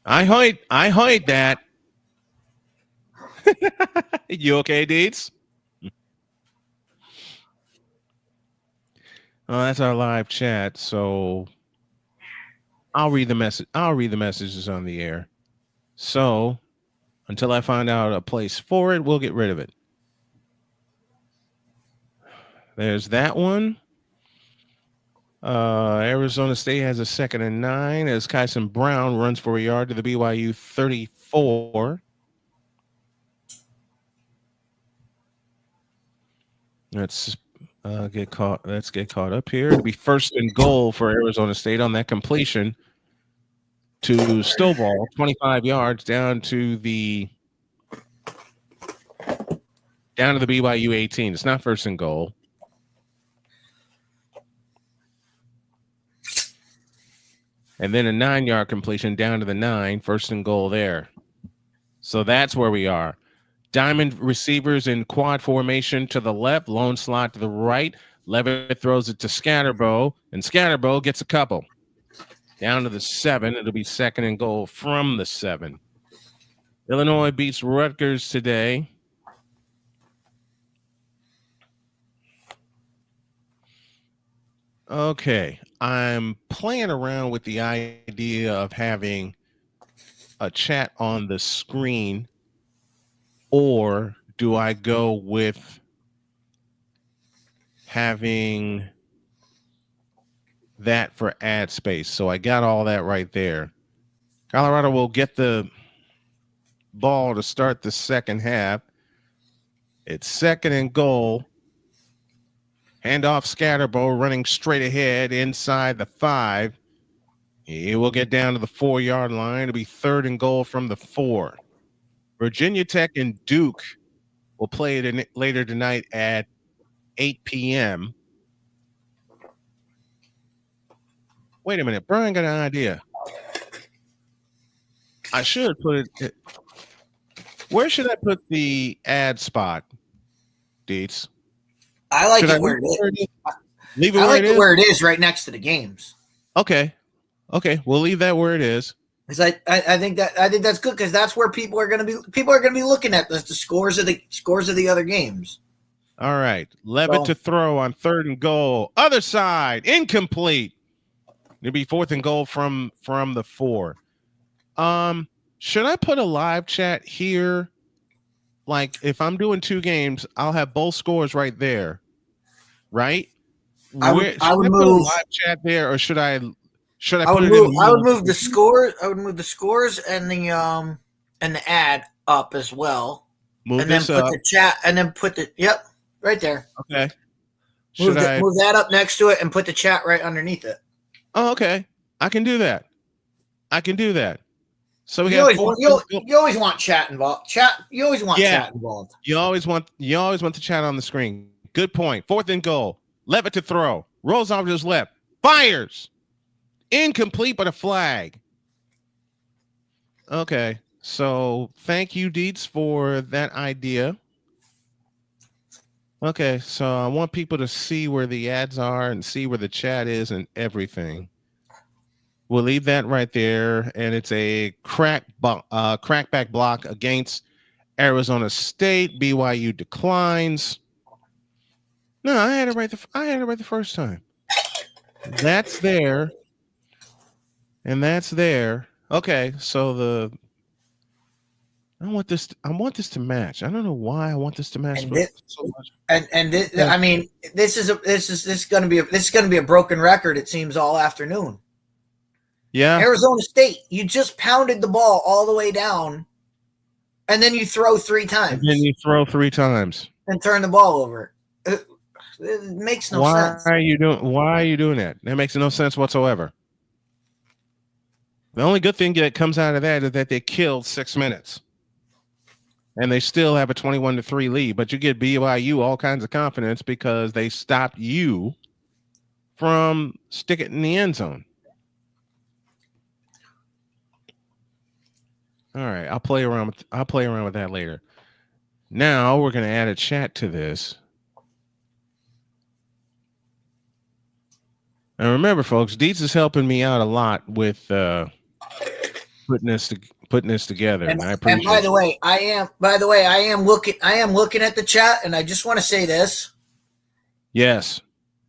Speaker 1: I heard that. You okay, Deeds? Oh, that's our live chat. So I'll read the message. I'll read the messages on the air. So until I find out a place for it, we'll get rid of it. There's that one. Arizona State has a 2nd and 9 as Kyson Brown runs for a yard to the BYU 34. Let's get caught up here. It'll be 1st and goal for Arizona State on that completion to Stovall, 25 yards down to the BYU 18. It's not 1st and goal. And then a 9-yard completion down to the 9, 1st and goal there. So that's where we are. Diamond receivers in quad formation to the left, lone slot to the right. Levitt throws it to Scatterbo, and Scatterbo gets a couple. Down to the 7. It'll be 2nd and goal from the 7. Illinois beats Rutgers today. Okay, I'm playing around with the idea of having a chat on the screen, or do I go with having that for ad space? So I got all that right there. Colorado will get the ball to start the second half. It's 2nd and goal. Handoff Scatterbo running straight ahead inside the 5. He will get down to the 4-yard line. It'll be 3rd and goal from the 4. Virginia Tech and Duke will play it later tonight at 8 p.m. Wait a minute. Brian got an idea. I should put it. Where should I put the ad spot, Deets?
Speaker 2: I like it where it is.
Speaker 1: Leave it where it is?
Speaker 2: Where it is, right next to the games.
Speaker 1: Okay, we'll leave that where it is.
Speaker 2: Because I think that's good, because that's where people are going to be looking at the scores of the other games.
Speaker 1: All right, Levitt to throw on 3rd and goal, other side, incomplete. It'll be 4th and goal from the 4. Should I put a live chat here? Like, if I'm doing 2 games, I'll have both scores right there, right?
Speaker 2: I would
Speaker 1: put
Speaker 2: move
Speaker 1: a live chat there, or should I Should I
Speaker 2: I
Speaker 1: put
Speaker 2: would
Speaker 1: it
Speaker 2: move.
Speaker 1: in?
Speaker 2: I would move the scores. I would move the scores and the ad up as well,
Speaker 1: Move
Speaker 2: and then
Speaker 1: this
Speaker 2: put
Speaker 1: up.
Speaker 2: the chat, and then put the right there.
Speaker 1: Okay.
Speaker 2: Move,
Speaker 1: Should I?
Speaker 2: move that up next to it and put the chat right underneath it.
Speaker 1: Oh, okay. I can do that. I can do that. So we
Speaker 2: You
Speaker 1: have
Speaker 2: always want chat involved. You always want chat involved.
Speaker 1: You always want the chat on the screen. Good point. 4th and goal. Levitt to throw. Rolls off to his left. Fires. Incomplete, but a flag. Okay. So thank you, Dietz, for that idea. Okay, so I want people to see where the ads are and see where the chat is and everything. We'll leave that right there, and it's a crackback block against Arizona State. BYU declines. No, I had it right. I had it right the first time. That's there, and that's there. Okay, so I want this to match. I don't know why I want this to match.
Speaker 2: I mean, this is going to be a broken record. It seems all afternoon.
Speaker 1: Yeah.
Speaker 2: Arizona State, you just pounded the ball all the way down, and then you throw 3 times.
Speaker 1: And
Speaker 2: turn the ball over. It makes no sense.
Speaker 1: Why are you doing that? That makes no sense whatsoever. The only good thing that comes out of that is that they killed 6 minutes. And they still have a 21-3 lead, but you get BYU all kinds of confidence because they stopped you from sticking it in the end zone. All right, I'll play around with that later. Now we're going to add a chat to this. And remember, folks, Dietz is helping me out a lot with putting this together. And I appreciate.
Speaker 2: And by the way, I am looking at the chat, and I just want to say this.
Speaker 1: Yes.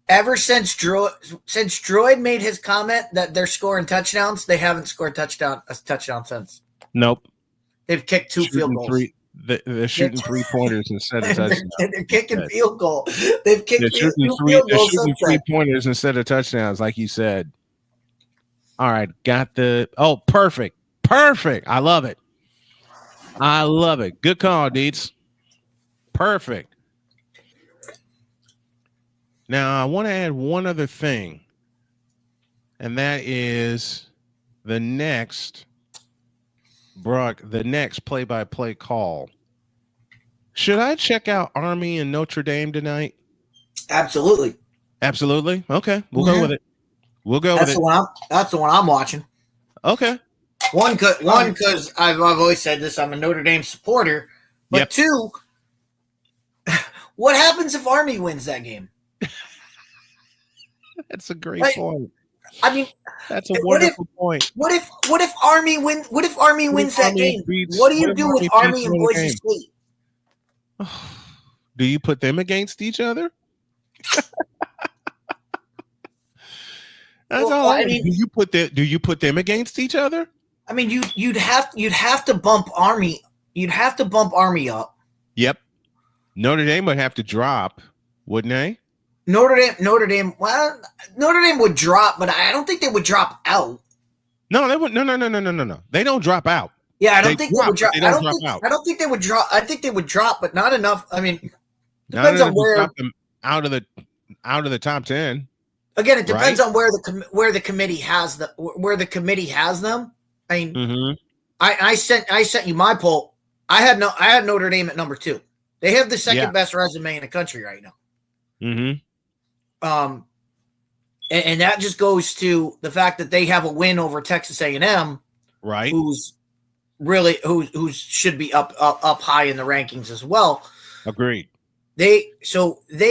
Speaker 2: Ever since Droid made his comment that they're scoring touchdowns, they haven't scored a touchdown since.
Speaker 1: Nope.
Speaker 2: They've kicked 2 field goals.
Speaker 1: They're shooting 3-pointers instead of touchdowns.
Speaker 2: They're kicking field goal. They've kicked
Speaker 1: they're shooting 3-pointers instead of touchdowns, like you said. All right, got perfect. I love it. Good call, Dietz. Perfect. Now I want to add one other thing, and that is the next play-by-play call. Should I check out Army and Notre Dame tonight?
Speaker 2: Absolutely.
Speaker 1: Okay, we'll go with it.
Speaker 2: That's the one I'm watching.
Speaker 1: Okay.
Speaker 2: One, because I've always said this. I'm a Notre Dame supporter. But 2, what happens if Army wins that game?
Speaker 1: That's a great point.
Speaker 2: I mean,
Speaker 1: that's a wonderful point.
Speaker 2: What if Army wins that game? What do you do with Army and Boise State?
Speaker 1: Do you put them against each other? That's all. I mean, do you put them against each other?
Speaker 2: I mean, you'd have to bump Army. You'd have to bump Army up.
Speaker 1: Yep. Notre Dame would have to drop, wouldn't they?
Speaker 2: Notre Dame. Well, Notre Dame would drop, but I don't think they would drop out.
Speaker 1: No, they would. No. They don't drop out.
Speaker 2: Yeah, I don't think they would drop.
Speaker 1: I
Speaker 2: don't think they would drop. I think they would drop, but not enough. I mean,
Speaker 1: depends on where them out of the top 10.
Speaker 2: Again, it depends on where the committee has them. I mean, I sent you my poll. I had Notre Dame at number 2. They have the second best resume in the country right now.
Speaker 1: Mm-hmm.
Speaker 2: And that just goes to the fact that they have a win over Texas A&M,
Speaker 1: right?
Speaker 2: Who should be up high in the rankings as well.
Speaker 1: Agreed.
Speaker 2: They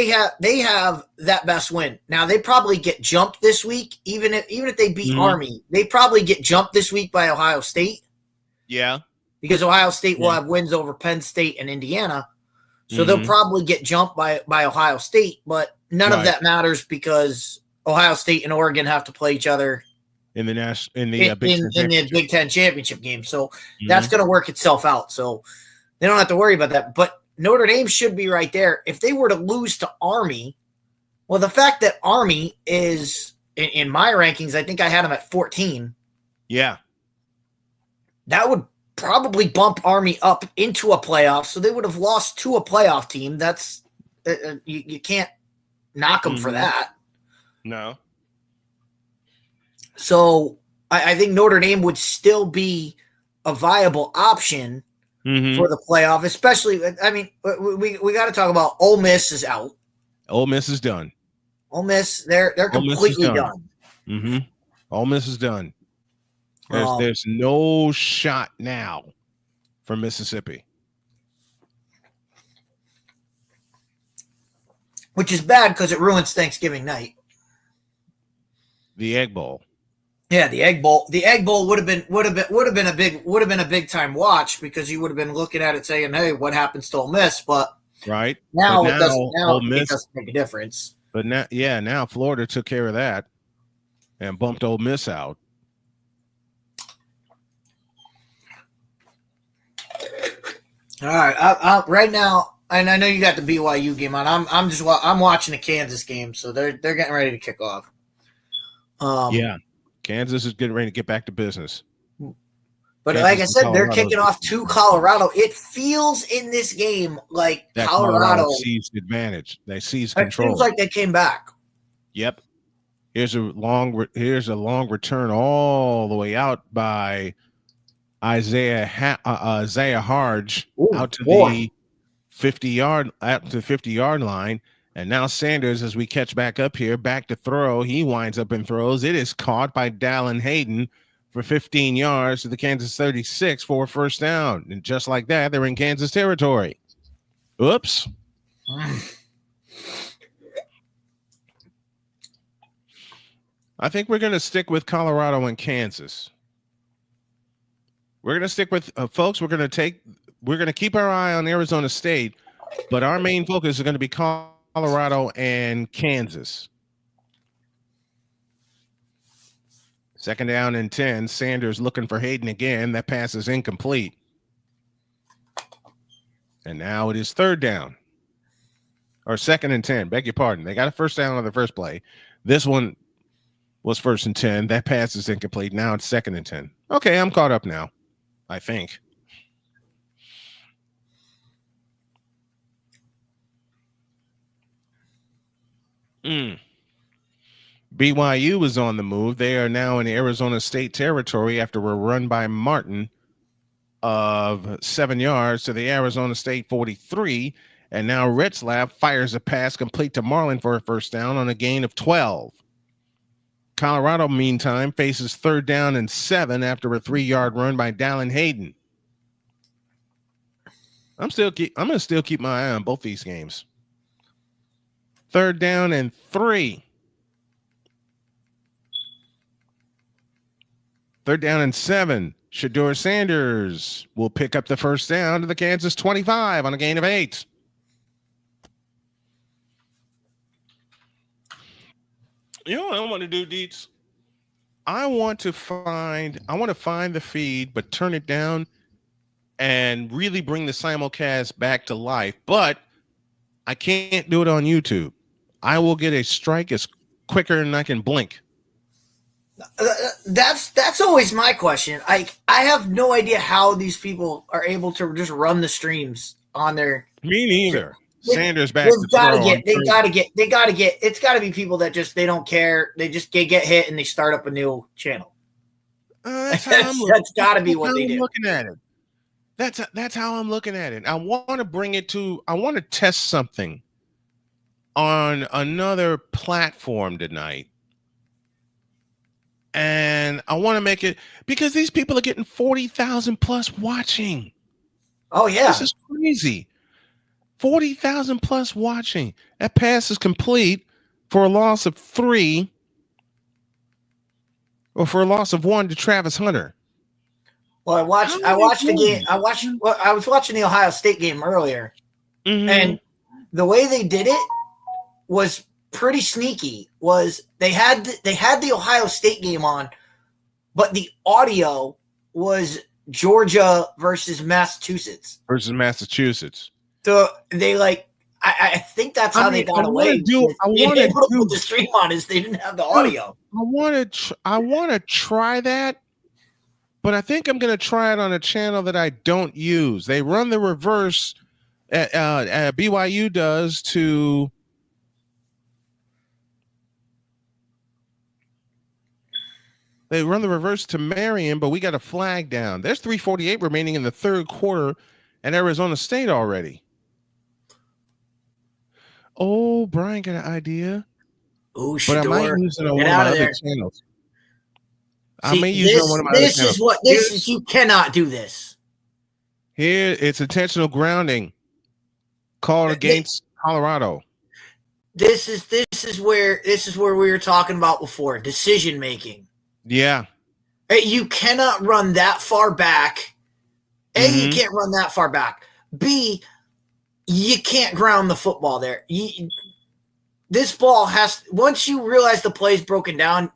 Speaker 2: have that best win. Now they probably get jumped this week, even if they beat Army, they probably get jumped this week by Ohio State.
Speaker 1: Yeah,
Speaker 2: because Ohio State will have wins over Penn State and Indiana, so they'll probably get jumped by Ohio State. But none of that matters because Ohio State and Oregon have to play each other
Speaker 1: in the
Speaker 2: Big Ten championship game. So that's going to work itself out. So they don't have to worry about that. But Notre Dame should be right there. If they were to lose to Army, well, the fact that Army is in my rankings, I think I had them at 14.
Speaker 1: Yeah.
Speaker 2: That would probably bump Army up into a playoff, so they would have lost to a playoff team. That's you can't knock them for that.
Speaker 1: No.
Speaker 2: So I think Notre Dame would still be a viable option for the playoff, especially. I mean, we got to talk about Ole Miss is out.
Speaker 1: Ole Miss is done.
Speaker 2: Ole Miss, they're completely done.
Speaker 1: Mm-hmm. Ole Miss is done. There's no shot now for Mississippi,
Speaker 2: which is bad because it ruins Thanksgiving night.
Speaker 1: The Egg Bowl.
Speaker 2: Yeah, the Egg Bowl. The Egg Bowl would have been a big time watch because you would have been looking at it saying, "Hey, what happens to Ole Miss?" But
Speaker 1: right
Speaker 2: now,
Speaker 1: but
Speaker 2: it doesn't make a difference.
Speaker 1: But now Florida took care of that and bumped Ole Miss out.
Speaker 2: All right, right now, and I know you got the BYU game on. I'm watching the Kansas game, so they're getting ready to kick off.
Speaker 1: Yeah, Kansas is getting ready to get back to business.
Speaker 2: But like I said, they're kicking off to Colorado. It feels in this game like
Speaker 1: that
Speaker 2: Colorado
Speaker 1: seized advantage. They seized control.
Speaker 2: It seems like they came back.
Speaker 1: Yep. Here's a long return all the way out by Isaiah Harge out to the 50-yard line. And now Sanders, as we catch back up here, back to throw. He winds up and throws. It is caught by Dallin Hayden for 15 yards to the Kansas 36 for a first down. And just like that, they're in Kansas territory. Oops. I think we're going to stick with Colorado and Kansas. We're going to stick with folks. We're going to keep our eye on Arizona State, but our main focus is going to be Colorado and Kansas. Second down and 10. Sanders looking for Hayden again. That pass is incomplete. And now it is third down. Or second and 10. Beg your pardon. They got a first down on the first play. This one was first and 10. That pass is incomplete. Now it's second and 10. Okay, I'm caught up now, I think. BYU is on the move. They are now in Arizona State territory after a run by Martin of 7 yards to the Arizona State 43. And now Retzlaff fires a pass complete to Marlin for a first down on a gain of 12. Colorado, meantime, faces third down and 7 after a 3-yard run by Dallin Hayden. I'm going to still keep my eye on both these games. Third down and 3. Third down and 7. Shedeur Sanders will pick up the first down to the Kansas 25 on a gain of 8. You know what I want to do, Deets? I want to find the feed, but turn it down and really bring the simulcast back to life. But I can't do it on YouTube. I will get a strike as quicker than I can blink.
Speaker 2: That's always my question. I have no idea how these people are able to just run the streams on their.
Speaker 1: Me neither. Sanders back.
Speaker 2: They gotta get. It's got to be people that just they don't care. They get hit and they start up a new channel.
Speaker 1: That's
Speaker 2: got to be what they do.
Speaker 1: Looking at it. That's how I'm looking at it. I want to test something on another platform tonight. And I want to make it because these people are getting 40,000 plus watching.
Speaker 2: Oh yeah.
Speaker 1: This is crazy. 40,000 plus watching. That pass is complete for a loss of 3 or for a loss of 1 to Travis Hunter.
Speaker 2: Well, I watched the game. I was watching the Ohio State game earlier, and the way they did it was pretty sneaky. Was they had the Ohio State game on, but the audio was Georgia versus Massachusetts. So they I think that's how they got away.
Speaker 1: I want to
Speaker 2: put the stream on is they didn't have the audio.
Speaker 1: I want to try that, but I think I'm going to try it on a channel that I don't use. They run the reverse. BYU does to. They run the reverse to Marion, but we got a flag down. There's 3:48 remaining in the third quarter at Arizona State already. Oh, Brian got an idea.
Speaker 2: Oh,
Speaker 1: but I might
Speaker 2: Shador,
Speaker 1: use it on
Speaker 2: get
Speaker 1: one of
Speaker 2: out
Speaker 1: my
Speaker 2: of
Speaker 1: other
Speaker 2: there.
Speaker 1: channels. I
Speaker 2: See,
Speaker 1: may use it on one of my other
Speaker 2: this
Speaker 1: channels.
Speaker 2: is what this is. You cannot do this.
Speaker 1: Here, it's intentional grounding called against Colorado.
Speaker 2: This is where we were talking about before, decision making.
Speaker 1: Yeah.
Speaker 2: You cannot run that far back. A, you can't run that far back. B, you can't ground the football there. This ball has, once you realize the play's broken down,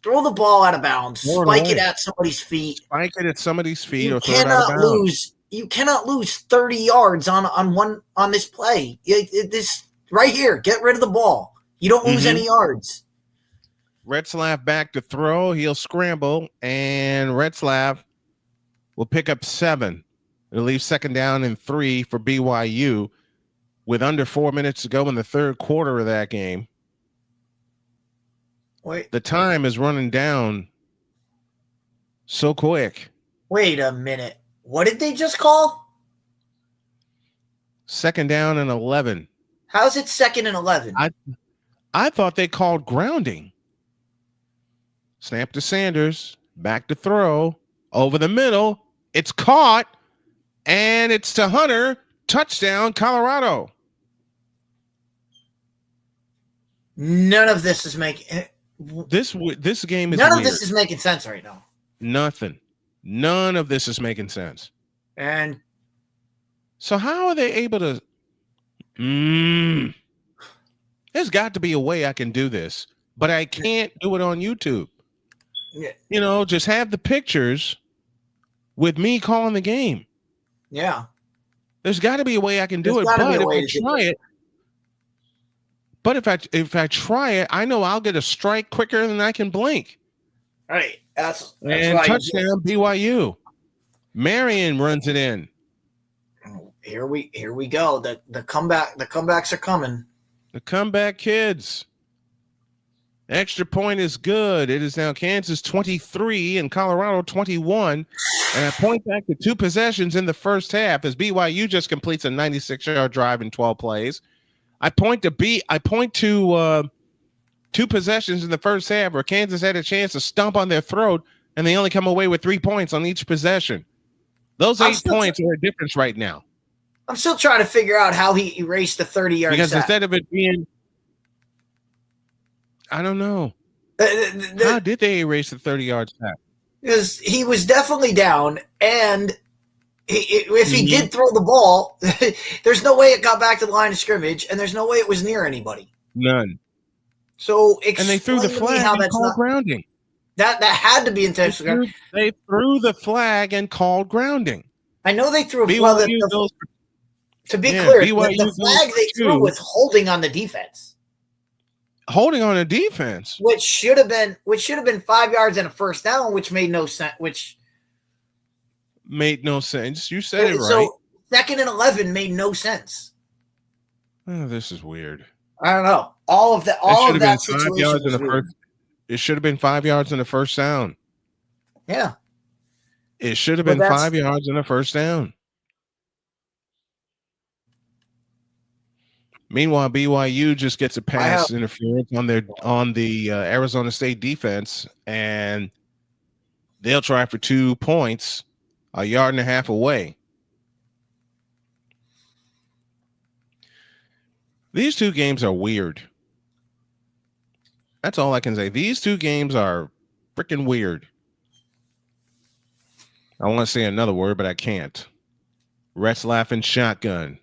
Speaker 2: throw the ball out of bounds, spike it at somebody's feet.
Speaker 1: Spike it at somebody's feet
Speaker 2: You
Speaker 1: or throw it out of bounds.
Speaker 2: You cannot lose 30 yards on this play. This right here, get rid of the ball. You don't lose any yards.
Speaker 1: Retzlaff back to throw. He'll scramble, and Retzlaff will pick up 7. It'll leave second down and 3 for BYU with under 4 minutes to go in the third quarter of that game.
Speaker 2: Wait.
Speaker 1: The time is running down so quick.
Speaker 2: Wait a minute. What did they just call?
Speaker 1: Second down and 11.
Speaker 2: How's it second and 11?
Speaker 1: I thought they called grounding. Snap to Sanders, back to throw, over the middle. It's caught, and it's to Hunter. Touchdown, Colorado.
Speaker 2: None of this is making
Speaker 1: this game is
Speaker 2: none
Speaker 1: weird.
Speaker 2: of this is making sense right now.
Speaker 1: Nothing. None of this is making sense.
Speaker 2: And
Speaker 1: so how are they able to? There's got to be a way I can do this, but I can't do it on YouTube.
Speaker 2: Yeah.
Speaker 1: You know, just have the pictures with me calling the game.
Speaker 2: Yeah.
Speaker 1: There's got to be a way I can do it, but if I try it, if I try it, I know I'll get a strike quicker than I can blink.
Speaker 2: Right. That's
Speaker 1: and touchdown BYU. Marion runs it in.
Speaker 2: Here we go. The comebacks are coming.
Speaker 1: The comeback kids. Extra point is good. It is now Kansas 23 and Colorado 21. And I point back to 2 possessions in the first half as BYU just completes a 96-yard drive in 12 plays. I point to 2 possessions in the first half where Kansas had a chance to stomp on their throat, and they only come away with 3 points on each possession. Those 8 points are a difference right now.
Speaker 2: I'm still trying to figure out how he erased the 30-yard
Speaker 1: because
Speaker 2: sack.
Speaker 1: Instead of it being, I don't know. How did they erase the 30-yard sack?
Speaker 2: Because he was definitely down, and if he did throw the ball, there's no way it got back to the line of scrimmage, and there's no way it was near anybody.
Speaker 1: None.
Speaker 2: So
Speaker 1: and they threw the flag and called grounding.
Speaker 2: That had to be intentional.
Speaker 1: They threw the flag and called grounding.
Speaker 2: I know they threw
Speaker 1: BYU
Speaker 2: to be clear,
Speaker 1: BYU
Speaker 2: the flag they threw was holding on the defense.
Speaker 1: Holding on a defense,
Speaker 2: which should have been 5 yards and a first down, which made no sense. You said it right.
Speaker 1: So
Speaker 2: 2nd and 11 made no sense.
Speaker 1: Oh, this is weird.
Speaker 2: I don't know. All of that situation was weird.
Speaker 1: It should have been 5 yards in the first down.
Speaker 2: Yeah.
Speaker 1: It should have been 5 yards in the first down. Meanwhile, BYU just gets a pass interference on the Arizona State defense, and they'll try for 2 points, a yard and a half away. These 2 games are weird. That's all I can say. These 2 games are freaking weird. I want to say another word, but I can't. Retzlaff and shotgun.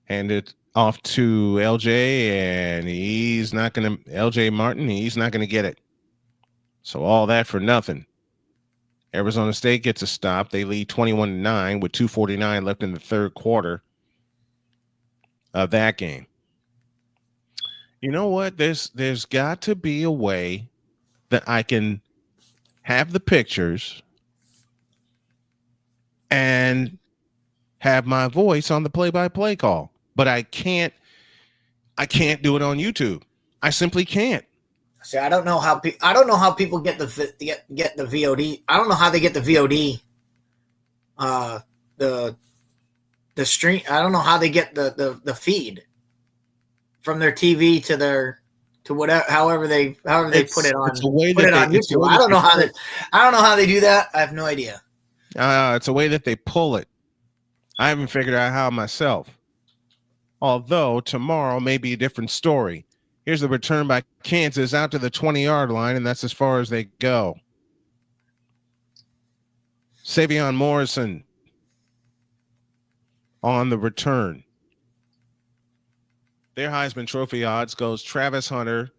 Speaker 1: Hand it off to LJ, and LJ Martin, he's not going to get it. So all that for nothing. Arizona State gets a stop. They lead 21-9 with 2:49 left in the third quarter of that game. You know what? There's got to be a way that I can have the pictures and have my voice on the play-by-play call, but I can't do it on YouTube. I simply can't.
Speaker 2: See, I don't know how people get the VOD. I don't know how they get the VOD. The stream. I don't know how they get the feed from their TV to whatever, however they put it on.
Speaker 1: It's a way
Speaker 2: put
Speaker 1: that
Speaker 2: it on YouTube. I don't know how they do that. I have no idea.
Speaker 1: It's a way that they pull it. I haven't figured out how myself. Although tomorrow may be a different story. Here's the return by Kansas out to the 20-yard line, and that's as far as they go. Savion Morrison on the return. Their Heisman Trophy odds goes Travis Hunter,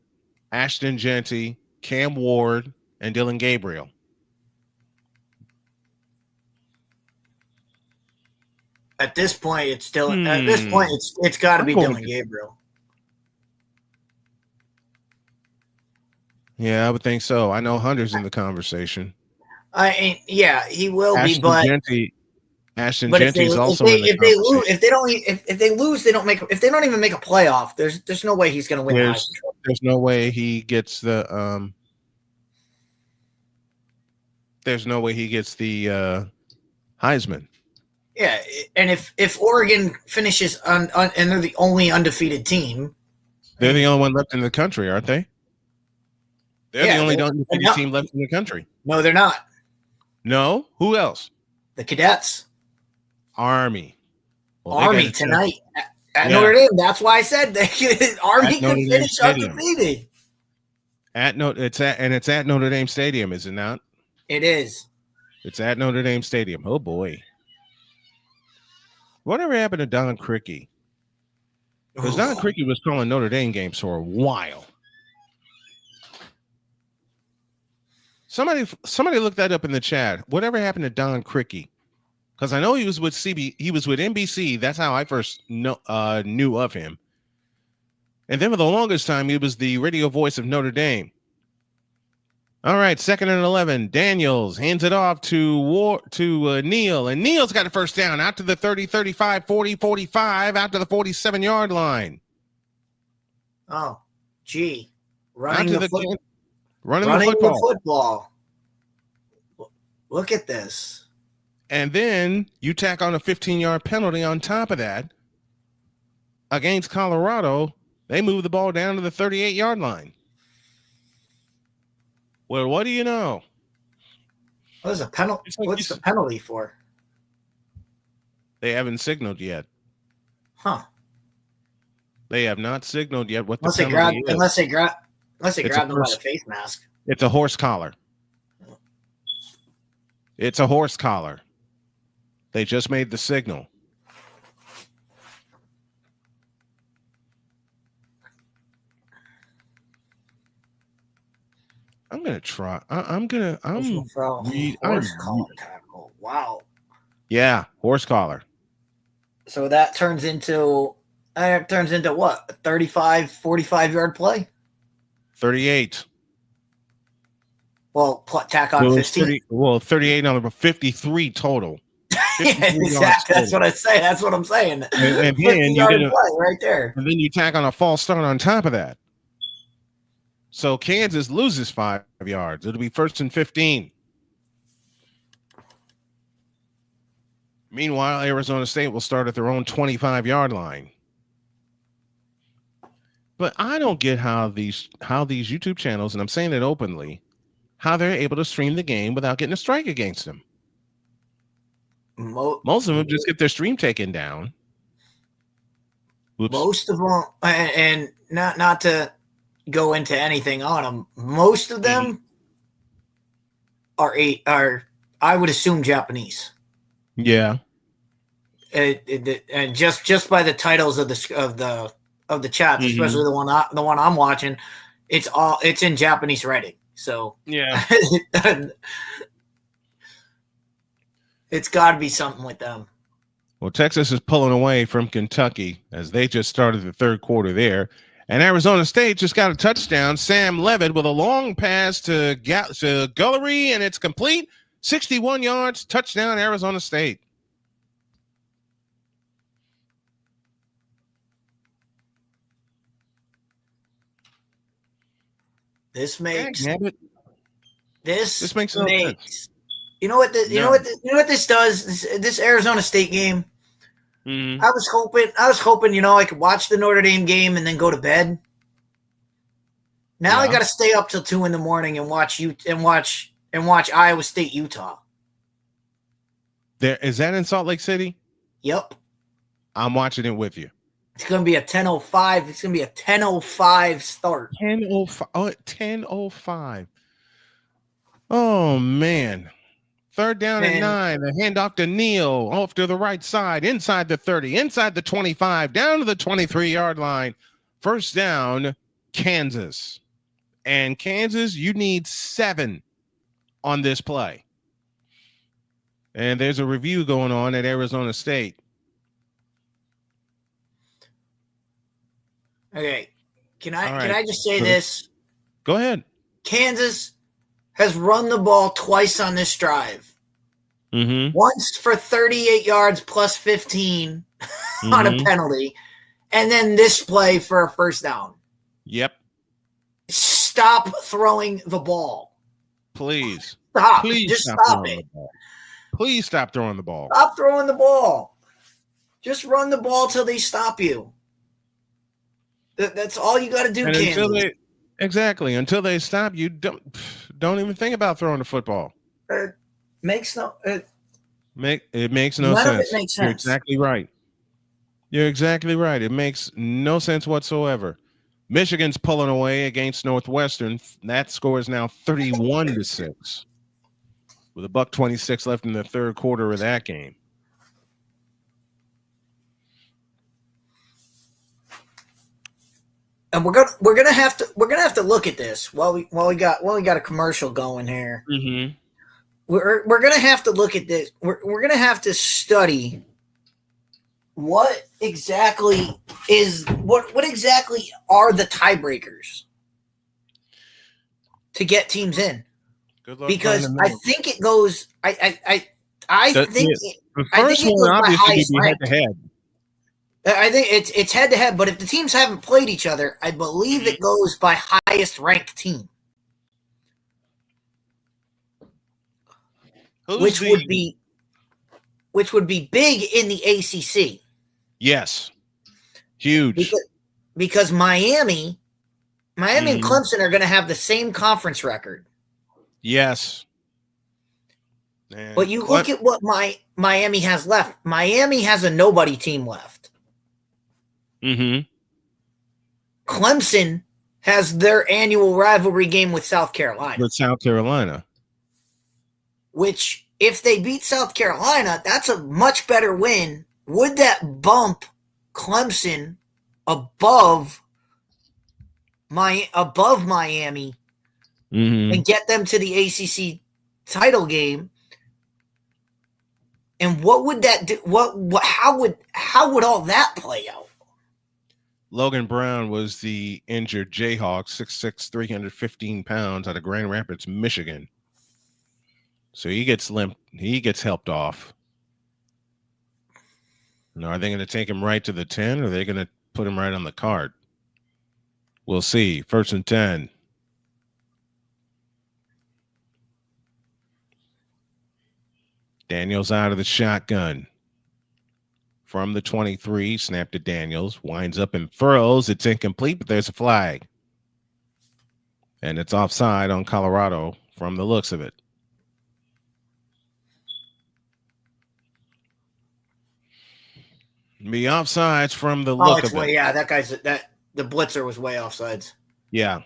Speaker 1: Ashton Genty, Cam Ward, and Dylan Gabriel.
Speaker 2: At this point, it's got to be Dylan Gabriel.
Speaker 1: Yeah, I would think so. I know Hunter's in the conversation.
Speaker 2: He will
Speaker 1: Ashton
Speaker 2: be, but
Speaker 1: Ashton Genty's also in the conversation.
Speaker 2: If they lose, they don't make. If they don't even make a playoff, there's no way he's going to win the Heisman Trophy.
Speaker 1: There's no way he gets the There's no way he gets the Heisman.
Speaker 2: Yeah, and if Oregon finishes and they're the only undefeated team,
Speaker 1: they're the only one left in the country, aren't they? They're the only undefeated team left in the country.
Speaker 2: No, they're not.
Speaker 1: No, who else?
Speaker 2: The Cadets.
Speaker 1: Army.
Speaker 2: Well, Army tonight at Notre Dame. That's why I said Army could finish undefeated.
Speaker 1: It's at Notre Dame Stadium, is it not?
Speaker 2: It is.
Speaker 1: It's at Notre Dame Stadium. Oh boy. Whatever happened to Don Criqui? Because Don Criqui was calling Notre Dame games for a while. Somebody look that up in the chat. Whatever happened to Don Criqui? Because I know he was with NBC. That's how I first knew of him. And then for the longest time, he was the radio voice of Notre Dame. All right, 2nd and 11. Daniels hands it off to Neal, and Neal's got a first down out to the 30, 35, 40, 45, out to the 47-yard line.
Speaker 2: Oh, gee. Running the
Speaker 1: football.
Speaker 2: Look at this.
Speaker 1: And then you tack on a 15-yard penalty on top of that. Against Colorado, they move the ball down to the 38-yard line. Well, what do you know?
Speaker 2: What's the penalty for?
Speaker 1: They haven't signaled yet.
Speaker 2: Huh.
Speaker 1: They have not signaled yet what
Speaker 2: unless
Speaker 1: the penalty is.
Speaker 2: Unless they grab them by the face mask.
Speaker 1: It's a horse collar. It's a horse collar. They just made the signal. I'm gonna try.
Speaker 2: Horse collar tackle. Wow.
Speaker 1: Yeah, horse collar.
Speaker 2: So that turns into what? A 35, 45-yard play?
Speaker 1: 38.
Speaker 2: Well, tack on 15.
Speaker 1: 38 on 53 total.
Speaker 2: 53 exactly. That's what I say. That's what I'm saying.
Speaker 1: And then you get
Speaker 2: right there.
Speaker 1: And then you tack on a false start on top of that. So Kansas loses 5 yards. It'll be 1st and 15. Meanwhile, Arizona State will start at their own 25-yard line. But I don't get how these YouTube channels, and I'm saying it openly, how they're able to stream the game without getting a strike against them. Most of them just get their stream taken down. Oops.
Speaker 2: Most of them, and not to go into anything on them, most of them are I would assume Japanese.
Speaker 1: Yeah.
Speaker 2: And just by the titles of the chats, especially the one I'm watching, it's in Japanese writing. So
Speaker 1: yeah,
Speaker 2: it's got to be something with them.
Speaker 1: Well, Texas is pulling away from Kentucky as they just started the third quarter there, And Arizona State just got a touchdown. Sam Levitt with a long pass to Gullery, and it's complete. 61 yards, touchdown, Arizona State.
Speaker 2: This makes
Speaker 1: this makes no sense.
Speaker 2: You know what? You know what this does? This Arizona State game.
Speaker 1: Mm-hmm.
Speaker 2: I was hoping, I could watch the Notre Dame game and then go to bed. Now I got to stay up till 2 a.m. and watch Iowa State, Utah.
Speaker 1: Is that in Salt Lake City?
Speaker 2: Yep.
Speaker 1: I'm watching it with you.
Speaker 2: It's going to be a 10:05. It's going to be a 10:05 start.
Speaker 1: 10:05. Oh, 10:05. Oh, man. Third down and 9. The handoff to Neal off to the right side, inside the 30, inside the 25, down to the 23-yard line. First down, Kansas. And Kansas, you need 7 on this play. And there's a review going on at Arizona State.
Speaker 2: Okay. Can I just say this?
Speaker 1: Go ahead.
Speaker 2: Kansas has run the ball twice on this drive.
Speaker 1: Mm-hmm.
Speaker 2: Once for 38 yards plus 15 on a penalty, and then this play for a first down.
Speaker 1: Yep.
Speaker 2: Stop throwing the ball.
Speaker 1: Please.
Speaker 2: Stop.
Speaker 1: Please
Speaker 2: Just
Speaker 1: stop
Speaker 2: it.
Speaker 1: Please stop throwing the ball.
Speaker 2: Stop throwing the ball. Just run the ball till they stop you. That's all you got to do, Kansas.
Speaker 1: Until they stop you, don't even think about throwing the football.
Speaker 2: It makes no
Speaker 1: sense.
Speaker 2: It makes sense.
Speaker 1: You're exactly right. You're exactly right. It makes no sense whatsoever. Michigan's pulling away against Northwestern. That score is now 31-6, with $1:26 left in the third quarter of that game.
Speaker 2: And we're gonna have to look at this while we got a commercial going here.
Speaker 1: Mm-hmm.
Speaker 2: We're gonna have to look at this. We're gonna have to study what exactly are the tiebreakers to get teams in.
Speaker 1: Good luck,
Speaker 2: because I think it goes. I think
Speaker 1: the first one obviously would be head-to-head.
Speaker 2: I think it's head-to-head, but if the teams haven't played each other, I believe it goes by highest ranked team, which would be big in the ACC.
Speaker 1: Yes, huge.
Speaker 2: Because Miami and Clemson are going to have the same conference record.
Speaker 1: Yes.
Speaker 2: But you look at what Miami has left. Miami has a nobody team left.
Speaker 1: Mm-hmm.
Speaker 2: Clemson has their annual rivalry game with South Carolina. Which, if they beat South Carolina, that's a much better win. Would that bump Clemson above Miami and get them to the ACC title game? And what would that do? How would all that play out?
Speaker 1: Logan Brown was the injured Jayhawk, 6'6", 315 pounds, out of Grand Rapids, Michigan. So he gets helped off. Now, are they going to take him right to the 10, or are they going to put him right on the card? We'll see. 1st and 10. Daniels out of the shotgun. From the 23, snap to Daniels, winds up and throws. It's incomplete, but there's a flag. And it's offside on Colorado from the looks of it. Be offsides from the look of it.
Speaker 2: Yeah, the blitzer was way offsides.
Speaker 1: Yeah.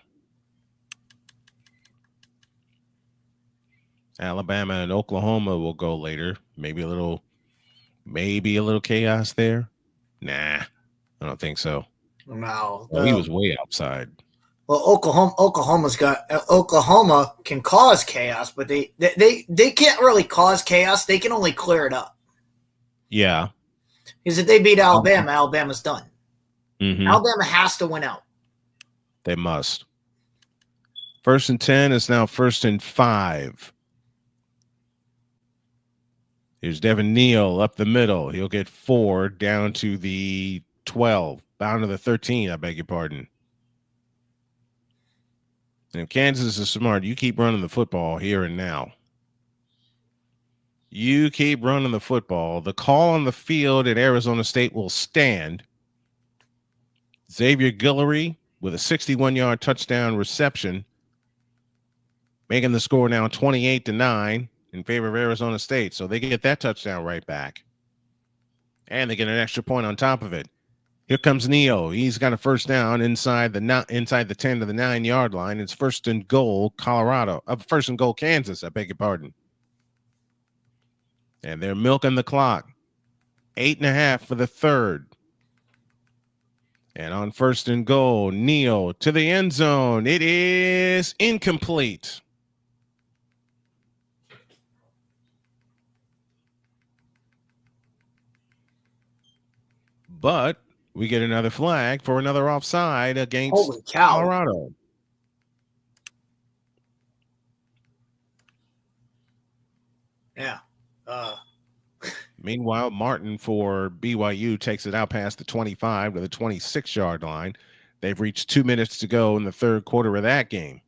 Speaker 1: Alabama and Oklahoma will go later. Maybe a little chaos there. Nah, I don't think so.
Speaker 2: No,
Speaker 1: he was way outside.
Speaker 2: Well, Oklahoma can cause chaos, but they can't really cause chaos. They can only clear it up.
Speaker 1: Yeah.
Speaker 2: Because if they beat Alabama, Alabama's done.
Speaker 1: Mm-hmm.
Speaker 2: Alabama has to win out.
Speaker 1: They must. 1st and 10 is now 1st and 5. Here's Devin Neal up the middle. He'll get 4 down to the 12. Down to the 13, I beg your pardon. And if Kansas is smart, you keep running the football here and now. You keep running the football. The call on the field at Arizona State will stand. Xavier Guillory with a 61-yard touchdown reception, making the score now 28-9 in favor of Arizona State. So they get that touchdown right back. And they get an extra point on top of it. Here comes Neo. He's got a first down inside the 10 to the 9-yard line. It's 1st and goal, Colorado. 1st and goal, Kansas. I beg your pardon. And they're milking the clock. 8.5 for the third. And on 1st and goal, Neo to the end zone. It is incomplete. But we get another flag for another offside against Colorado.
Speaker 2: Yeah.
Speaker 1: Meanwhile, Martin for BYU takes it out past the 25 to the 26-yard line. They've reached 2 minutes to go in the third quarter of that game.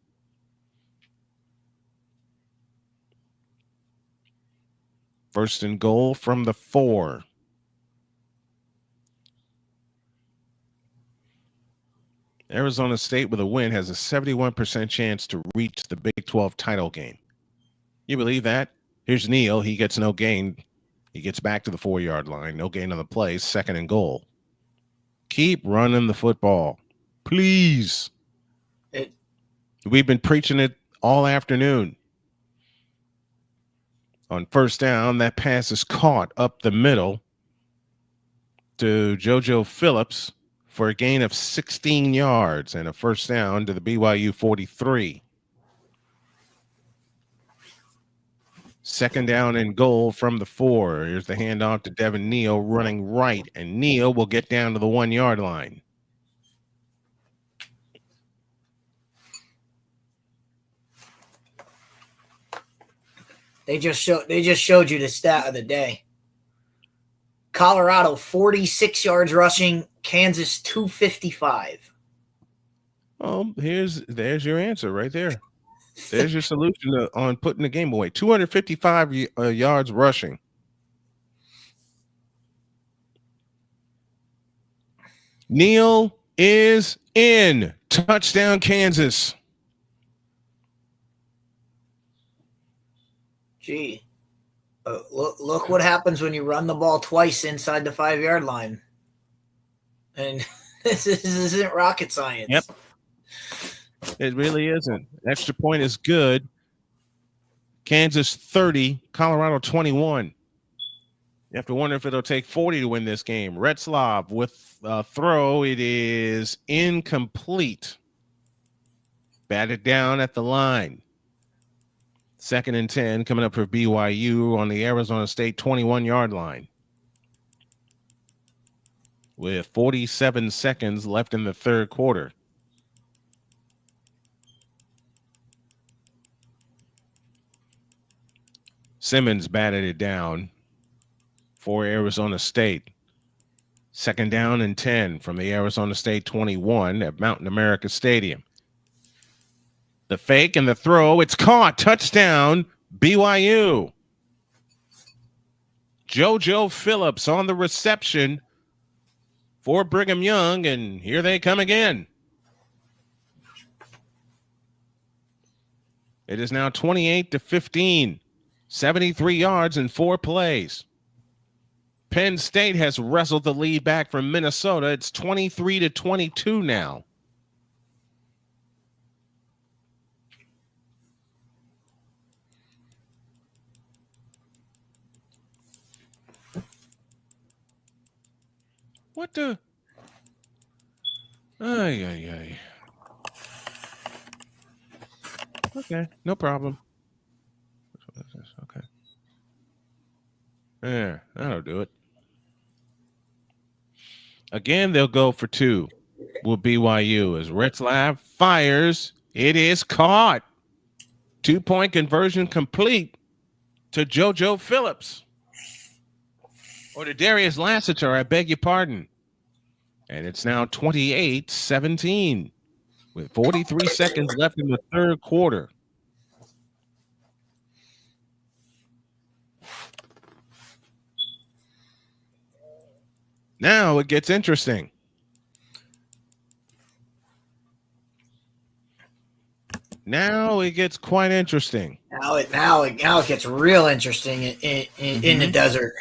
Speaker 1: First and goal from the 4. Arizona State with a win has a 71% chance to reach the Big 12 title game. You believe that? Here's Neal. He gets no gain. He gets back to the 4-yard line. No gain on the play. 2nd and goal. Keep running the football. Please. We've been preaching it all afternoon. On 1st down, that pass is caught up the middle to JoJo Phillips for a gain of 16 yards and a first down to the BYU 43. 2nd down and goal from the 4. Here's the handoff to Devin Neal running right, and Neal will get down to the 1-yard line.
Speaker 2: They just showed you the stat of the day. Colorado 46 yards rushing, Kansas 255.
Speaker 1: Oh, there's your answer right there. There's your solution on putting the game away. 255 yards rushing. Neal is in. Touchdown, Kansas.
Speaker 2: Gee, look what happens when you run the ball twice inside the 5-yard line. And this isn't rocket science.
Speaker 1: Yep. It really isn't. Extra point is good. Kansas 30, Colorado 21. You have to wonder if it'll take 40 to win this game. Retzlaff with a throw. It is incomplete. Batted down at the line. 2nd and 10 coming up for BYU on the Arizona State 21-yard line. With 47 seconds left in the third quarter. Simmons batted it down for Arizona State. 2nd down and 10 from the Arizona State 21 at Mountain America Stadium. The fake and the throw. It's caught. Touchdown, BYU. JoJo Phillips on the reception for Brigham Young, and here they come again. It is now 28-15, 73 yards in 4 plays. Penn State has wrestled the lead back from Minnesota. It's 23-22 now. What the? Ay. Okay, no problem. Okay. Yeah, that'll do it. Again, they'll go for 2. will BYU as Retzlaff fires. It is caught. 2-point conversion complete to JoJo Phillips. Or to Darius Lassiter, I beg your pardon. And it's now 28-17 with 43 seconds left in the third quarter. Now it gets interesting. Now it gets quite interesting.
Speaker 2: Now it gets real interesting in the desert.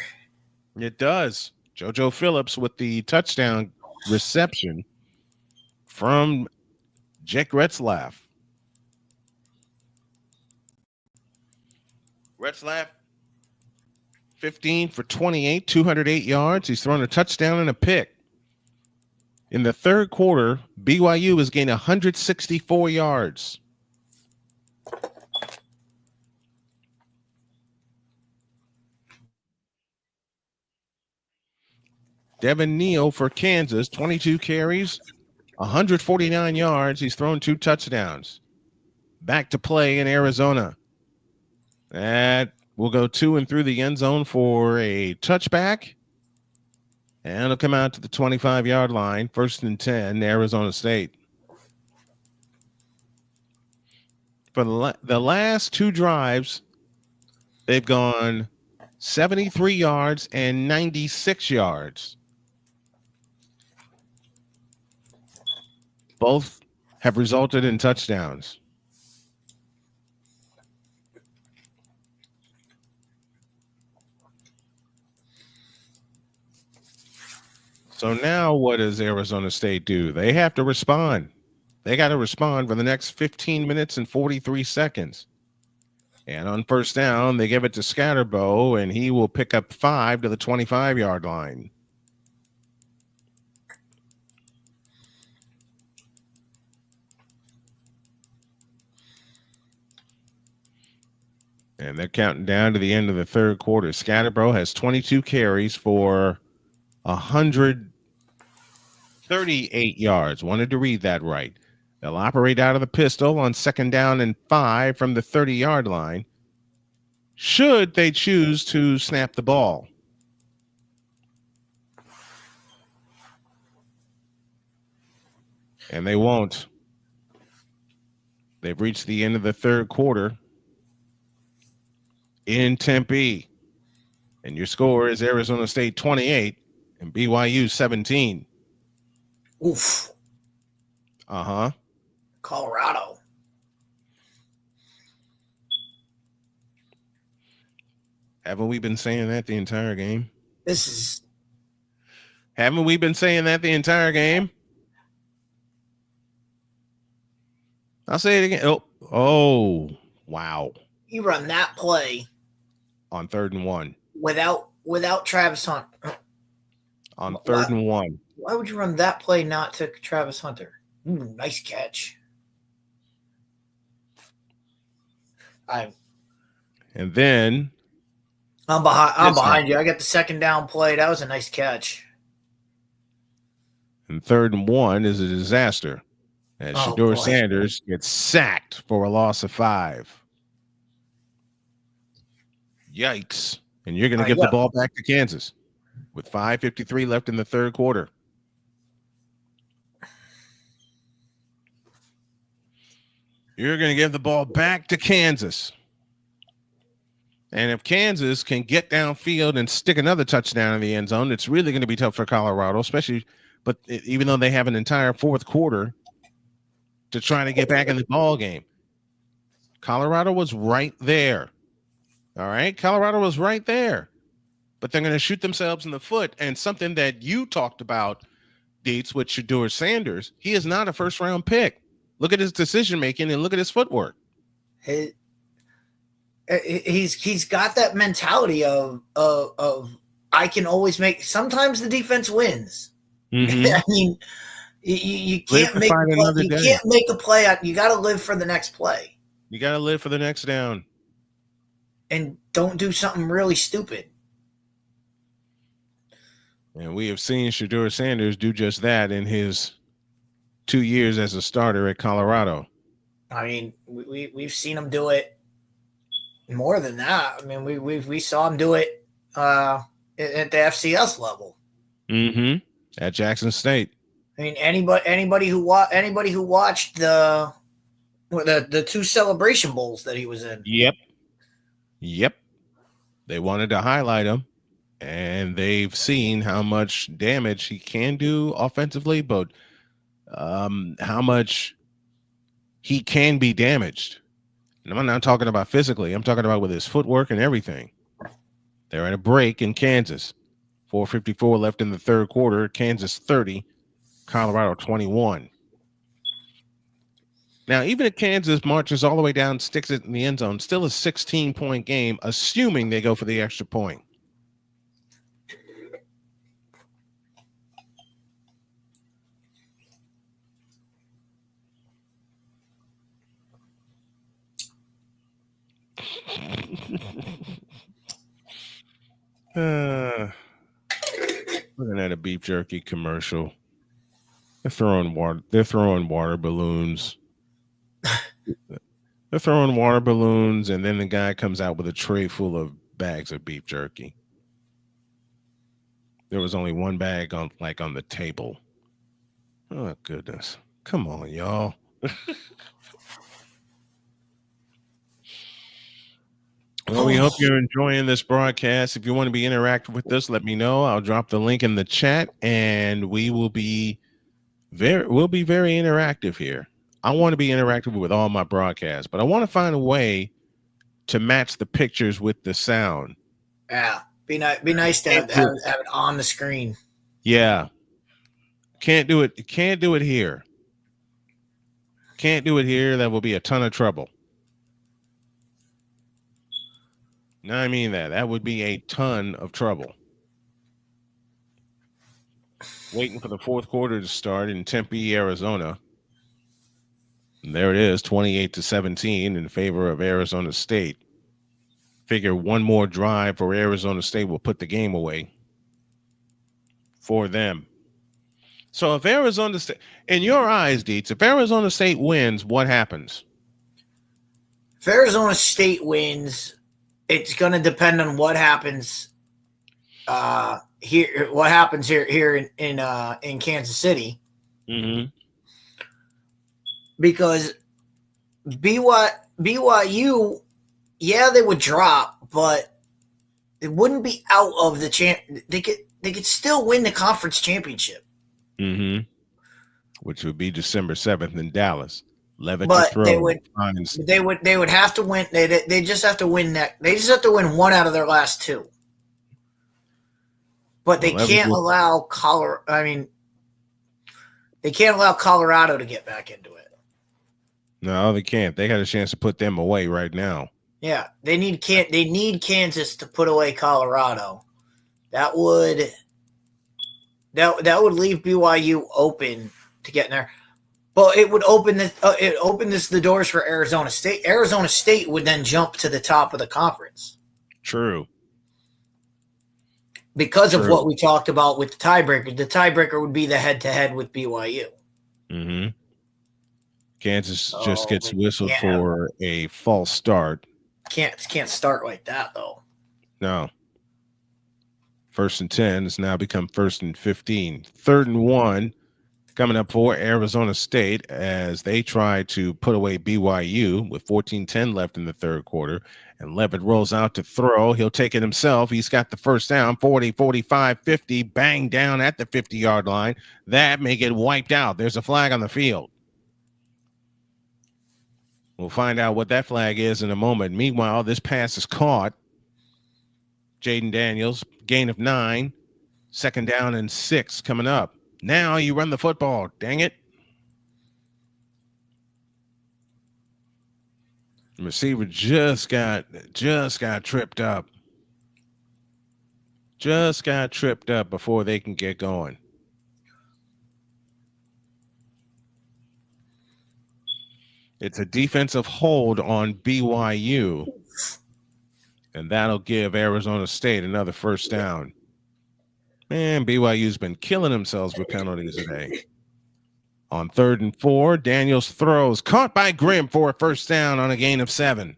Speaker 1: It does. JoJo Phillips with the touchdown reception from Jake Retzlaff. Retzlaff, 15 for 28, 208 yards. He's thrown a touchdown and a pick. In the third quarter, BYU has gained 164 yards. Devin Neal for Kansas, 22 carries, 149 yards. He's thrown 2 touchdowns. Back to play in Arizona. That will go to and through the end zone for a touchback. And it'll come out to the 25-yard line, 1st and 10, Arizona State. For the last 2 drives, they've gone 73 yards and 96 yards. Both have resulted in touchdowns. So now what does Arizona State do? They have to respond. They got to respond for the next 15 minutes and 43 seconds. And on first down, they give it to Scatterbo, and he will pick up 5 to the 25-yard line. And they're counting down to the end of the third quarter. Scatterbo has 22 carries for 138 yards. Wanted to read that right. They'll operate out of the pistol on 2nd down and 5 from the 30-yard line, should they choose to snap the ball. And they won't. They've reached the end of the third quarter in Tempe. And your score is Arizona State 28 and BYU 17.
Speaker 2: Oof.
Speaker 1: Uh-huh.
Speaker 2: Colorado.
Speaker 1: Haven't we been saying that the entire game? Haven't we been saying that the entire game? I'll say it again. Oh, wow.
Speaker 2: You run that play
Speaker 1: on 3rd and 1
Speaker 2: without Travis Hunter.
Speaker 1: On 3rd and 1.
Speaker 2: Why would you run that play not to Travis Hunter? Nice catch.
Speaker 1: And then
Speaker 2: I'm behind you. I got the 2nd down play. That was a nice catch.
Speaker 1: And 3rd and 1 is a disaster as Shedeur Sanders gets sacked for a loss of 5. Yikes. And you're going to give the ball back to Kansas with 5:53 left in the third quarter. You're going to give the ball back to Kansas. And if Kansas can get downfield and stick another touchdown in the end zone, it's really going to be tough for Colorado, but even though they have an entire fourth quarter to try to get back in the ball game. Colorado was right there. All right. Colorado was right there, but they're going to shoot themselves in the foot. And something that you talked about, Dietz, with Shedeur Sanders, he is not a 1st-round pick. Look at his decision-making and look at his footwork.
Speaker 2: He's got that mentality of I can always make. Sometimes the defense wins.
Speaker 1: Mm-hmm.
Speaker 2: I mean, you can't make a play. You can't make a play. You got to live for the next play.
Speaker 1: You got to live for the next down.
Speaker 2: And don't do something really stupid.
Speaker 1: And we have seen Shedeur Sanders do just that in his 2 years as a starter at Colorado.
Speaker 2: I mean, we've seen him do it more than that. I mean, we saw him do it at the FCS level.
Speaker 1: Mm-hmm. At Jackson State.
Speaker 2: I mean, anybody who watched the 2 Celebration Bowls that he was in.
Speaker 1: Yep. They wanted to highlight him, and they've seen how much damage he can do offensively, but how much he can be damaged. And I'm not talking about physically. I'm talking about with his footwork and everything. They're at a break in Kansas. 4:54 left in the third quarter. Kansas 30, Colorado 21. Now, even if Kansas marches all the way down, sticks it in the end zone, still a 16-point game, assuming they go for the extra point. Looking at a beef jerky commercial. They're throwing water balloons. They're throwing water balloons, and then the guy comes out with a tray full of bags of beef jerky. There was only one bag on the table. Oh goodness. Come on, y'all. Well, we hope you're enjoying this broadcast. If you want to be interactive with us, let me know. I'll drop the link in the chat, and we'll be very interactive here. I want to be interactive with all my broadcasts, but I want to find a way to match the pictures with the sound.
Speaker 2: Yeah, be nice to have it on the screen.
Speaker 1: Yeah, can't do it. Can't do it here. Can't do it here. That will be a ton of trouble. No, I mean that would be a ton of trouble. Waiting for the fourth quarter to start in Tempe, Arizona. And there it is, 28-17 in favor of Arizona State. Figure one more drive for Arizona State will put the game away for them. So if Arizona State, in your eyes, Dietz, if Arizona State wins, what happens?
Speaker 2: If Arizona State wins, it's going to depend on what happens here. What happens here in Kansas City?
Speaker 1: Mm-hmm.
Speaker 2: Because BYU, yeah, they would drop, but it wouldn't be out of the champ. They could still win the conference championship.
Speaker 1: Mm-hmm. Which would be December 7th in Dallas. Levitt
Speaker 2: But
Speaker 1: throw.
Speaker 2: they would have to win. They just have to win that. They just have to win one out of their last 2. But they can't allow Colorado. I mean, they can't allow Colorado to get back into it.
Speaker 1: No, they can't. They got a chance to put them away right now.
Speaker 2: Yeah, they need Kansas to put away Colorado. That would leave BYU open to get in there. But it would open the doors for Arizona State. Arizona State would then jump to the top of the conference.
Speaker 1: True.
Speaker 2: Because of what we talked about with the tiebreaker. The tiebreaker would be the head-to-head with BYU.
Speaker 1: Mm-hmm. Kansas just gets whistled for a false start.
Speaker 2: Can't start like that, though.
Speaker 1: No. 1st and 10 has now become 1st and 15. 3rd and 1 coming up for Arizona State as they try to put away BYU with 14-10 left in the third quarter. And Levitt rolls out to throw. He'll take it himself. He's got the first down, 40, 45, 50, bang down at the 50-yard line. That may get wiped out. There's a flag on the field. We'll find out what that flag is in a moment. Meanwhile, this pass is caught. Jaden Daniels, gain of 9. 2nd down and 6 coming up. Now you run the football. Dang it. The receiver just got tripped up. Just got tripped up before they can get going. It's a defensive hold on BYU. And that'll give Arizona State another first down. Man, BYU's been killing themselves with penalties today. On 3rd and 4, Daniels throws. Caught by Grimm for a first down on a gain of 7.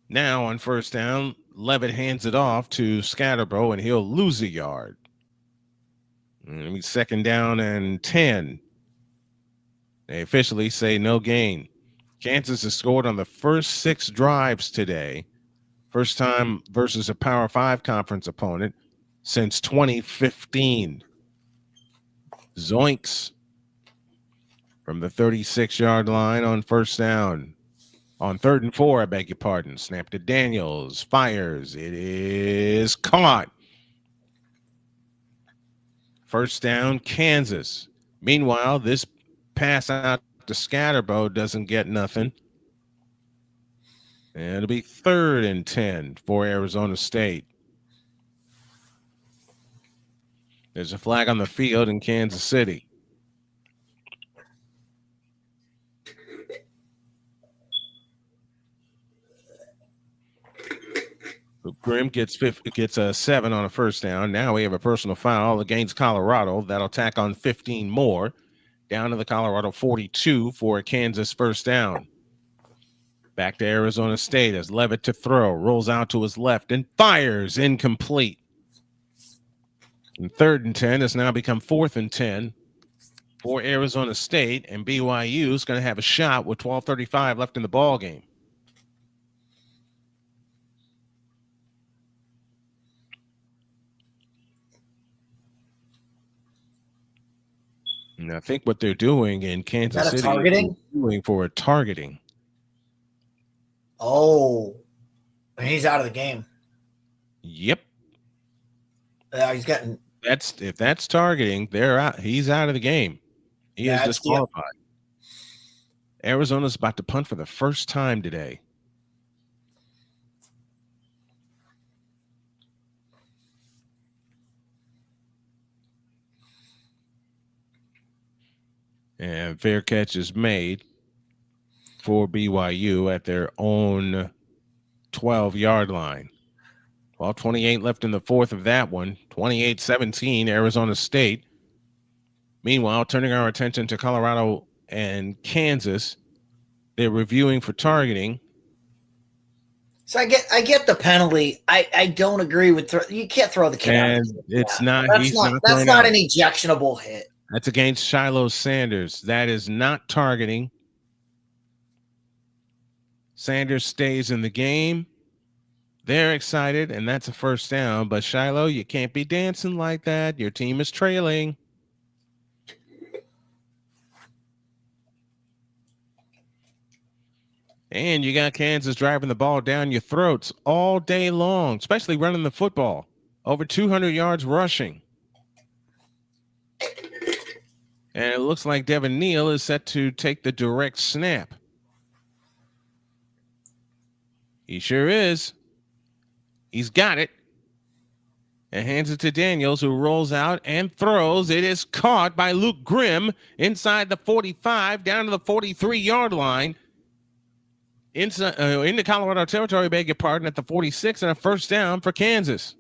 Speaker 1: Now on 1st down, Levitt hands it off to Scatterbo, and he'll lose a yard. And 2nd down and 10. They officially say no gain. Kansas has scored on the first 6 drives today. First time versus a Power 5 conference opponent since 2015. Zoinks from the 36-yard line on 1st down. On 3rd and 4, I beg your pardon. Snap to Daniels. Fires. It is caught. First down, Kansas. Meanwhile, this pass out to Scatterbo doesn't get nothing. And it'll be 3rd and 10 for Arizona State. There's a flag on the field in Kansas City. Grimm gets a 7 on a first down. Now we have a personal foul against Colorado. That'll tack on 15 more. Down to the Colorado 42 for a Kansas first down. Back to Arizona State as Levitt to throw. Rolls out to his left and fires. Incomplete. And 3rd and 10 has now become 4th and 10 for Arizona State. And BYU is going to have a shot with 12:35 left in the ball game. And I think what they're doing in Kansas City is doing for a targeting.
Speaker 2: Oh, he's out of the game.
Speaker 1: Yep.
Speaker 2: He's getting.
Speaker 1: If that's targeting, they're out. He's out of the game. He is disqualified. Arizona's about to punt for the first time today. And fair catch is made for BYU at their own 12-yard line. Well, 28 left in the 4th of that one. 28-17, Arizona State. Meanwhile, turning our attention to Colorado and Kansas, they're reviewing for targeting.
Speaker 2: So I get the penalty. I don't agree with you can't throw the kid
Speaker 1: and
Speaker 2: out.
Speaker 1: It's not.
Speaker 2: That's not an ejectionable hit.
Speaker 1: That's against Shiloh Sanders. That is not targeting. Sanders stays in the game. They're excited, and that's a first down. But Shiloh, you can't be dancing like that. Your team is trailing. And you got Kansas driving the ball down your throats all day long, especially running the football. Over 200 yards rushing. And it looks like Devin Neal is set to take the direct snap. He sure is. He's got it. And hands it to Daniels, who rolls out and throws. It is caught by Luke Grimm inside the 45, down to the 43-yard line. Into Colorado territory, beg your pardon, at the 46, and a first down for Kansas.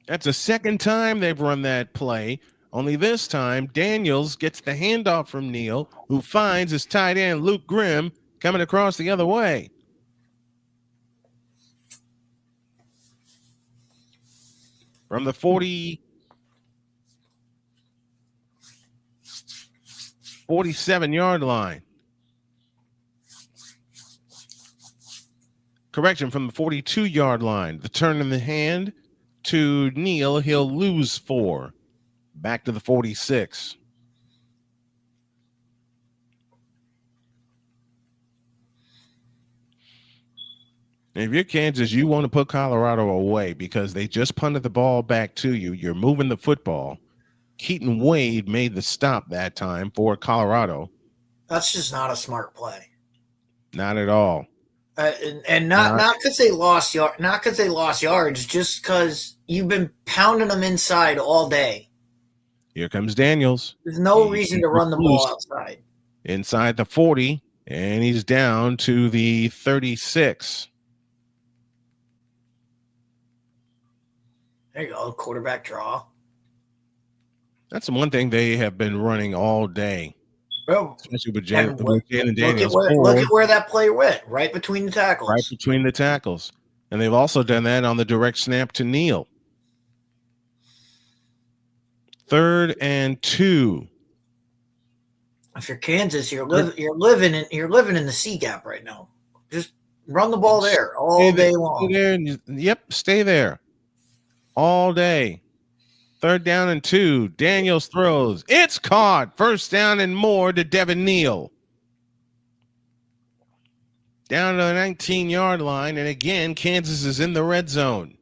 Speaker 1: That's the second time they've run that play. Only this time, Daniels gets the handoff from Neal, who finds his tight end, Luke Grimm, coming across the other way. From the 47-yard line. Correction, from the 42-yard line. The turn in the hand to Neal. He'll lose 4. Back to the 46. And if you're Kansas, you want to put Colorado away because they just punted the ball back to you. You're moving the football. Keaton Wade made the stop that time for Colorado.
Speaker 2: That's just not a smart play.
Speaker 1: Not at all.
Speaker 2: And not because they lost yards, just because you've been pounding them inside all day.
Speaker 1: Here comes Daniels.
Speaker 2: There's no reason to run the ball outside.
Speaker 1: Inside the 40, and he's down to the 36.
Speaker 2: There you go, quarterback draw.
Speaker 1: That's the one thing they have been running all day,
Speaker 2: Well,
Speaker 1: especially with
Speaker 2: and
Speaker 1: Jalen Daniels.
Speaker 2: look at where that play went, right between the tackles.
Speaker 1: Right between the tackles. And they've also done that on the direct snap to Neal. 3rd and 2.
Speaker 2: If you're Kansas, you're living in the C gap right now. Just run the ball there all day long.
Speaker 1: Stay there all day. 3rd down and 2. Daniels throws. It's caught. 1st down and more to Devin Neal. Down to the 19-yard line, and again, Kansas is in the red zone.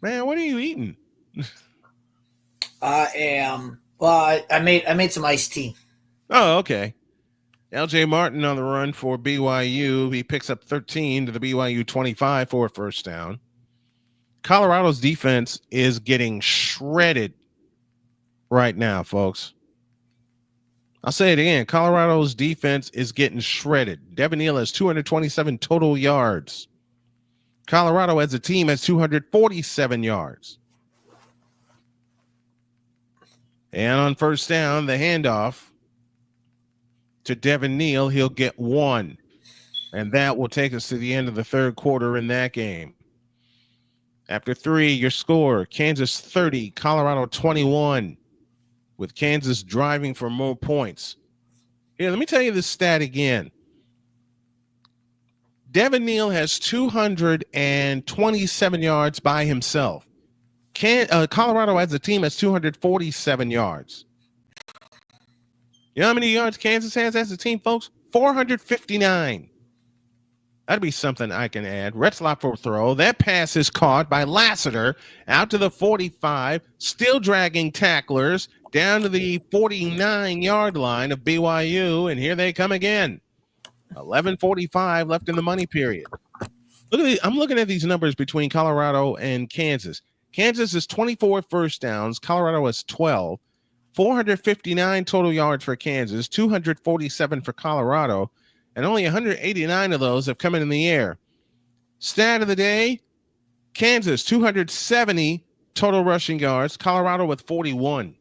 Speaker 1: Man, what are you eating?
Speaker 2: I am. Well, I made some iced tea.
Speaker 1: Oh, okay. L.J. Martin on the run for BYU. He picks up 13 to the BYU 25 for a 1st down. Colorado's defense is getting shredded right now, folks. I'll say it again. Colorado's defense is getting shredded. Devin Neal has 227 total yards. Colorado as a team has 247 yards. And on 1st down, the handoff to Devin Neal, he'll get 1. And that will take us to the end of the 3rd quarter in that game. After 3, your score, Kansas 30, Colorado 21, with Kansas driving for more points. Here, let me tell you this stat again. Devin Neal has 227 yards by himself. Colorado as a team has 247 yards. You know how many yards Kansas has as a team, folks? 459. That'd be something I can add. Retzlaff for throw. That pass is caught by Lassiter out to the 45, still dragging tacklers down to the 49-yard line of BYU, and here they come again. 11:45 left in the money period. Look at these. I'm looking at these numbers between Colorado and Kansas. Kansas is 24 1st downs. Colorado is 12. 459 total yards for Kansas, 247 for Colorado, and only 189 of those have come in the air. Stat of the day, Kansas, 270 total rushing yards. Colorado with 41.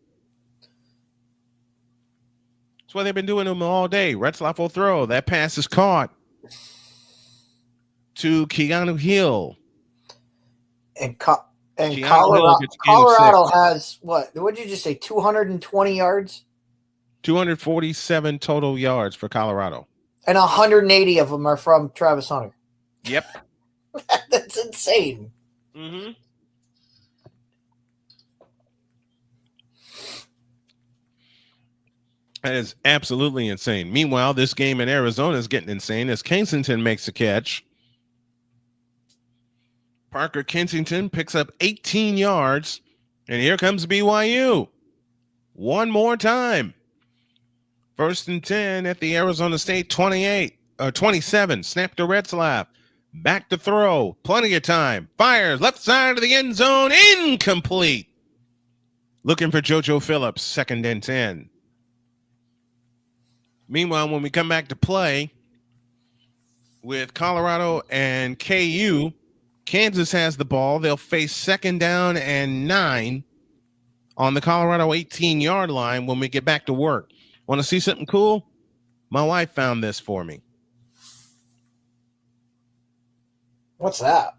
Speaker 1: That's what they've been doing them all day. Retzlaff will throw. That pass is caught to Keanu Hill.
Speaker 2: And Colorado has what? What did you just say? 220 yards?
Speaker 1: 247 total yards for Colorado.
Speaker 2: And 180 of them are from Travis Hunter.
Speaker 1: Yep.
Speaker 2: That's insane.
Speaker 1: Mm-hmm. That is absolutely insane. Meanwhile, this game in Arizona is getting insane as Kensington makes a catch. Parker Kensington picks up 18 yards, and here comes BYU. One more time. 1st and 10 at the Arizona State 27. Snap to Retzlaff. Back to throw. Plenty of time. Fires left side of the end zone. Incomplete. Looking for JoJo Phillips. 2nd and 10. Meanwhile, when we come back to play with Colorado and KU, Kansas has the ball. They'll face 2nd down and 9 on the Colorado 18-yard line when we get back to work. Want to see something cool? My wife found this for me.
Speaker 2: What's that?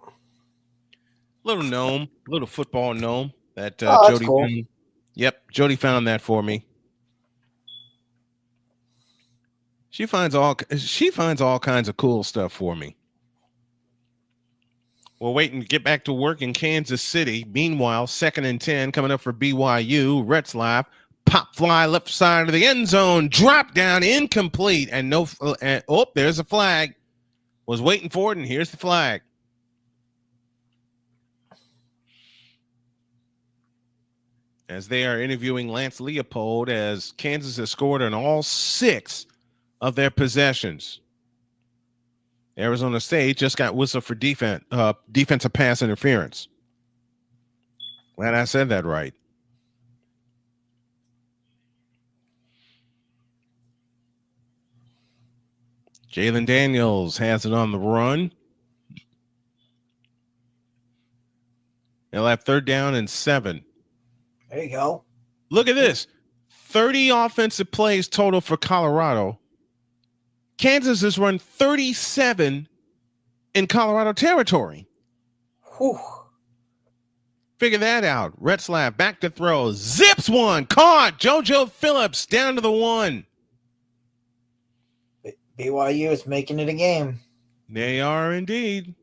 Speaker 1: Little gnome, little football gnome that
Speaker 2: Jody
Speaker 1: cool. found. Yep, Jody found that for me. She finds all kinds of cool stuff for me. We're waiting to get back to work in Kansas City. Meanwhile, 2nd and 10 coming up for BYU. Retzlaff, pop fly left side of the end zone, drop down, incomplete, and there's a flag. Was waiting for it, and here's the flag. As they are interviewing Lance Leopold, as Kansas has scored on all 6 of their possessions. Arizona State just got whistled for defensive pass interference. Glad I said that right. Jalen Daniels has it on the run. They'll have 3rd down and 7.
Speaker 2: There you go.
Speaker 1: Look at this. 30 offensive plays total for Colorado. Kansas has run 37 in Colorado territory.
Speaker 2: Whew.
Speaker 1: Figure that out. Retzlaff back to throw. Zips one. Caught. JoJo Phillips down to the 1.
Speaker 2: BYU is making it a game.
Speaker 1: They are indeed.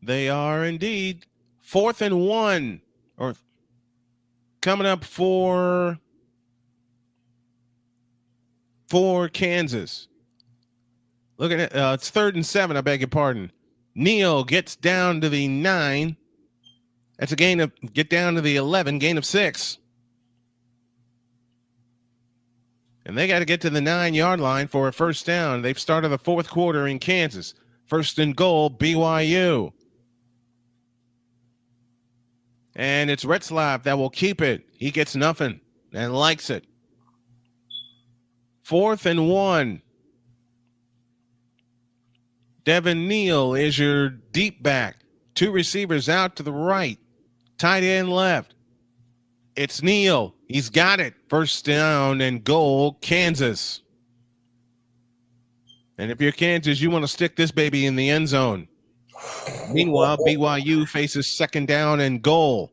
Speaker 1: They are indeed. 4th and 1. Or coming up for Kansas. Look at it. It's 3rd and 7. I beg your pardon. Neal gets down to the 9. That's a get down to the 11, gain of 6. And they got to get to the 9-yard line for a 1st down. They've started the 4th quarter in Kansas. 1st and goal, BYU. And it's Retzlaff that will keep it. He gets nothing and likes it. 4th and 1. Devin Neal is your deep back. 2 receivers out to the right. Tight end left. It's Neal. He's got it. 1st down and goal, Kansas. And if you're Kansas, you want to stick this baby in the end zone. Meanwhile, BYU faces 2nd down and goal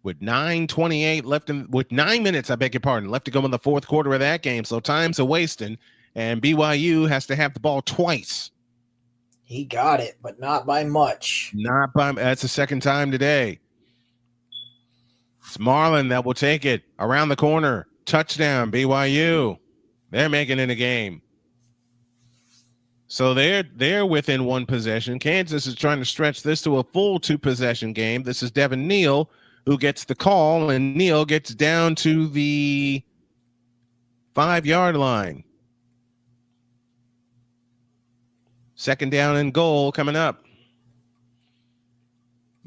Speaker 1: with 9:28 left with 9 minutes, I beg your pardon, left to go in the 4th quarter of that game. So time's a wasting, and BYU has to have the ball twice.
Speaker 2: He got it, but not by much.
Speaker 1: That's the 2nd time today. It's Marlin that will take it around the corner. Touchdown, BYU. They're making it a game. So they're within 1 possession. Kansas is trying to stretch this to a full 2-possession game. This is Devin Neal who gets the call, and Neal gets down to the 5-yard line. 2nd down and goal coming up.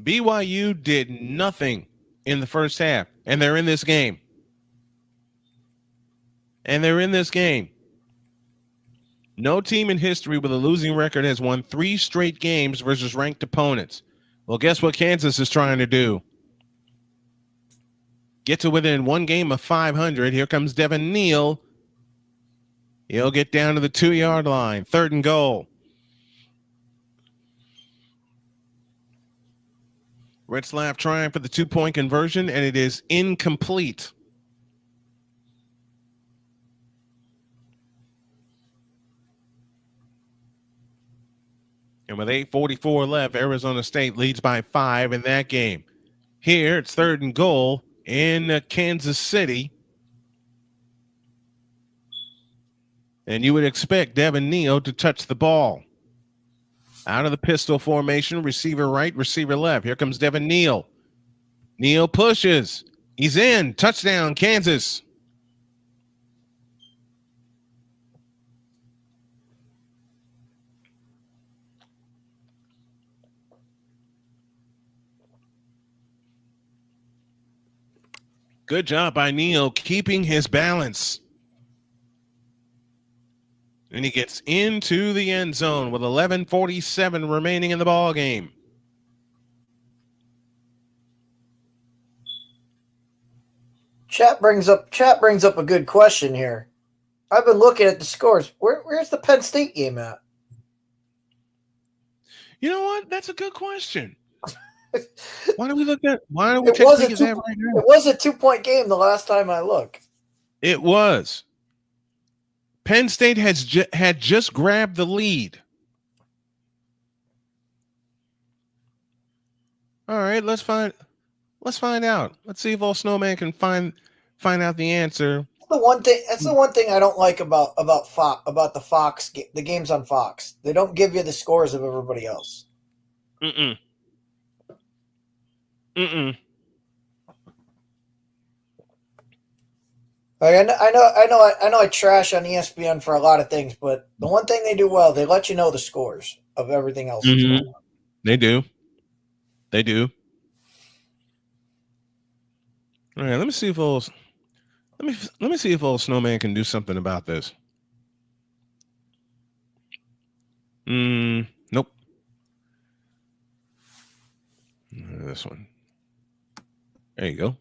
Speaker 1: BYU did nothing in the 1st half, and they're in this game. No team in history with a losing record has won 3 straight games versus ranked opponents. Well, guess what Kansas is trying to do? Get to within 1 game of 500. Here comes Devin Neal. He'll get down to the 2-yard line. 3rd and goal. Retzlaff trying for the 2-point conversion, and it is incomplete. And with 8:44 left, Arizona State leads by 5 in that game. Here, it's 3rd and goal in Kansas City. And you would expect Devin Neal to touch the ball. Out of the pistol formation, receiver right, receiver left. Here comes Devin Neal. Neal pushes. He's in. Touchdown, Kansas. Good job by Neal keeping his balance. And he gets into the end zone with 11:47 remaining in the ball game.
Speaker 2: Chat brings up a good question here. I've been looking at the scores. Where's the Penn State game at?
Speaker 1: You know what? That's a good question. Why don't we take a look at that right now?
Speaker 2: It was a 2-point game the last time I looked.
Speaker 1: It was. Penn State had just grabbed the lead. All right, let's find out. Let's see if old Snowman can find out the answer.
Speaker 2: That's the one thing I don't like about the Fox the games on Fox. They don't give you the scores of everybody else. Like, I know I trash on ESPN for a lot of things, but the one thing they do well, they let you know the scores of everything else.
Speaker 1: Mm-hmm. They do. All right, let me see if old Snowman can do something about this. Nope. This one. There you go.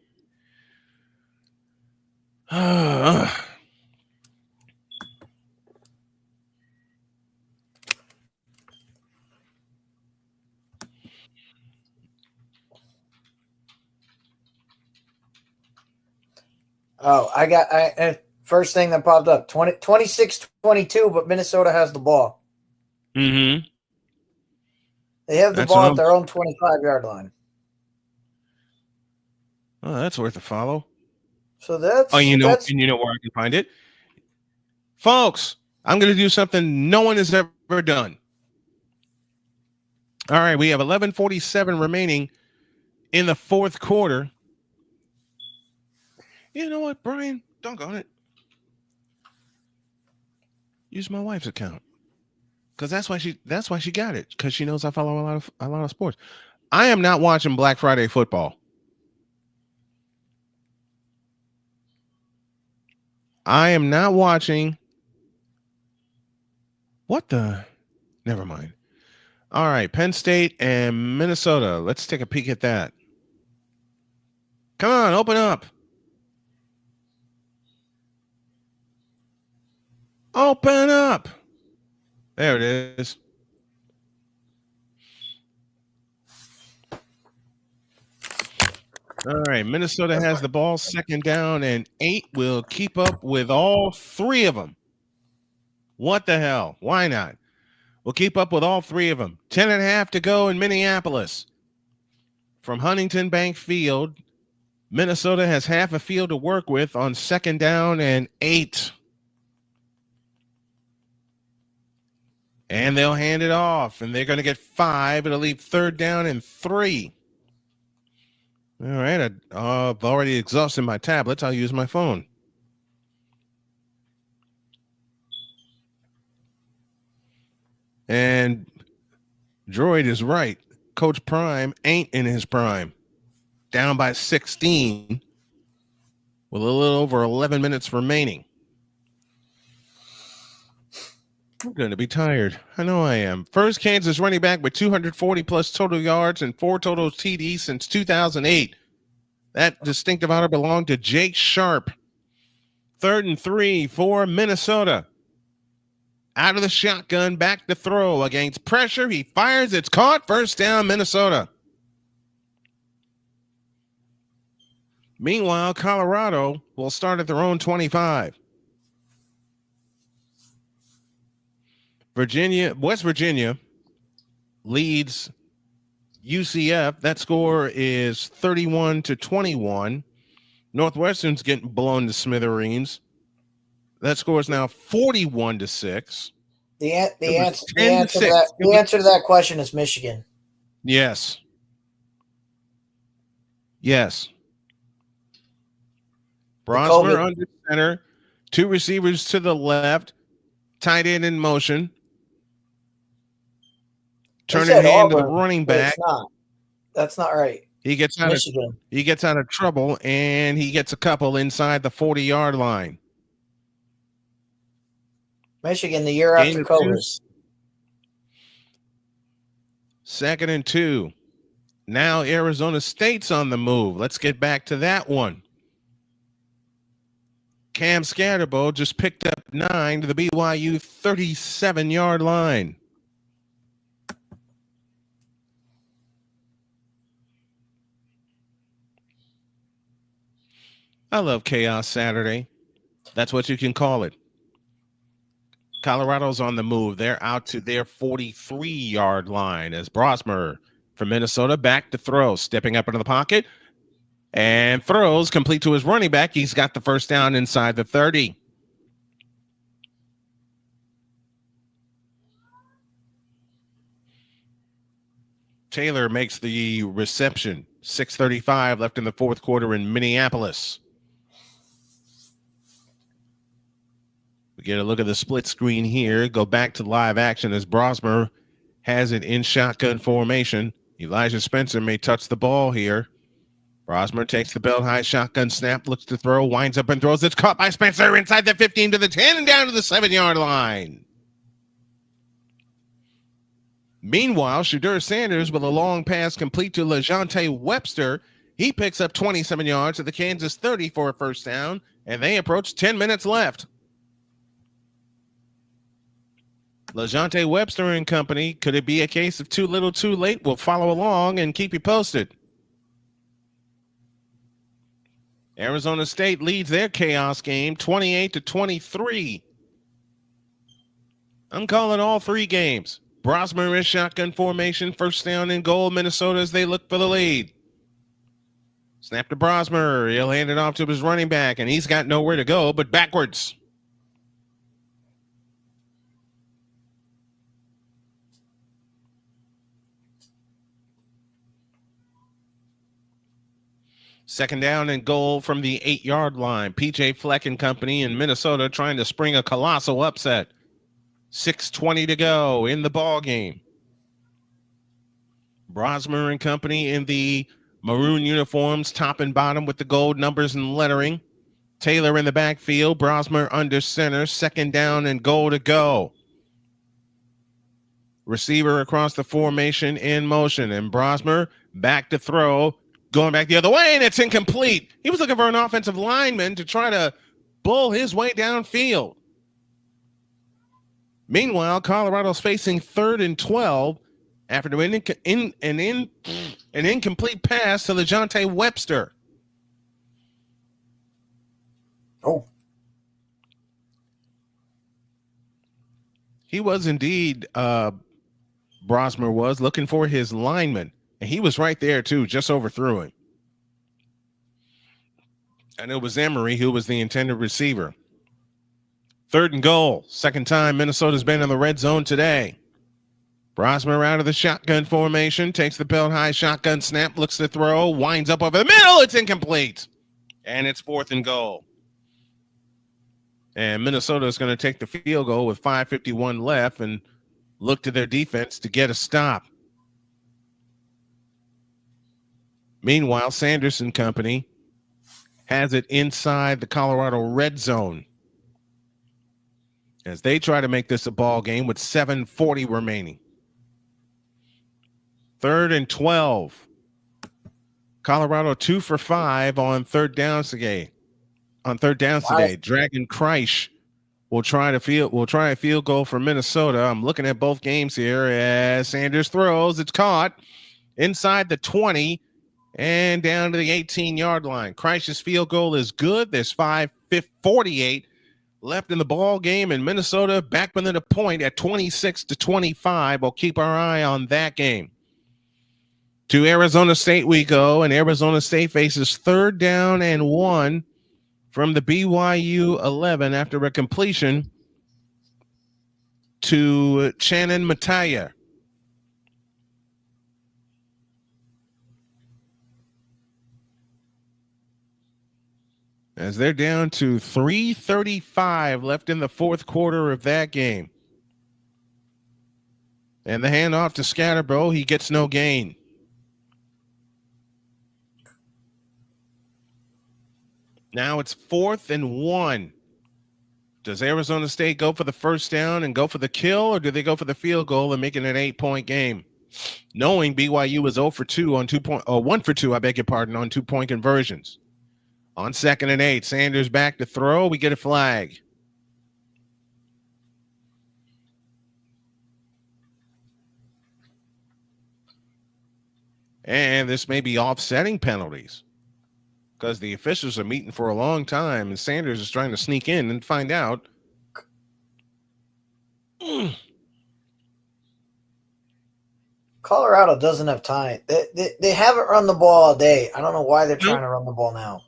Speaker 2: Oh, I first thing that popped up, 26-22, but Minnesota has the ball.
Speaker 1: Mm-hmm.
Speaker 2: They have the ball at their own 25-yard line.
Speaker 1: Oh, that's worth a follow.
Speaker 2: So that's
Speaker 1: and you know where I can find it, folks. I'm going to do something no one has ever done. All right, we have 11:47 remaining in the fourth quarter. You know what, Brian? Doggone it. Use my wife's account, because that's why she got it, because she knows I follow a lot of sports. I am not watching Black Friday football. I am not watching. What the? Never mind. All right, Penn State and Minnesota. Let's take a peek at that. Come on, open up. Open up. There it is. All right, Minnesota has the ball, second down and 8. Will keep up with all 3 of them. What the hell? Why not? We'll keep up with all 3 of them. 10.5 to go in Minneapolis. From Huntington Bank Field, Minnesota has half a field to work with on second down and 8. And they'll hand it off, and they're going to get 5. It'll leave third down and 3. All right, I've already exhausted my tablets. I'll use my phone. And Droid is right. Coach Prime ain't in his prime. Down by 16 with a little over 11 minutes remaining. I'm going to be tired. I know I am. First Kansas running back with 240 plus total yards and 4 total TDs since 2008. That distinctive honor belonged to Jake Sharp. 3rd and 3 for Minnesota. Out of the shotgun, back to throw against pressure. He fires. It's caught. First down, Minnesota. Meanwhile, Colorado will start at their own 25. West Virginia leads UCF. That score is 31-21. Northwestern's getting blown to smithereens. That score is now 41-6.
Speaker 2: The answer to that question is Michigan.
Speaker 1: Yes. Brosmer under center. 2 receivers to the left. Tight end in motion. Turning hand to the running back.
Speaker 2: That's not right.
Speaker 1: He gets out of trouble, and he gets a couple inside the 40-yard line.
Speaker 2: Michigan, the year after COVID.
Speaker 1: 2nd and 2. Now Arizona State's on the move. Let's get back to that one. Cam Scatterbo just picked up 9 to the BYU 37-yard line. I love Chaos Saturday. That's what you can call it. Colorado's on the move. They're out to their 43-yard line as Brosmer from Minnesota back to throw, stepping up into the pocket and throws complete to his running back. He's got the first down inside the 30. Taylor makes the reception. 6:35 left in the fourth quarter in Minneapolis. We get a look at the split screen here. Go back to live action as Brosmer has it in shotgun formation. Elijah Spencer may touch the ball here. Brosmer takes the belt high shotgun snap, looks to throw, winds up and throws. It's caught by Spencer inside the 15 to the 10 and down to the 7-yard line. Meanwhile, Shadur Sanders with a long pass complete to LeJounte Webster. He picks up 27 yards at the Kansas 30 for a first down, and they approach 10 minutes left. LeJounte Webster and company. Could it be a case of too little too late? We'll follow along and keep you posted. Arizona State leads their chaos game 28-23. I'm calling all three games. Brosmer is shotgun formation, first down and goal, Minnesota as they look for the lead. Snap to Brosmer. He'll hand it off to his running back, and he's got nowhere to go but backwards. Second down and goal from the 8-yard line. PJ Fleck and company in Minnesota trying to spring a colossal upset. 6:20 to go in the ball game. Brosmer and company in the maroon uniforms, top and bottom with the gold numbers and lettering. Taylor in the backfield. Brosmer under center. Second down and goal to go. Receiver across the formation in motion, and Brosmer back to throw. Going back the other way, and it's incomplete. He was looking for an offensive lineman to try to bull his way downfield. Meanwhile, Colorado's facing 3rd and 12 after an incomplete pass to LeJounte Webster.
Speaker 2: Oh.
Speaker 1: He was indeed, Brosmer was looking for his lineman, and he was right there too, just overthrew him. And it was Emery who was the intended receiver. 3rd and goal. Second time Minnesota's been in the red zone today. Brosmer out of the shotgun formation, takes the belt high shotgun snap, looks to throw, winds up over the middle. It's incomplete. And it's 4th and goal. And Minnesota is going to take the field goal with 5:51 left and look to their defense to get a stop. Meanwhile, Sanders and company has it inside the Colorado red zone as they try to make this a ball game with 7:40 remaining. 3rd and 12. Colorado 2 for 5 on third downs today. Dragon Kreisch will try a field goal for Minnesota. I'm looking at both games here as Sanders throws. It's caught inside the 20 and down to the 18-yard line. Kreisch's field goal is good. There's 5:48 left in the ball game, and Minnesota back within a point at 26-25. We'll keep our eye on that game. To Arizona State we go, and Arizona State faces 3rd down and 1 from the BYU 11 after a completion to Shannon Mataya. As they're down to 3:35 left in the 4th quarter of that game. And the handoff to Scatterbo, he gets no gain. Now it's 4th and 1. Does Arizona State go for the first down and go for the kill, or do they go for the field goal and make it an 8-point game? Knowing BYU was 0 for 2 on 1 for 2, on 2-point conversions. On 2nd and 8, Sanders back to throw. We get a flag. And this may be offsetting penalties because the officials are meeting for a long time, and Sanders is trying to sneak in and find out.
Speaker 2: Colorado doesn't have time. They haven't run the ball all day. I don't know why they're trying to run the ball now.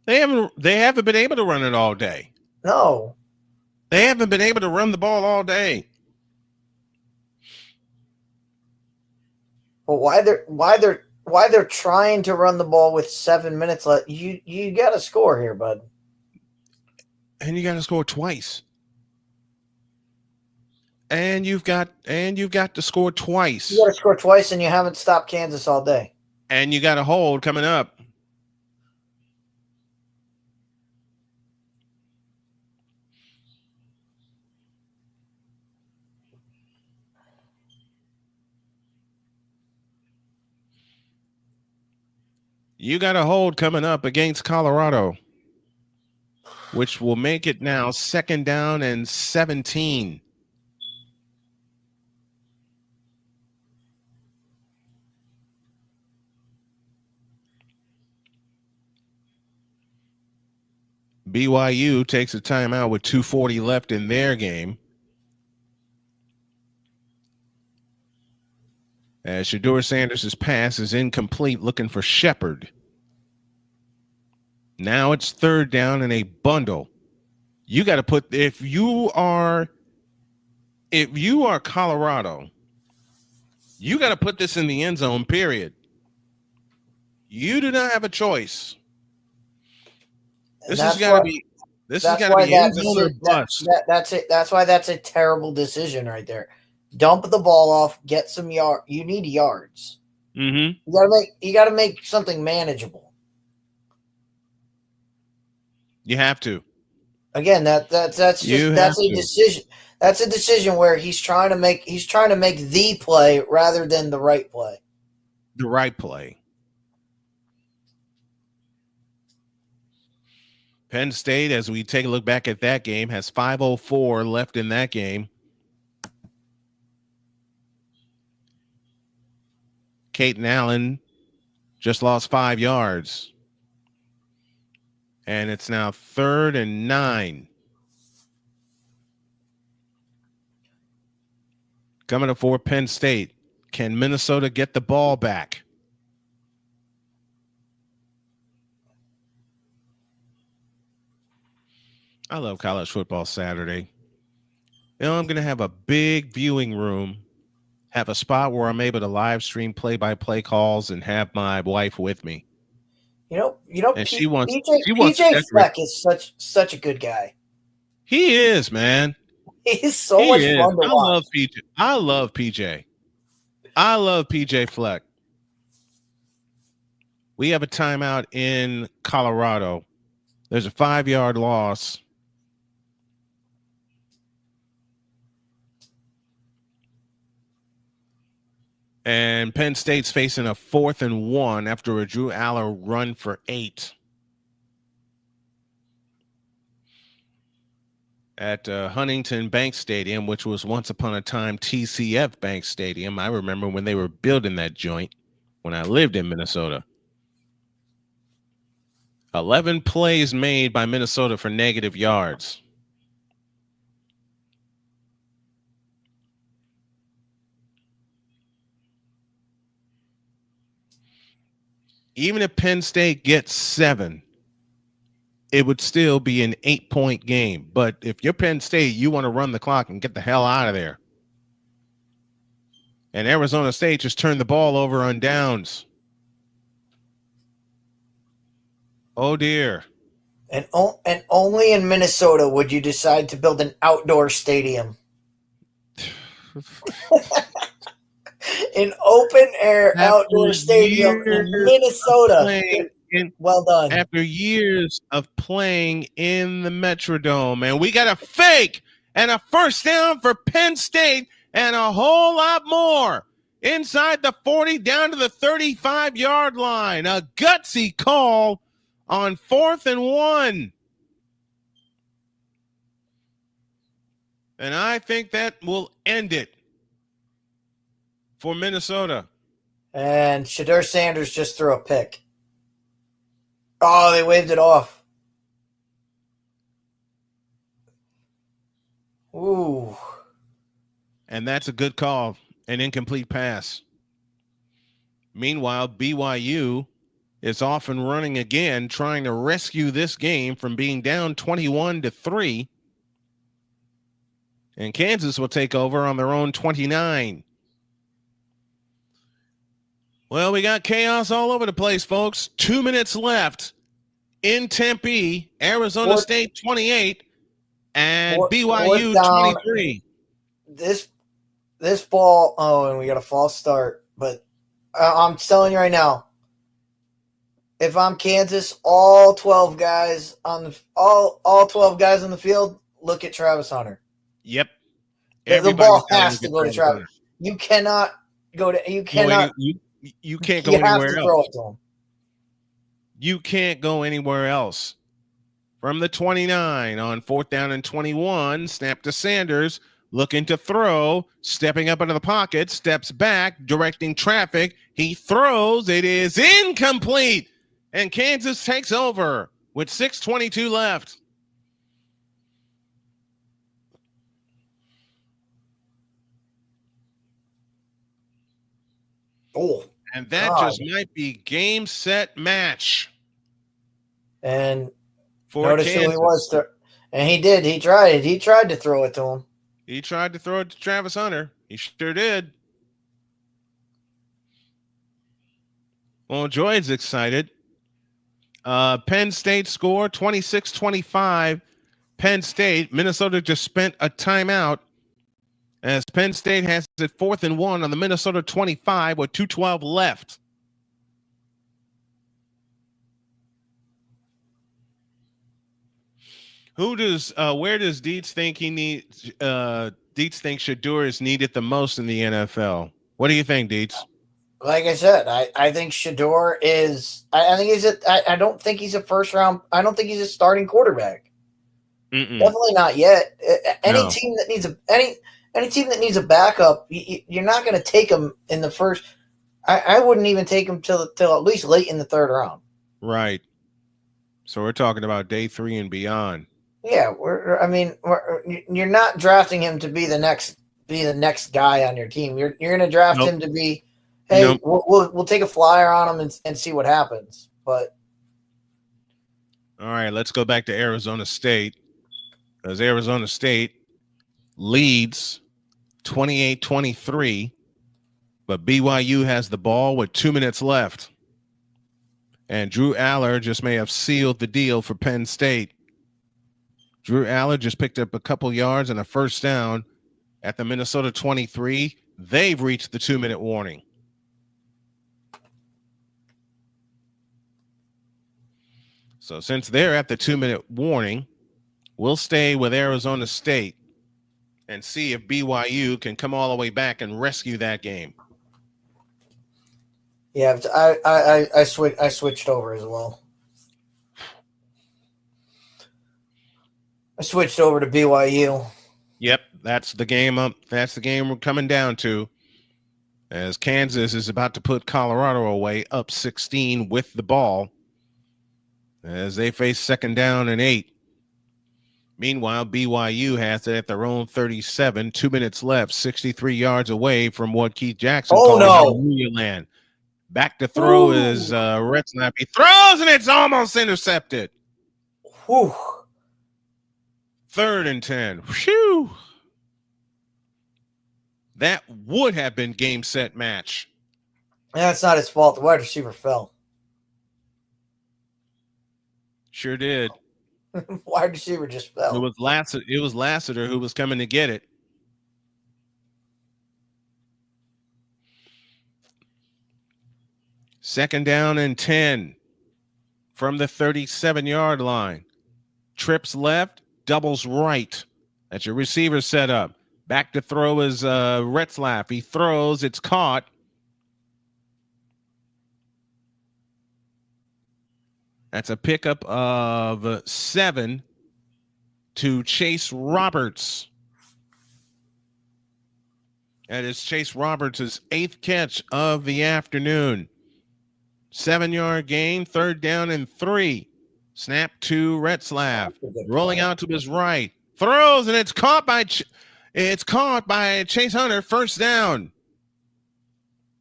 Speaker 1: They haven't been able to run it all day.
Speaker 2: No.
Speaker 1: They haven't been able to run the ball all day.
Speaker 2: But why they're trying to run the ball with 7 minutes left? You got to score here, bud.
Speaker 1: And you got to score twice. And you've got to score twice.
Speaker 2: You got to score twice, and you haven't stopped Kansas all day.
Speaker 1: And you got a hold coming up. You got a hold coming up against Colorado, which will make it now 2nd down and 17. BYU takes a timeout with 2:40 left in their game. As Shedeur Sanders' pass is incomplete, looking for Shepard. Now it's 3rd down and a bundle. You got to put, if you are Colorado, you got to put this in the end zone, period. You do not have a choice. This has got to be end zone or bust.
Speaker 2: That's it. That's why that's a terrible decision right there. Dump the ball off, get some yard. You need yards.
Speaker 1: Mm-hmm.
Speaker 2: You gotta make something manageable.
Speaker 1: You have to.
Speaker 2: Again, that's a decision. That's a decision where he's trying to make the play rather than the right play.
Speaker 1: The right play. Penn State, as we take a look back at that game, has 5:04 left in that game. Caden Allen just lost 5 yards. And it's now 3rd and 9. Coming up for Penn State. Can Minnesota get the ball back? I love college football Saturday. You know, I'm going to have a big viewing room, have a spot where I'm able to live stream play-by-play calls and have my wife with me.
Speaker 2: You know,
Speaker 1: and
Speaker 2: PJ Fleck is such a good guy.
Speaker 1: He is, man.
Speaker 2: He's so much fun to watch.
Speaker 1: I love PJ. I love PJ Fleck. We have a timeout in Colorado. There's a 5-yard loss. And Penn State's facing a 4th and 1 after a Drew Aller run for 8 at Huntington Bank Stadium, which was once upon a time TCF Bank Stadium. I remember when they were building that joint when I lived in Minnesota. 11 plays made by Minnesota for negative yards. Even if Penn State gets 7, it would still be an 8-point game. But if you're Penn State, you want to run the clock and get the hell out of there. And Arizona State just turned the ball over on downs. Oh, dear.
Speaker 2: And only in Minnesota would you decide to build an outdoor stadium. An open-air outdoor stadium in Minnesota. Well done.
Speaker 1: After years of playing in the Metrodome. And we got a fake and a 1st down for Penn State and a whole lot more. Inside the 40 down to the 35-yard line. A gutsy call on 4th and 1. And I think that will end it for Minnesota.
Speaker 2: And Shedeur Sanders just threw a pick. Oh, they waved it off. Ooh.
Speaker 1: And that's a good call. An incomplete pass. Meanwhile, BYU is off and running again, trying to rescue this game from being down 21-3. And Kansas will take over on their own 29. Well, we got chaos all over the place, folks. 2 minutes left in Tempe, Arizona State 28 and BYU 23.
Speaker 2: This ball, and we got a false start, but I'm telling you right now, if I'm Kansas, all 12 guys on the field, look at Travis Hunter.
Speaker 1: Yep.
Speaker 2: The ball has to go to Travis. You cannot go to. You cannot.
Speaker 1: You can't go anywhere else. You can't go anywhere else. From the 29 on 4th down and 21, snap to Sanders, looking to throw, stepping up into the pocket, steps back, directing traffic. He throws. It is incomplete. And Kansas takes over with 6:22 left.
Speaker 2: Oh,
Speaker 1: and that
Speaker 2: God.
Speaker 1: just might be game, set, match
Speaker 2: And
Speaker 1: for
Speaker 2: notice
Speaker 1: Kansas.
Speaker 2: who he was. And he did. He tried it. He tried to throw it to him.
Speaker 1: He tried to throw it to Travis Hunter. He sure did. Well, Joy's excited. Penn State score 26-25. Penn State. Minnesota just spent a timeout as Penn State has it 4th and 1 on the Minnesota 25 with 2:12 left. Where does Dietz think he needs? Dietz thinks Shedeur is needed the most in the NFL. What do you think, Dietz?
Speaker 2: Like I said, I think Shedeur is. I think I don't think he's a first round. I don't think he's a starting quarterback. Definitely not yet. Any team that needs a backup, you're not going to take him in the first. I wouldn't even take him till at least late in the 3rd round.
Speaker 1: Right. So we're talking about day 3 and beyond.
Speaker 2: Yeah, you're not drafting him to be the next guy on your team. You're going to draft him to be, hey, we'll take a flyer on him and see what happens. But
Speaker 1: all right, let's go back to Arizona State, because Arizona State leads 28-23, but BYU has the ball with 2 minutes left. And Drew Aller just may have sealed the deal for Penn State. Drew Aller just picked up a couple yards and a first down at the Minnesota 23. They've reached the 2-minute warning. So since they're at the 2-minute warning, we'll stay with Arizona State and see if BYU can come all the way back and rescue that game.
Speaker 2: yeah, I switched over as well. I switched over to BYU.
Speaker 1: Yep, that's the game up. That's the game we're coming down to, as Kansas is about to put Colorado away, up 16 with the ball, as they face 2nd down and 8. Meanwhile, BYU has it at their own 37, 2 minutes left, 63 yards away from what Keith Jackson calls Hallelujah land. Back to throw is Retzlaff. He throws and it's almost intercepted.
Speaker 2: Whew.
Speaker 1: 3rd and 10. Whew. That would have been game, set, match.
Speaker 2: That's not his fault. The wide receiver fell.
Speaker 1: Sure did.
Speaker 2: Wide receiver just fell.
Speaker 1: It was Lassiter who was coming to get it. Second down and 10 from the 37-yard line. Trips left, doubles right. That's your receiver set up. Back to throw is Retzlaff. He throws. It's caught. That's a pickup of 7 to Chase Roberts. That is Chase Roberts' 8th catch of the afternoon. 7-yard gain, 3rd down and 3. Snap to Retzlaff. Rolling out to his right. Throws, and it's caught by Chase Hunter. First down.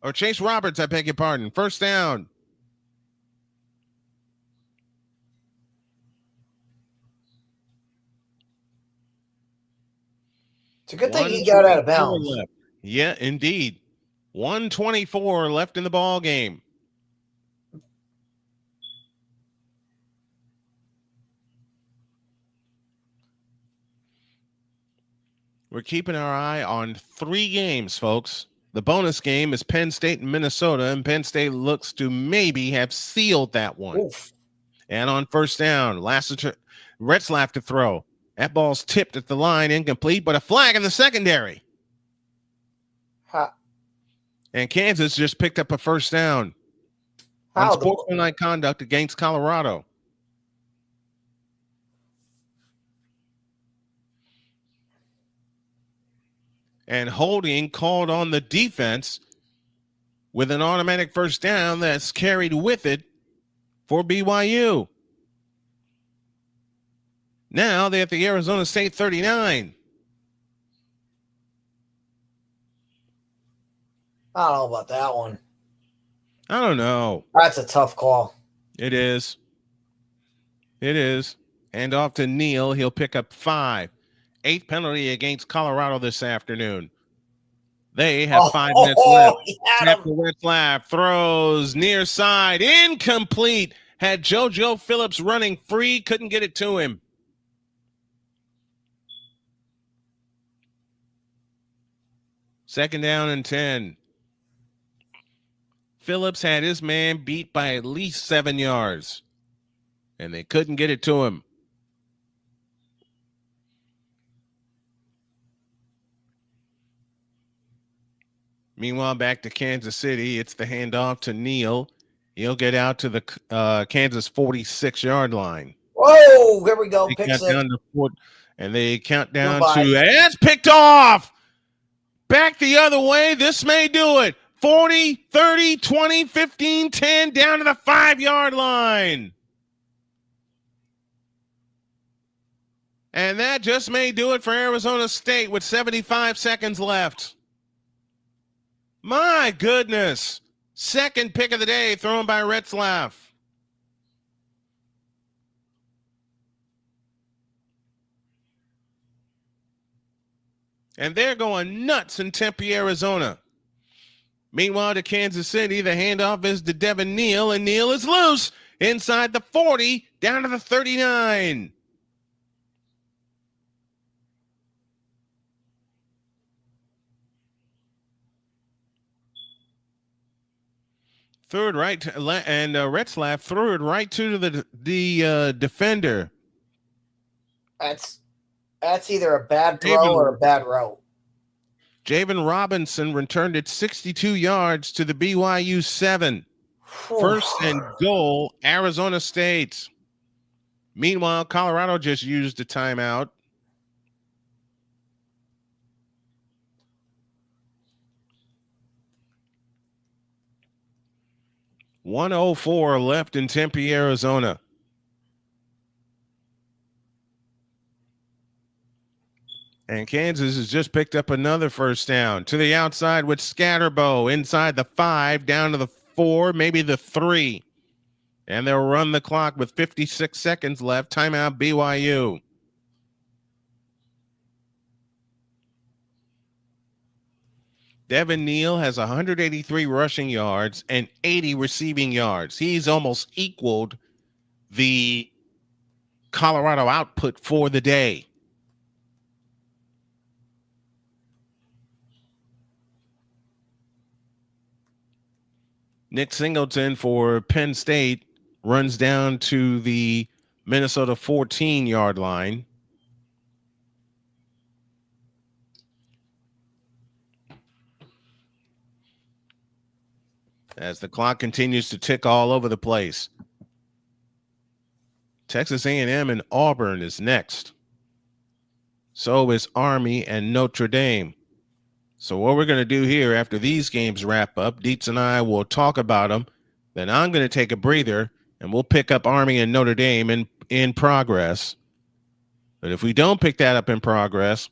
Speaker 1: Or Chase Roberts, I beg your pardon. First down.
Speaker 2: It's a good thing he got out of bounds.
Speaker 1: Left. Yeah, indeed. 1:24 left in the ball game. We're keeping our eye on 3 games, folks. The bonus game is Penn State and Minnesota, and Penn State looks to maybe have sealed that one.
Speaker 2: Oof.
Speaker 1: And on first down, Retzlaff to throw. That ball's tipped at the line, incomplete, but a flag in the secondary.
Speaker 2: Ha.
Speaker 1: And Kansas just picked up a first down. unsportsmanlike conduct against Colorado. And holding called on the defense with an automatic first down that's carried with it for BYU. Now they're at the Arizona State 39.
Speaker 2: I don't know about that one.
Speaker 1: I don't know.
Speaker 2: That's a tough call.
Speaker 1: It is. It is. And off to Neal. He'll pick up 5. 8th penalty against Colorado this afternoon. They have 5 minutes left. After Retzlaff throws near side. Incomplete. Had JoJo Phillips running free. Couldn't get it to him. Second down and 10. Phillips had his man beat by at least 7 yards. And they couldn't get it to him. Meanwhile, back to Kansas City. It's the handoff to Neal. He'll get out to the Kansas 46-yard line.
Speaker 2: Whoa, here we go. Picks it.
Speaker 1: And they count down to, and it's picked off. Back the other way. This may do it. 40, 30, 20, 15, 10, down to the 5-yard line. And that just may do it for Arizona State with 75 seconds left. My goodness. Second pick of the day thrown by Retzlaff. And they're going nuts in Tempe, Arizona. Meanwhile, to Kansas City, the handoff is to Devin Neal, and Neal is loose inside the 40, down to the 39. Third right, and Retzlaff threw it right to the defender.
Speaker 2: That's either a bad throw or a bad route.
Speaker 1: Javen Robinson returned it 62 yards to the BYU 7. First and goal, Arizona State. Meanwhile, Colorado just used a timeout. .104 left in Tempe, Arizona. And Kansas has just picked up another first down to the outside with Scatterbo inside the 5, down to the 4, maybe the 3. And they'll run the clock with 56 seconds left. Timeout BYU. Devin Neal has 183 rushing yards and 80 receiving yards. He's almost equaled the Colorado output for the day. Nick Singleton for Penn State runs down to the Minnesota 14-yard line. As the clock continues to tick all over the place. Texas A&M and Auburn is next. So is Army and Notre Dame. So what we're going to do here after these games wrap up, Dietz and I will talk about them. Then I'm going to take a breather, and we'll pick up Army and Notre Dame in progress. But if we don't pick that up in progress,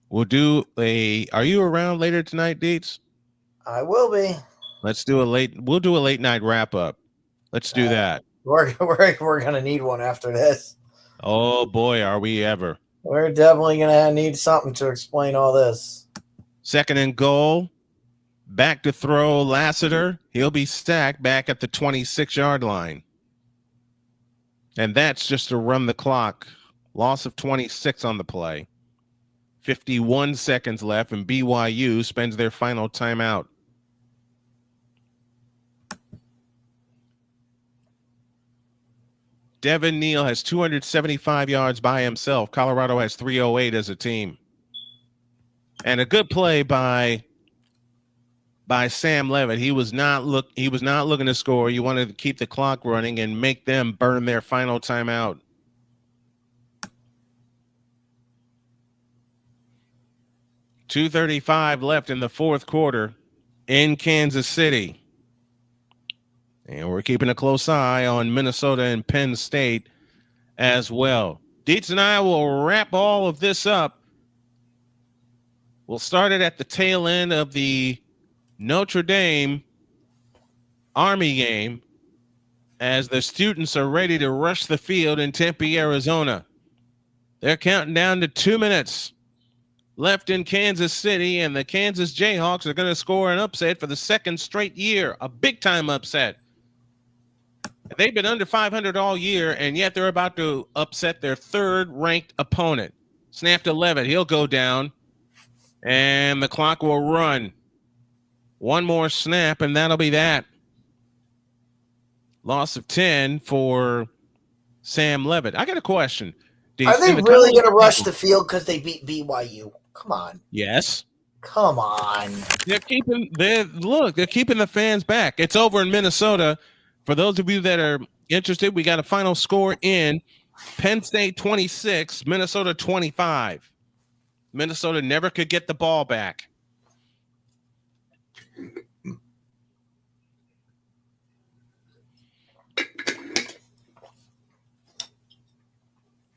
Speaker 1: we'll do are you around later tonight, Dietz?
Speaker 2: I will be.
Speaker 1: We'll do a late night wrap up. Let's do that.
Speaker 2: We're going to need one after this.
Speaker 1: Oh, boy, are we ever.
Speaker 2: We're definitely going to need something to explain all this.
Speaker 1: Second and goal. Back to throw Lassiter. He'll be stacked back at the 26-yard line. And that's just to run the clock. Loss of 26 on the play. 51 seconds left, and BYU spends their final timeout. Devin Neal has 275 yards by himself. Colorado has 308 as a team. And a good play by by Sam Levitt. He was not looking to score. You wanted to keep the clock running and make them burn their final timeout. .235 left in the fourth quarter in Kansas City. And we're keeping a close eye on Minnesota and Penn State as well. Dietz and I will wrap all of this up. We'll start it at the tail end of the Notre Dame Army game as the students are ready to rush the field in Tempe, Arizona. They're counting down to 2 minutes left in Kansas City, and the Kansas Jayhawks are going to score an upset for the second straight year, a big-time upset. They've been under 500 all year, and yet they're about to upset their third-ranked opponent. Snap to Levitt. He'll go down, and the clock will run. One more snap, and that'll be that. Loss of 10 for Sam Levitt. I got a question.
Speaker 2: Are they really going to rush the field because they beat BYU? Come on.
Speaker 1: Yes.
Speaker 2: Come on.
Speaker 1: They're keeping the fans back. It's over in Minnesota. For those of you that are interested, we got a final score in Penn State 26, Minnesota 25. Minnesota never could get the ball back.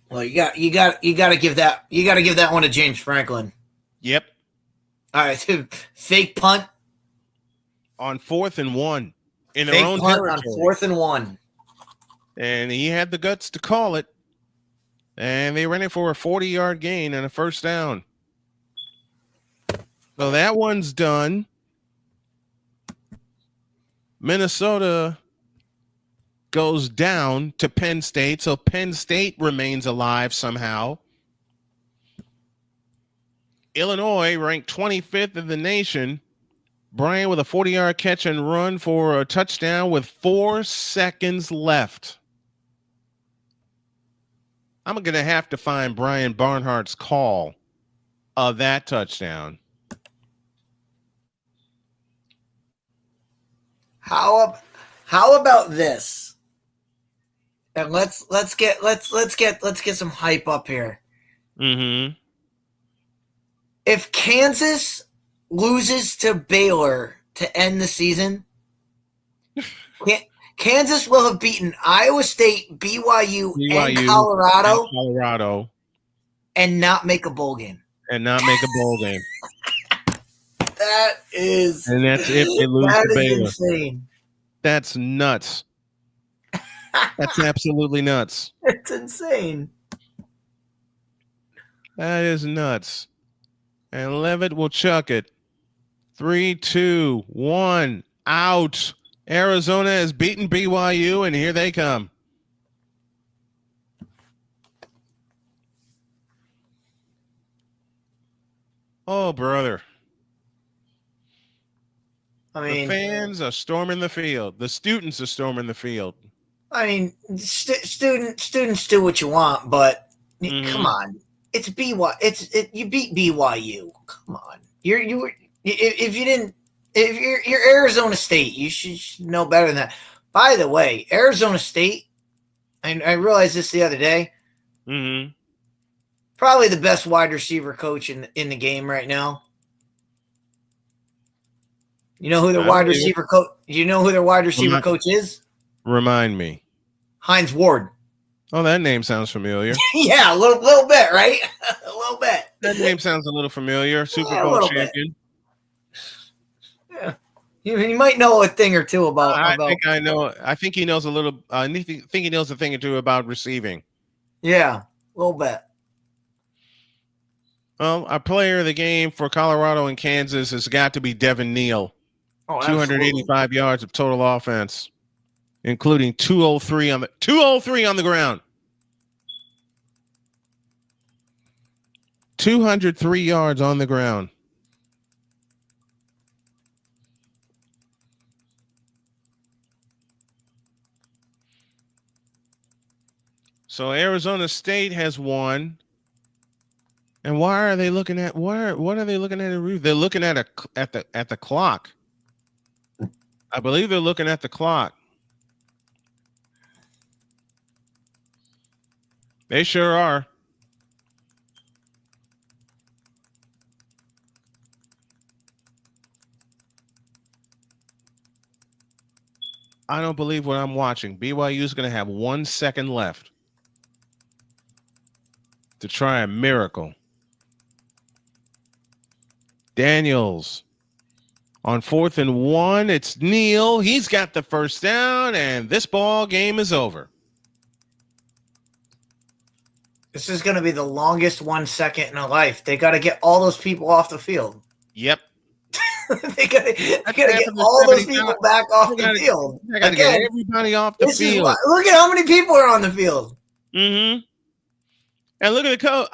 Speaker 2: Well, you got to give that one to James Franklin.
Speaker 1: Yep.
Speaker 2: All right, fake punt
Speaker 1: on 4th and 1 in their
Speaker 2: fake
Speaker 1: own
Speaker 2: punt
Speaker 1: territory.
Speaker 2: On 4th and 1,
Speaker 1: and he had the guts to call it, and they ran it for a 40-yard gain and a first down. So that one's done. Minnesota goes down to Penn State, so Penn State remains alive somehow. Illinois ranked 25th in the nation. Brian with a 40-yard catch and run for a touchdown with 4 seconds left. I'm going to have to find Brian Barnhart's call of that touchdown.
Speaker 2: How about this? And let's get some hype up here.
Speaker 1: Mm-hmm.
Speaker 2: If Kansas loses to Baylor to end the season, Kansas will have beaten Iowa State, BYU and
Speaker 1: Colorado,
Speaker 2: and not make a bowl game. That is,
Speaker 1: and that's if they lose to Baylor.
Speaker 2: Insane.
Speaker 1: That's nuts. That's absolutely nuts.
Speaker 2: It's insane.
Speaker 1: That is nuts. And Levitt will chuck it. 3, 2, 1, out. Arizona has beaten BYU, and here they come. Oh, brother.
Speaker 2: I mean,
Speaker 1: the fans are storming the field. The students are storming the field.
Speaker 2: I mean, students do what you want, but come on. It's BYU. You beat BYU. Come on. If you're Arizona State, you should know better than that. By the way, Arizona State, I realized this the other day.
Speaker 1: Mm-hmm.
Speaker 2: Probably the best wide receiver coach in the game right now. You know who their wide receiver coach? You know who their wide receiver coach is?
Speaker 1: Remind me.
Speaker 2: Hines Ward.
Speaker 1: Oh, that name sounds familiar.
Speaker 2: Yeah, a little bit, right? A little bit.
Speaker 1: That name sounds a little familiar. Super Bowl champion.
Speaker 2: Yeah, you might know a thing or two about.
Speaker 1: I think I know. I think he knows a little. I think he knows a thing or two about receiving.
Speaker 2: Yeah, a little bit.
Speaker 1: Well, our player of the game for Colorado and Kansas has got to be Devin Neal.
Speaker 2: Oh,
Speaker 1: 285 yards of total offense, including 203 on the ground. 203 yards on the ground. So Arizona State has won. And why are they looking at what are they looking at? They're looking at the clock. I believe they're looking at the clock. They sure are. I don't believe what I'm watching. BYU is going to have 1 second left to try a miracle. Daniels on 4th and 1. It's Neal. He's got the first down, and this ball game is over.
Speaker 2: This is going to be the longest 1 second in a life. They got to get all those people off the field.
Speaker 1: Yep.
Speaker 2: they got to get all those people back off the field.
Speaker 1: They got to get everybody off the field.
Speaker 2: Look at how many people are on the field.
Speaker 1: Mm-hmm. And look at the coach.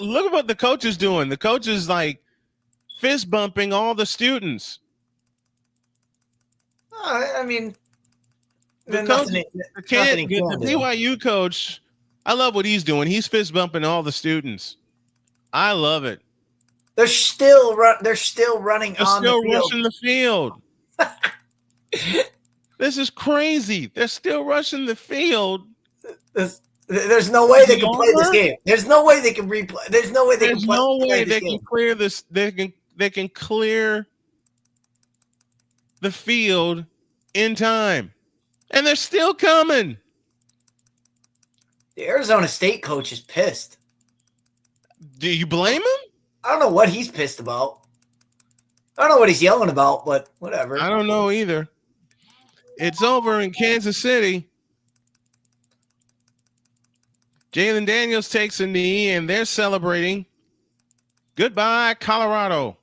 Speaker 1: Look at what the coach is doing. The coach is like fist bumping all the students.
Speaker 2: I mean,
Speaker 1: the BYU coach, I love what he's doing. He's fist bumping all the students. I love it.
Speaker 2: They're still running
Speaker 1: They're
Speaker 2: on the field.
Speaker 1: Rushing the field. This is crazy. They're still rushing the field.
Speaker 2: There's no way they can play this game. There's no way they can replay. There's no way they can play.
Speaker 1: There's no way
Speaker 2: they
Speaker 1: can clear this. They can clear the field in time, and they're still coming.
Speaker 2: The Arizona State coach is pissed.
Speaker 1: Do you blame him?
Speaker 2: I don't know what he's pissed about. I don't know what he's yelling about, but whatever.
Speaker 1: I don't know either. It's over in Kansas City. Jalen Daniels takes a knee, and they're celebrating. Goodbye, Colorado.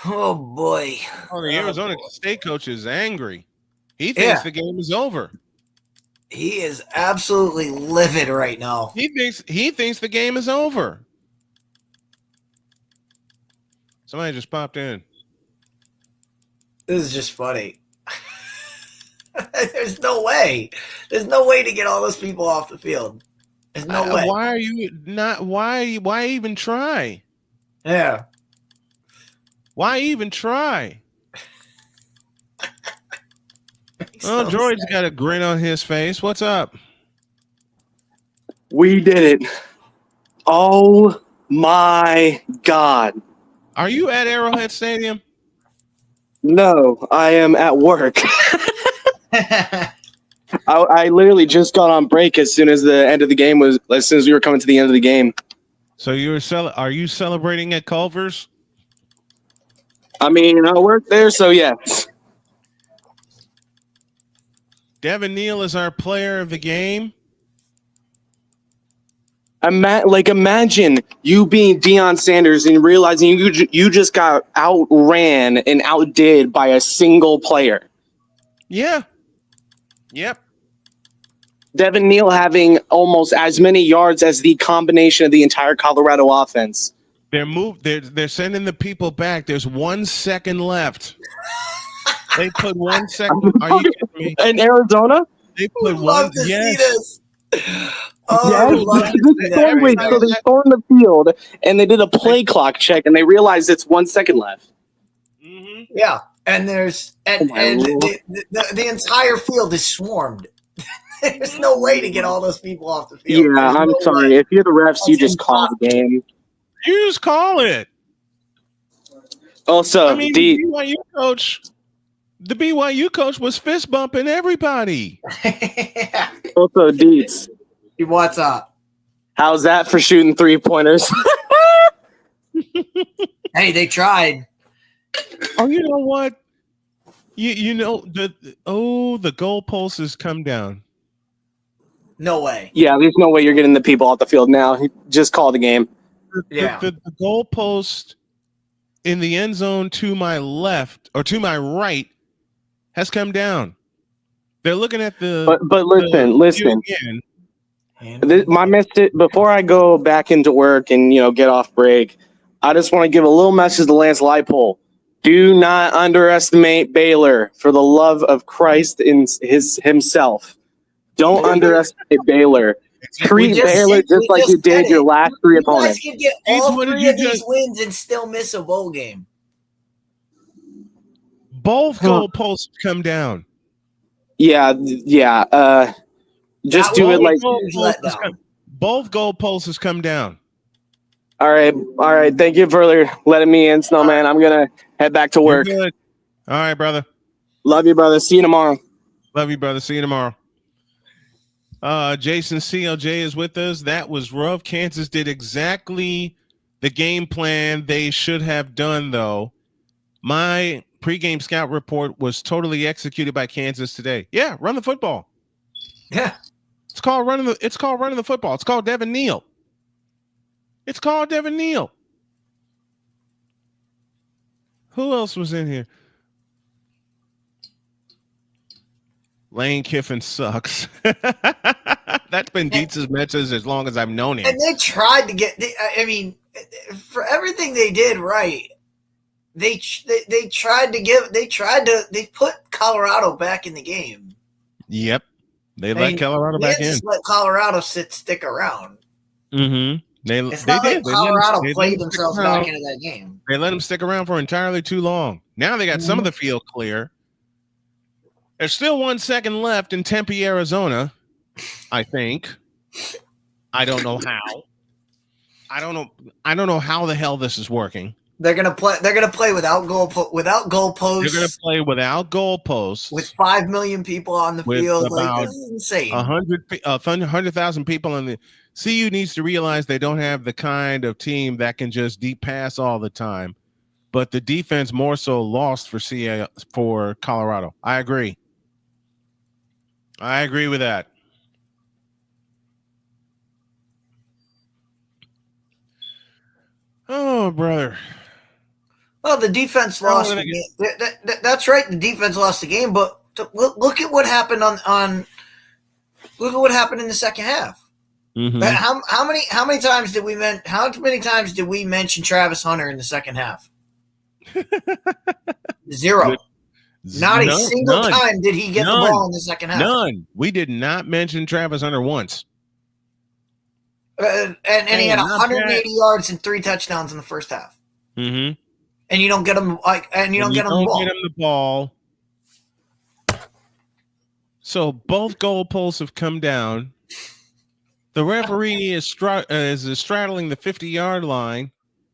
Speaker 2: Oh, boy.
Speaker 1: Oh, the Arizona State coach is angry. He thinks the game is over.
Speaker 2: He is absolutely livid right now.
Speaker 1: He thinks the game is over. Somebody just popped in.
Speaker 2: This is just funny. There's no way. There's no way to get all those people off the field. There's no way.
Speaker 1: Why are you not? Why even try?
Speaker 2: Yeah.
Speaker 1: Why even try? Oh, George's got a grin on his face. What's up?
Speaker 10: We did it. Oh my God.
Speaker 1: Are you at Arrowhead Stadium?
Speaker 10: No, I am at work. I literally just got on break as soon as as soon as we were coming to the end of the game.
Speaker 1: So are you celebrating at Culver's?
Speaker 10: I mean, I work there, so yes.
Speaker 1: Devin Neal is our player of the game.
Speaker 10: Imagine you being Deion Sanders and realizing you just got outran and outdid by a single player.
Speaker 1: Yeah. Yep.
Speaker 10: Devin Neal having almost as many yards as the combination of the entire Colorado offense.
Speaker 1: They're sending the people back. There's 1 second left. They put 1 second. Are you kidding me?
Speaker 10: In Arizona?
Speaker 1: They put one. Yes.
Speaker 10: Oh, yes. So they stormed the field and they did a play clock check and they realized it's 1 second left.
Speaker 1: Mm-hmm.
Speaker 2: Yeah, and there's the entire field is swarmed. There's no way to get all those people off the field.
Speaker 10: Yeah, I'm sorry. If you're the refs, you just call the game.
Speaker 1: You just call it.
Speaker 10: Also,
Speaker 1: the BYU coach was fist bumping everybody.
Speaker 10: Also, Deets.
Speaker 2: What's up?
Speaker 10: How's that for shooting 3-pointers?
Speaker 2: Hey, they tried.
Speaker 1: Oh, you know what? You know the goalpost has come down.
Speaker 2: No way.
Speaker 10: Yeah, there's no way you're getting the people off the field now. Just call the game.
Speaker 1: The goalpost in the end zone to my left or to my right has come down. They're looking at the.
Speaker 10: But listen. My message before I go back into work and get off break, I just want to give a little message to Lance Leipold. Do not underestimate Baylor, for the love of Christ in himself. Don't underestimate Baylor. Treat Baylor just like you did your last three opponents.
Speaker 2: You guys can get all three of these wins and still miss a bowl game.
Speaker 1: Both goalposts come down.
Speaker 10: Yeah. Just do it like
Speaker 1: both goalposts has come down.
Speaker 10: All right. Thank you for letting me in, Snowman. I'm gonna head back to work.
Speaker 1: All right, brother.
Speaker 10: Love you, brother. See you tomorrow.
Speaker 1: Love you, brother. See you tomorrow. Jason CLJ is with us. That was rough. Kansas did exactly the game plan they should have done, though. My pregame scout report was totally executed by Kansas today. Yeah, run the football.
Speaker 2: Yeah.
Speaker 1: It's called running the football. It's called Devin Neal. Who else was in here? Lane Kiffin sucks. That's been Dietz's message as long as I've known him.
Speaker 2: And they tried to get. For everything they did right, they put Colorado back in the game.
Speaker 1: Yep, they let Colorado back in.
Speaker 2: Just let Colorado stick around.
Speaker 1: Mm-hmm. They
Speaker 2: did. Colorado played themselves back into that game.
Speaker 1: They let them stick around for entirely too long. Now they got some of the field clear. There's still 1 second left in Tempe, Arizona, I think. I don't know how. I don't know how the hell this is working.
Speaker 2: They're gonna play without goalposts.
Speaker 1: They're gonna play without goalposts.
Speaker 2: With 5 million people on the field. This is insane.
Speaker 1: 100,000 people on the CU needs to realize they don't have the kind of team that can just deep pass all the time. But the defense more so lost for Colorado. I agree with that. Oh, brother.
Speaker 2: Well, the defense lost the game. That's right. The defense lost the game, but look at what happened look at what happened in the second half.
Speaker 1: Mm-hmm.
Speaker 2: How many times did we mention Travis Hunter in the second half? 0. Not a single time did he get the ball in the second half.
Speaker 1: None. We did not mention Travis Hunter once.
Speaker 2: And he had 180 yards and 3 touchdowns in the first half.
Speaker 1: Mm-hmm.
Speaker 2: And you don't get him the ball.
Speaker 1: So both goalposts have come down. The referee is straddling the 50-yard line,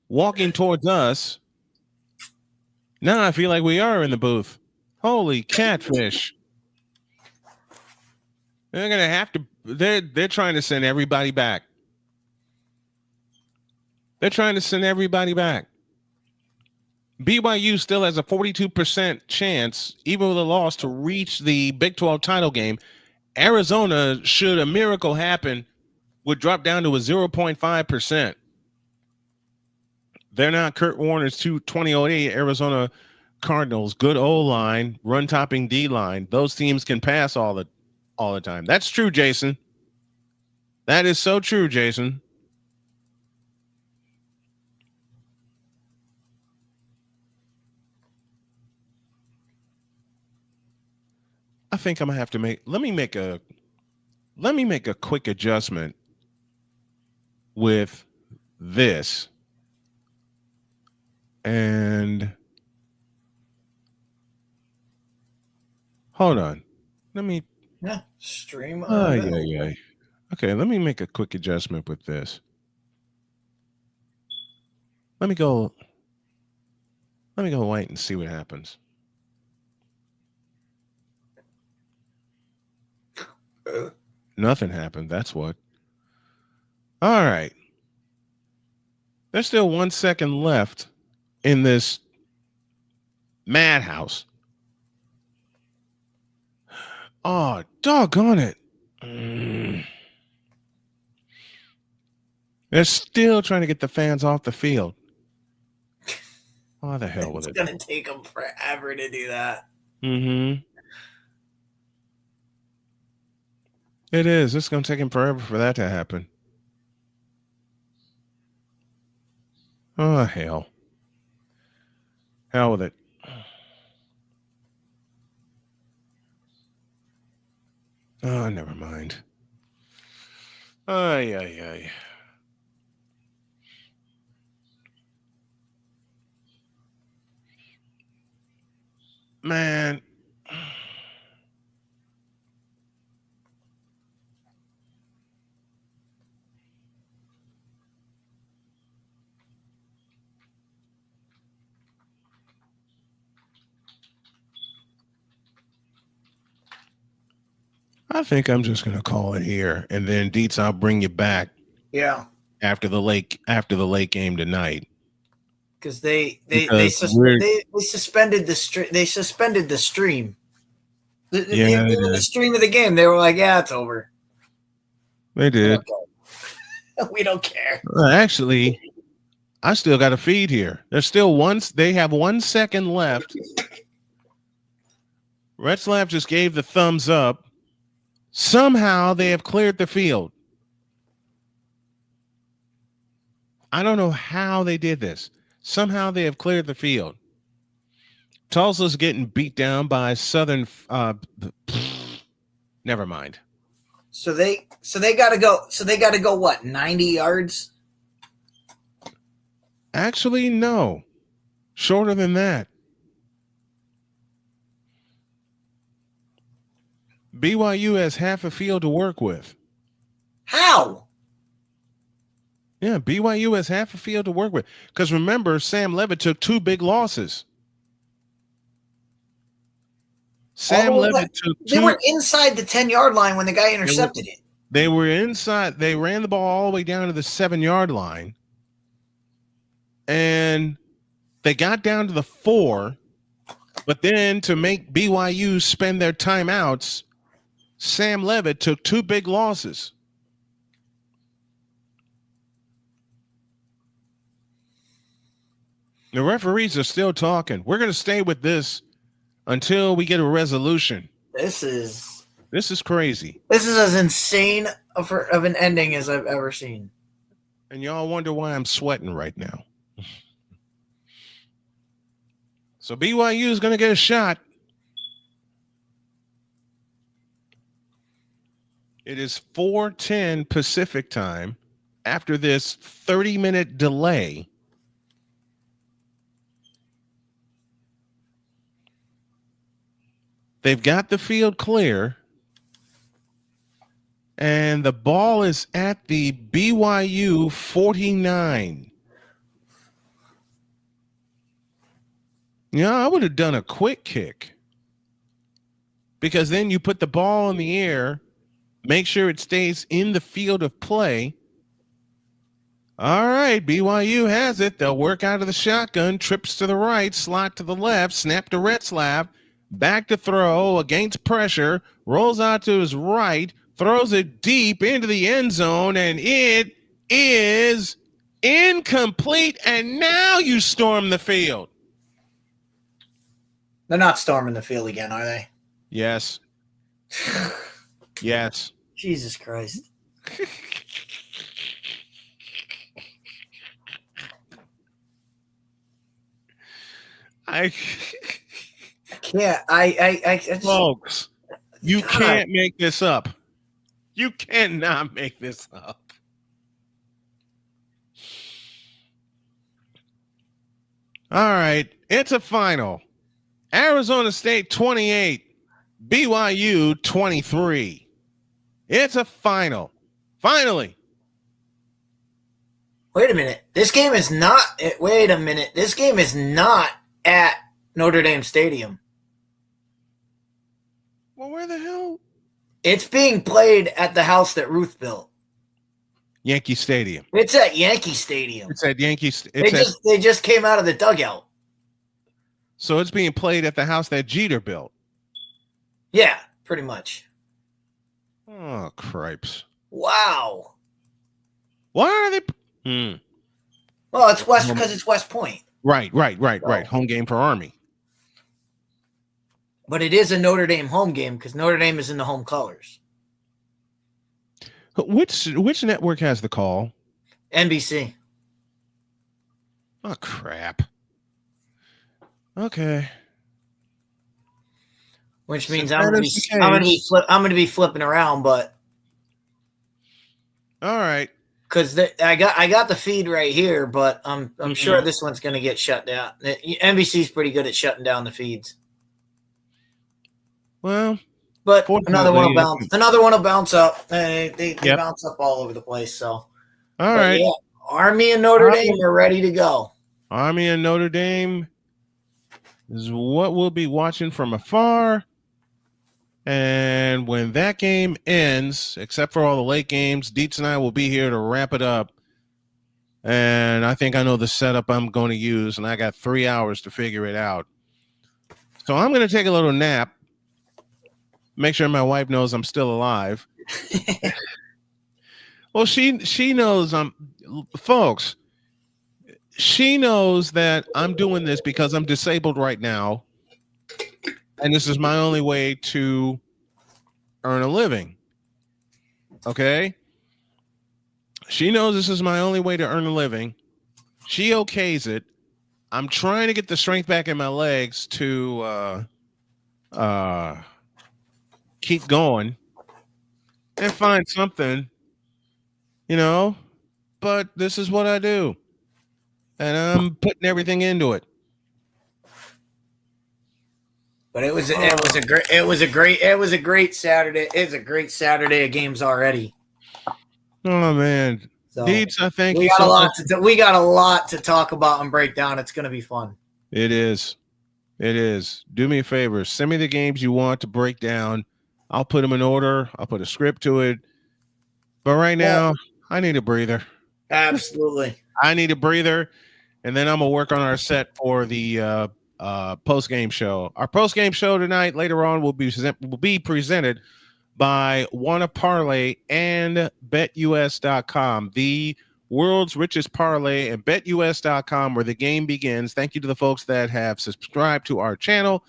Speaker 1: walking towards us. Now I feel like we are in the booth. Holy catfish. They're going to have to they're trying to send everybody back. BYU still has a 42% chance, even with a loss, to reach the Big 12 title game. Arizona, should a miracle happen, would drop down to a 0.5%. They're not Kurt Warner's 2008 Arizona Cardinals. Good O-line, run-topping D-line. Those teams can pass all the time. That's true, Jason. That is so true, Jason. I think I'm gonna have to let me make a quick adjustment with this. And hold on. Let me
Speaker 2: stream.
Speaker 1: Yeah. Okay, let me make a quick adjustment with this. Let me go wait and see what happens. Nothing happened. That's what. All right. There's still 1 second left in this madhouse. Oh, doggone it. They're still trying to get the fans off the field. Oh, the hell with it.
Speaker 2: It's going to take them forever to do that.
Speaker 1: Mm-hmm. It is. It's going to take him forever for that to happen. Oh, hell. Hell with it. Oh, never mind. Ay, ay, ay. Man. I think I'm just going to call it here, and then Dietz, I'll bring you back.
Speaker 2: Yeah,
Speaker 1: after the late game tonight,
Speaker 2: because they suspended the stream. They suspended the stream. The stream of the game. They were like, "Yeah, it's over."
Speaker 1: They did.
Speaker 2: We don't care.
Speaker 1: Actually, I still got a feed here. There's still they have 1 second left. Retzlaff just gave the thumbs up. Somehow they have cleared the field. I don't know how they did this. Somehow they have cleared the field. Tulsa's getting beat down by Southern. Never mind.
Speaker 2: So they got to go. So they got to go what? 90 yards?
Speaker 1: Actually, no. Shorter than that. BYU has half a field to work with.
Speaker 2: How?
Speaker 1: Yeah, BYU has half a field to work with. Because remember, Sam Levitt took 2 big losses. Sam Levitt took 2.
Speaker 2: They were inside the 10-yard line when the guy intercepted it.
Speaker 1: They were inside. They ran the ball all the way down to the 7-yard line. And they got down to the 4. But then to make BYU spend their timeouts, Sam Levitt took 2 big losses. The referees are still talking. We're going to stay with this until we get a resolution.
Speaker 2: This is
Speaker 1: crazy.
Speaker 2: This is as insane of an ending as I've ever seen.
Speaker 1: And y'all wonder why I'm sweating right now. So BYU is going to get a shot. It is 4:10 Pacific time after this 30-minute delay. They've got the field clear. And the ball is at the BYU 49. Yeah, I would have done a quick kick. Because then you put the ball in the air, make sure it stays in the field of play. All right, BYU has it. They'll work out of the shotgun, trips to the right, slot to the left, snap to Retzlaff, back to throw against pressure, rolls out to his right, throws it deep into the end zone, and it is incomplete. And now you storm the field.
Speaker 2: They're not storming the field again, are they?
Speaker 1: Yes. Yes.
Speaker 2: Jesus Christ.
Speaker 1: I
Speaker 2: can't. I just,
Speaker 1: folks, you can't make this up. You cannot make this up. All right, it's a final. Arizona State 28, BYU 23. It's a final. Finally.
Speaker 2: Wait a minute. This game is not. Wait a minute. This game is not at Notre Dame Stadium.
Speaker 1: Well, where the hell?
Speaker 2: It's being played at the house that Ruth built.
Speaker 1: Yankee Stadium.
Speaker 2: It's at Yankee Stadium.
Speaker 1: It's at Yankee.
Speaker 2: They just came out of the dugout.
Speaker 1: So it's being played at the house that Jeter built.
Speaker 2: Yeah, pretty much.
Speaker 1: Oh, cripes.
Speaker 2: Wow.
Speaker 1: Why are they?
Speaker 2: Well, it's West because it's West Point.
Speaker 1: Right. Home game for Army.
Speaker 2: But it is a Notre Dame home game because Notre Dame is in the home colors.
Speaker 1: Which network has the call?
Speaker 2: NBC.
Speaker 1: Oh, crap. Okay.
Speaker 2: Which means I'm going to be flipping around, but
Speaker 1: All right.
Speaker 2: Because I got the feed right here, but I'm sure this one's going to get shut down. NBC's pretty good at shutting down the feeds.
Speaker 1: Well,
Speaker 2: but another one will bounce. Another one will bounce up. They bounce up all over the place. So,
Speaker 1: all right.
Speaker 2: Yeah, Army and Notre Dame are ready to go.
Speaker 1: Army and Notre Dame is what we'll be watching from afar. And when that game ends, except for all the late games, Dietz and I will be here to wrap it up. And I think I know the setup I'm going to use, and I got 3 hours to figure it out. So I'm going to take a little nap. Make sure my wife knows I'm still alive. Well, she knows folks. She knows that I'm doing this because I'm disabled right now, and this is my only way to earn a living. Okay? She knows this is my only way to earn a living. She okays it. I'm trying to get the strength back in my legs to keep going and find something, but this is what I do. And I'm putting everything into it.
Speaker 2: But it was a great Saturday. It's a great Saturday of games already.
Speaker 1: Oh man.
Speaker 2: So
Speaker 1: Deeds, I thank
Speaker 2: we
Speaker 1: you
Speaker 2: got
Speaker 1: so
Speaker 2: a lot
Speaker 1: much.
Speaker 2: we got a lot to talk about and break down. It's going to be fun.
Speaker 1: It is. Do me a favor. Send me the games you want to break down. I'll put them in order. I'll put a script to it. But right now, I need a breather.
Speaker 2: Absolutely.
Speaker 1: I need a breather. And then I'm going to work on our set for the post-game show. Our post-game show tonight, later on, will be presented by Wanna Parlay and BetUS.com, the world's richest parlay, and BetUS.com, where the game begins. Thank you to the folks that have subscribed to our channel.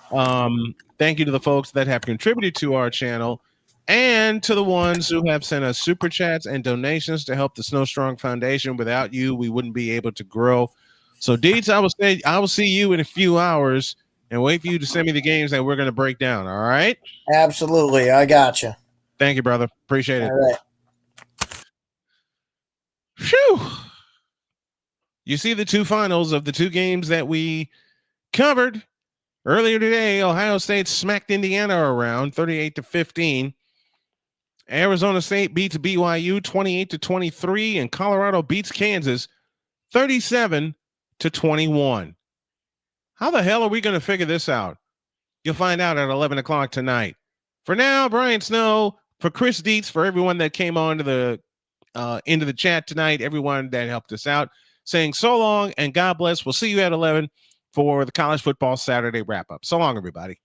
Speaker 1: Thank you to the folks that have contributed to our channel, and to the ones who have sent us super chats and donations to help the Snow Strong Foundation. Without you, we wouldn't be able to grow. So, Deeds, I will see you in a few hours and wait for you to send me the games that we're going to break down. All right?
Speaker 2: Absolutely. I got you.
Speaker 1: Thank you, brother. Appreciate it.
Speaker 2: All right.
Speaker 1: Phew. You see the two finals of the two games that we covered earlier today. Ohio State smacked Indiana around 38-15. Arizona State beats BYU 28-23, and Colorado beats Kansas 37-21. How the hell are we going to figure this out? You'll find out at 11 o'clock tonight. For now, Brian Snow, for Chris Dietz, for everyone that came on to the into the chat tonight, everyone that helped us out, saying so long and God bless. We'll see you at 11 for the College Football Saturday wrap-up. So long, everybody.